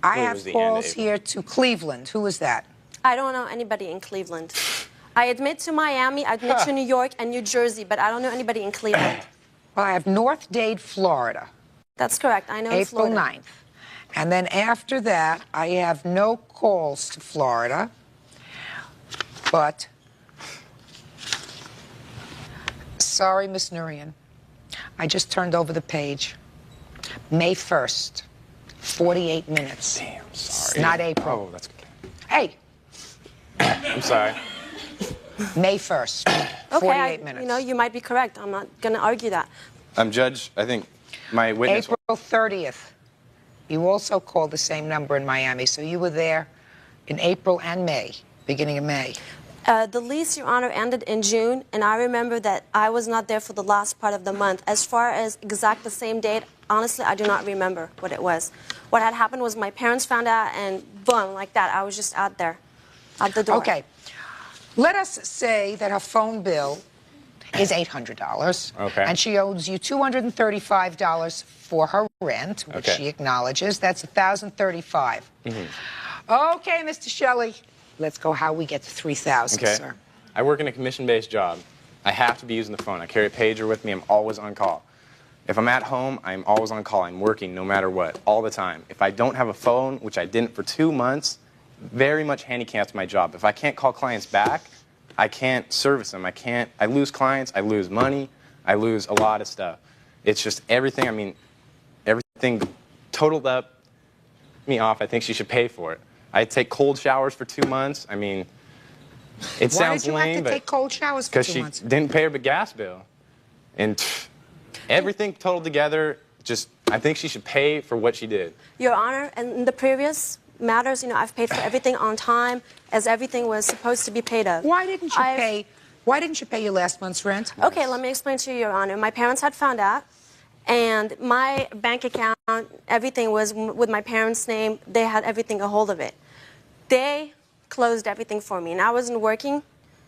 I It have was the end of calls April. here to Cleveland. Who is that? I don't know anybody in Cleveland. I admit to Miami, I admit to New York and New Jersey, but I don't know anybody in Cleveland. Well, I have North Dade, Florida. That's correct. I know it's April Florida. 9th. And then after that, I have no calls to Florida, but sorry, Miss Nurian. I just turned over the page. May 1st, 48 minutes. Damn, sorry. It's not April. Oh, that's good. Hey, I'm sorry. May 1st, 48 Okay, minutes. you know, you might be correct. I'm not going to argue that. Judge, I think my witness... April 30th. You also called the same number in Miami, so you were there in April and May, beginning of May. The lease, Your Honor, ended in June, and I remember that I was not there for the last part of the month. As far as exact the same date, honestly, I do not remember what it was. What had happened was my parents found out, and boom, like that, I was just out there, out the door. Okay. Let us say that her phone bill is $800. Okay. And she owes you $235 for her rent, which Okay. she acknowledges. That's $1,035. Okay, Mr. Shelley. Let's go how we get to $3,000, Okay. sir. I work in a commission-based job. I have to be using the phone. I carry a pager with me. I'm always on call. If I'm at home, I'm always on call. I'm working no matter what, all the time. If I don't have a phone, which I didn't for 2 months, very much handicaps my job. If I can't call clients back, I can't service them. I lose clients, I lose money, I lose a lot of stuff. It's just everything, I mean, everything totaled up me off. I think she should pay for it. I take cold showers for 2 months. I mean, it sounds lame, Why did you have to take cold showers for 2 because months? she didn't pay her gas bill. And everything totaled together, just, I think she should pay for what she did. Your Honor, and in the previous matters, you know, I've paid for everything on time as everything was supposed to be paid of. Why didn't you pay? Why didn't you pay your last month's rent? Okay, let me explain to you, Your Honor. My parents had found out, and my bank account, everything was with my parents' name. They had everything a hold of it. They closed everything for me, and I wasn't working,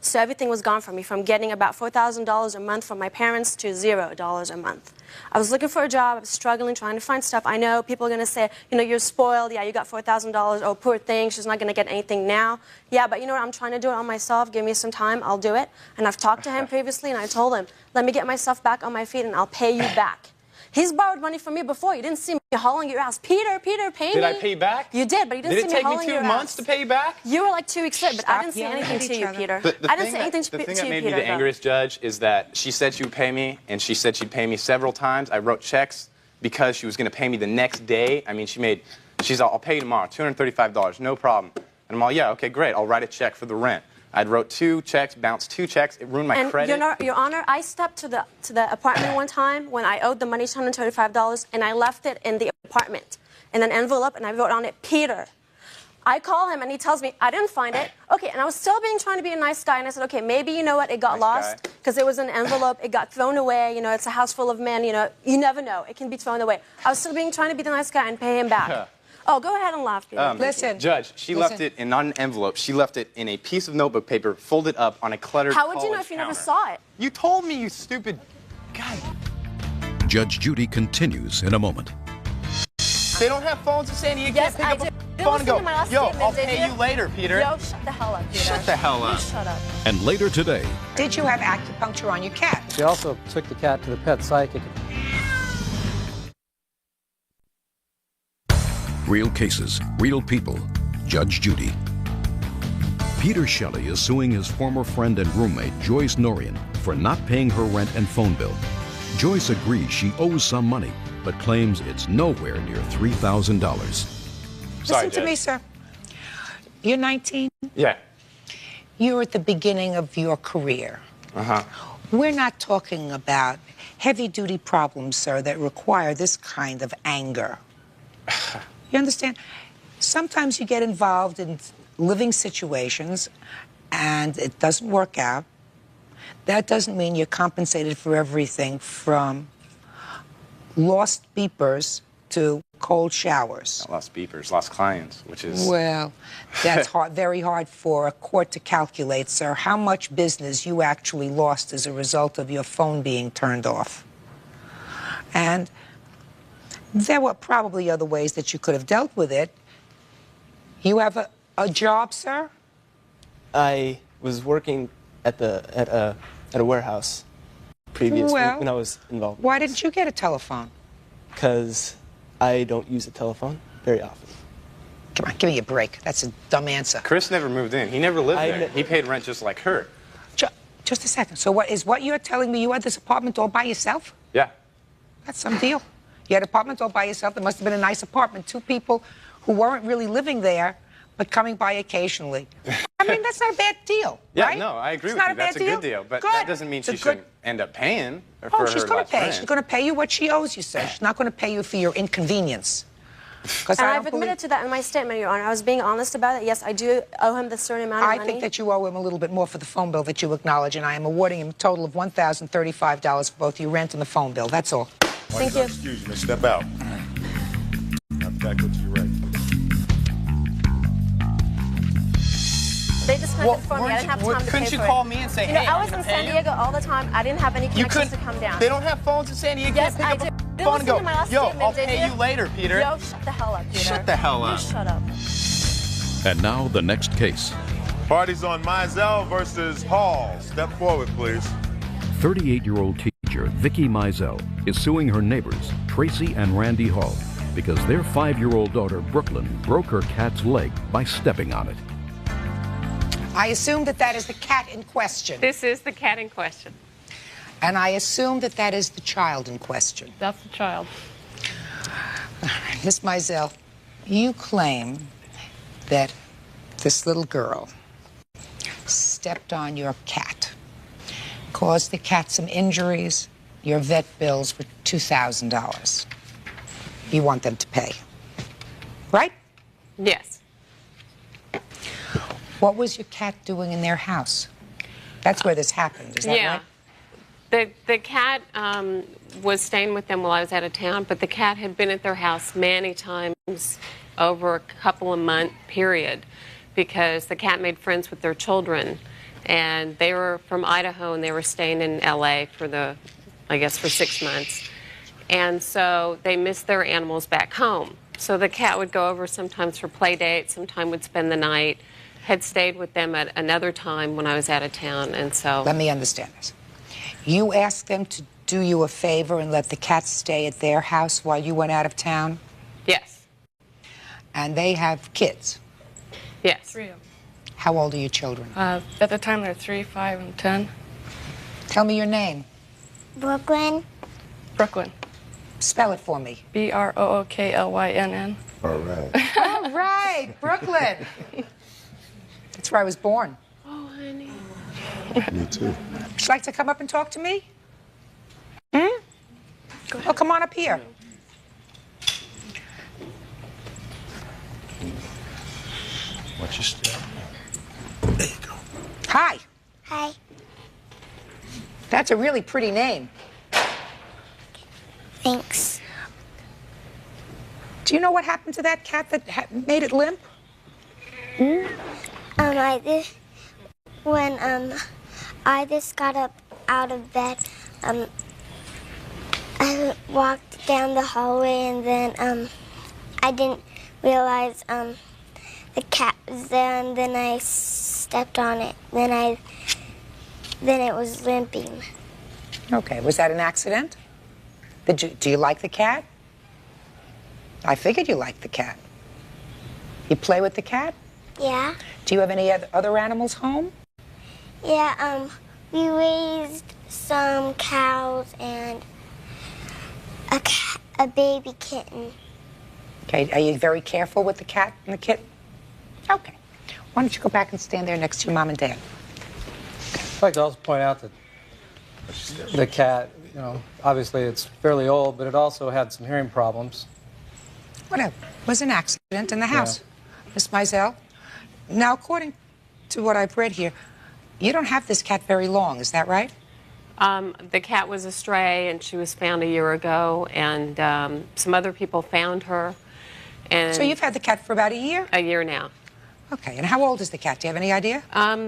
so everything was gone from me, from getting about $4,000 a month from my parents to $0 a month. I was looking for a job. I was struggling, trying to find stuff. I know people are going to say, you know, you're spoiled. Yeah, you got $4,000. Oh, poor thing. She's not going to get anything now. Yeah, but you know what? I'm trying to do it on myself. Give me some time. I'll do it. And I've talked to him previously, and I told him, let me get myself back on my feet, and I'll pay you back. He's borrowed money from me before. You didn't see me hauling your ass. Peter, pay me. Did I pay you back? You did, but you didn't see me hauling your ass. Did it take me 2 months to pay you back? You were like 2 weeks late, but I didn't say yelling anything at to each you, other. Peter. The I didn't say anything to thing you, that made me Peter, the though. angriest, Judge, is that she said she would pay me, and she said she'd pay me several times. I wrote checks because she was going to pay me the next day. I mean, she's all, I'll pay you tomorrow, $235, no problem. And I'm all, yeah, okay, great. I'll write a check for the rent. I'd wrote 2 checks, bounced 2 checks. It ruined my credit. Your Honor, I stepped to the apartment one time when I owed the money $235, and I left it in the apartment in an envelope, and I wrote on it, Peter. I call him, and he tells me, I didn't find it. Okay, and I was still trying to be a nice guy, and I said, okay, maybe, you know what, it got lost because it was an envelope. It got thrown away. You know, it's a house full of men. You know, you never know. It can be thrown away. I was still trying to be the nice guy and pay him back. Oh, go ahead and laugh, Peter. Listen. Judge, she left it in not an envelope. She left it in a piece of notebook paper folded up on a cluttered How would you know college if you counter. never saw it? You told me, you stupid... God. Judge Judy continues in a moment. They don't have phones in San Diego. Yes, You can't I pick do. up a phone and go, Listen to my last yo, statement, I'll did pay you? you later, Peter. Yo, shut the hell up, Peter. Shut the hell up. You shut up. And later today, Did you have acupuncture on your cat? She also took the cat to the pet psychic. real cases, real people. Judge Judy. Peter Shelley is suing his former friend and roommate, Joyce Norian, for not paying her rent and phone bill. Joyce agrees she owes some money, but claims it's nowhere near $3,000. Listen to me, sir. You're 19? Yeah. You're at the beginning of your career. Uh-huh. We're not talking about heavy-duty problems, sir, that require this kind of anger. You understand? Sometimes you get involved in living situations and it doesn't work out. That doesn't mean you're compensated for everything from lost beepers to cold showers. Not lost beepers, lost clients, which is... Well, that's hard, very hard for a court to calculate, sir, how much business you actually lost as a result of your phone being turned off. And there were probably other ways that you could have dealt with it. You have a job, sir? I was working at a warehouse previously when I was involved. Why didn't you get a telephone? Because I don't use a telephone very often. Come on, give me a break. That's a dumb answer. Chris never moved in. He never lived there. He paid rent just like her. Just a second. So what you're telling me, you had this apartment all by yourself? Yeah. That's some deal. You had an apartment all by yourself. There must have been a nice apartment. 2 people who weren't really living there, but coming by occasionally. I mean, that's not a bad deal, Yeah, right? no, I agree It's with not you. a bad That's a good deal. But Good. that doesn't mean she shouldn't end up paying for her She's going to last pay. rent. She's going to pay you what she owes you, sir. She's not going to pay you for your inconvenience. And I've admitted to that in my statement, Your Honor. I was being honest about it. Yes, I do owe him the certain amount of money. I think that you owe him a little bit more for the phone bill that you acknowledge, and I am awarding him a total of $1,035 for both your rent and the phone bill. That's all. Thank you. Excuse me, step out. I've got to go to your right. They disconnected for me. I didn't have time to pay for it. Couldn't you call me and say, You know, hey, I I'm was gonna in pay San you? Diego all the time. I didn't have any connections to come down. They don't have phones in San Diego. Yes, You I can't pick do. up a phone and go, Listen to my last yo, statement, I'll did pay you later, Peter. Yo, shut the hell up, Peter. Shut the hell up. You shut up. And now the next case. Parties on Mizell versus Hall. Step forward, please. 38-year-old teacher Vicki Mizell is suing her neighbors, Tracy and Randy Hall, because their 5-year-old daughter, Brooklyn, broke her cat's leg by stepping on it. I assume that that is the cat in question. This is the cat in question. And I assume that that is the child in question. That's the child. Miss Mizell, you claim that this little girl stepped on your cat, caused the cat some injuries, your vet bills were $2,000. You want them to pay, right? Yes. What was your cat doing in their house? That's where this happened, is that right? The cat was staying with them while I was out of town, but the cat had been at their house many times over a couple of month period because the cat made friends with their children. And they were from Idaho and they were staying in LA for I guess for 6 months. And so they missed their animals back home. So the cat would go over sometimes for play dates, sometimes would spend the night, had stayed with them at another time when I was out of town, and so... Let me understand this. You asked them to do you a favor and let the cat stay at their house while you went out of town? Yes. And they have kids? Yes. 3 of them. How old are your children? At the time, they're 3, 5, and 10. Tell me your name. Brooklyn. Brooklyn. Spell it for me. Brooklynn. All right. All right, Brooklyn. That's where I was born. Oh, honey. Me too. Would you like to come up and talk to me? Oh, come on up here. Watch your step. There you go. Hi. Hi. That's a really pretty name. Thanks. Do you know what happened to that cat that made it limp? When I just got up out of bed, I walked down the hallway and then I didn't realize the cat was there, and then I stepped on it. Then it was limping. Okay, was that an accident? Do you like the cat? I figured you liked the cat. You play with the cat? Yeah. Do you have any other animals home? Yeah, we raised some cows and a baby kitten. Okay, are you very careful with the cat and the kitten? Okay. Why don't you go back and stand there next to your mom and dad? I'd like to also point out that the cat, obviously it's fairly old, but it also had some hearing problems. Whatever. It was an accident in the house. Miss Mizell, now according to what I've read here, you don't have this cat very long, is that right? The cat was a stray, and she was found a year ago, and some other people found her. And so you've had the cat for about a year? A year now. Okay, and how old is the cat? Do you have any idea?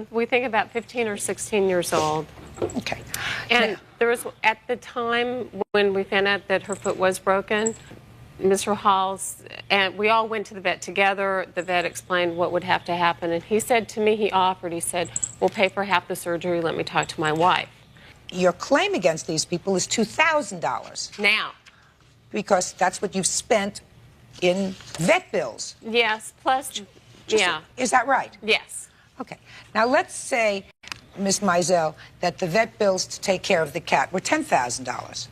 We think about 15 or 16 years old. Okay. And there was, at the time when we found out that her foot was broken, Mr. Halls, and we all went to the vet together. The vet explained what would have to happen, and he said to me, he said, we'll pay for half the surgery, let me talk to my wife. Your claim against these people is $2,000. Now. Because that's what you've spent in vet bills. Yes, plus, Is that right? Yes. Okay. Now, let's say, Ms. Mizell, that the vet bills to take care of the cat were $10,000.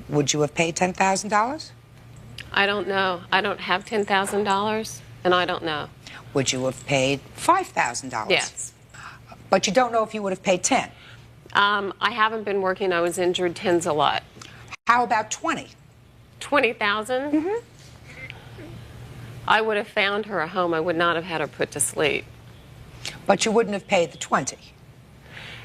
Would you have paid $10,000? I don't know. I don't have $10,000, and I don't know. Would you have paid $5,000? Yes. But you don't know if you would have paid 10? I haven't been working. I was injured 10's a lot. How about 20? 20,000? Mm-hmm. I would have found her a home. I would not have had her put to sleep. But you wouldn't have paid the 20?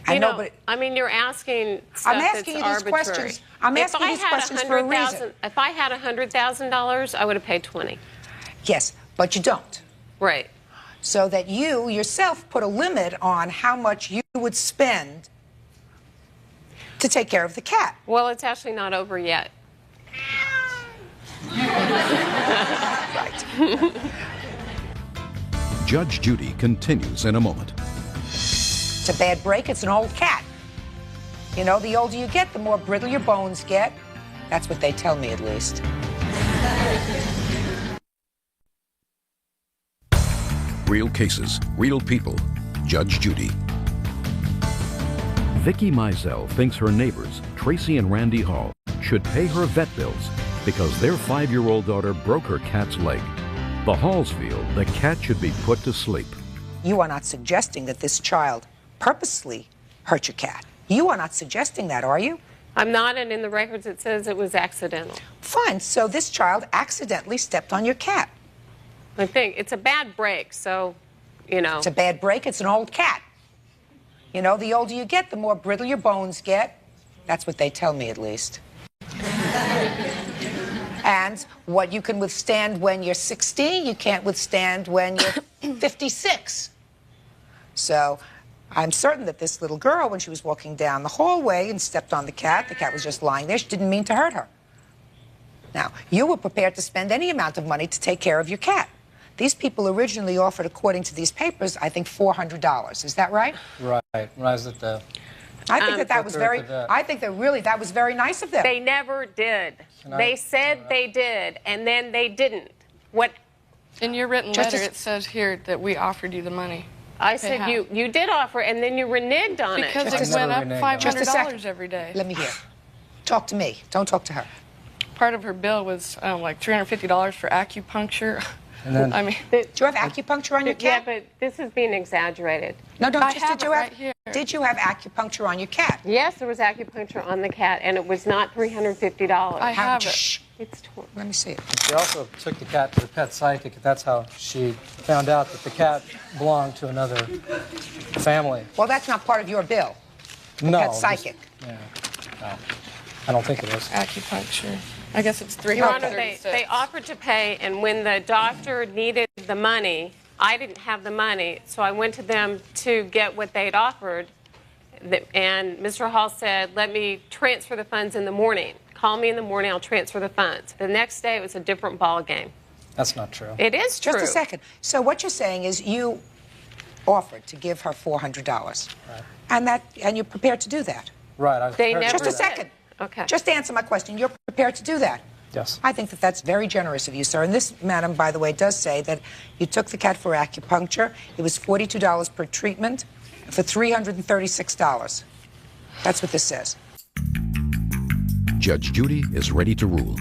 I mean, you're asking stuff I'm asking you that's these arbitrary. questions. I'm asking these questions for a reason. If I had $100,000, I would have paid 20. Yes, but you don't. Right. So that you yourself put a limit on how much you would spend to take care of the cat. Well, it's actually not over yet. Right. Judge Judy continues in a moment. It's a bad break. It's an old cat. You know, the older you get, the more brittle your bones get. That's what they tell me, at least. Real cases, real people. Judge Judy. Vicki Mizell thinks her neighbors, Tracy and Randy Hall, should pay her vet bills because their 5-year-old daughter broke her cat's leg. The Halls feel the cat should be put to sleep. You are not suggesting that this child purposely hurt your cat. You are not suggesting that, are you? I'm not, and in the records it says it was accidental. Fine, so this child accidentally stepped on your cat. I think it's a bad break, so, you know. It's a bad break, it's an old cat. You know, the older you get, the more brittle your bones get. That's what they tell me, at least. And what you can withstand when you're 60, you can't withstand when you're 56. So I'm certain that this little girl, when she was walking down the hallway and stepped on the cat was just lying there. She didn't mean to hurt her. Now, you were prepared to spend any amount of money to take care of your cat. These people originally offered, according to these papers, I think $400. Is that right? Right. When I was at the... I think that was very, I think that really that was very nice of them. They never did. They said they did, and then they didn't. What? In your written letter, it says here that we offered you the money. I said you did offer, and then you reneged on it. Because it went up $500 every day. Let me hear. Talk to me. Don't talk to her. Part of her bill was like $350 for acupuncture. And then, I mean, do you have acupuncture on your cat? Yeah, but this is being exaggerated. No, I just have did you it have right here. Did you have acupuncture on your cat? Yes, there was acupuncture on the cat, and it was not $350. I have it. Shh. It's torn. Let me see it. she also took the cat to the pet psychic. That's how she found out that the cat belonged to another family. Well, that's not part of your bill. The No. pet psychic. Yeah. No. I don't think it is. Acupuncture. I guess it's Your Honor, $336. they offered to pay, and when the doctor needed the money, I didn't have the money, so I went to them to get what they'd offered, and Mr. Hall said, let me transfer the funds in the morning. Call me in the morning, I'll transfer the funds. The next day, it was a different ball game. That's not true. It is true. Just a second. So what you're saying is you offered to give her $400. Right. And you're prepared to do that? Right. I was They prepared to never do Just a that. second. Okay. Just answer my question. You're prepared to do that? Yes. I think that that's very generous of you, sir. And this, madam, by the way, does say that you took the cat for acupuncture. It was $42 per treatment for $336. That's what this says. Judge Judy is ready to rule.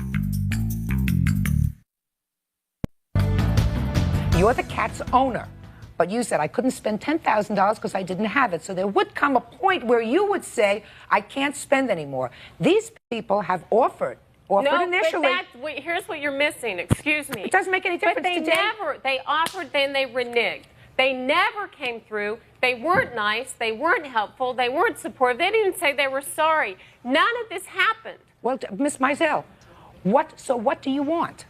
You're the cat's owner, but you said I couldn't spend $10,000 because I didn't have it. So there would come a point where you would say, I can't spend anymore. These people have offered initially. But here's what you're missing. Excuse me. It doesn't make any difference But they offered, then they reneged. They never came through. They weren't nice. They weren't helpful. They weren't supportive. They didn't say they were sorry. None of this happened. Well, Miss Mizell, so what do you want?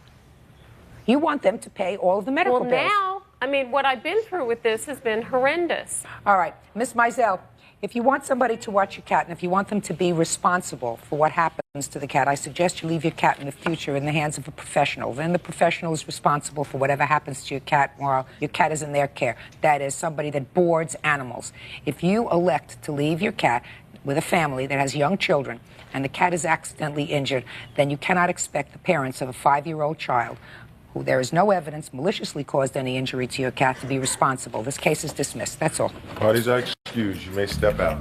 You want them to pay all of the medical bills. Well, now, I mean, what I've been through with this has been horrendous. All right, Miss Mizell, if you want somebody to watch your cat and if you want them to be responsible for what happens to the cat, I suggest you leave your cat in the future in the hands of a professional. Then the professional is responsible for whatever happens to your cat while your cat is in their care. That is somebody that boards animals. If you elect to leave your cat with a family that has young children and the cat is accidentally injured, then you cannot expect the parents of a 5-year-old child who there is no evidence maliciously caused any injury to your cat to be responsible. This case is dismissed. That's all. Parties are excused. You may step out.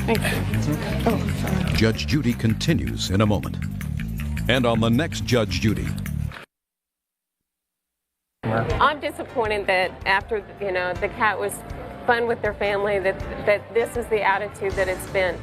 Thank you. Judge Judy continues in a moment. And on the next Judge Judy. I'm disappointed that after, the cat was fun with their family, that this is the attitude that it's been.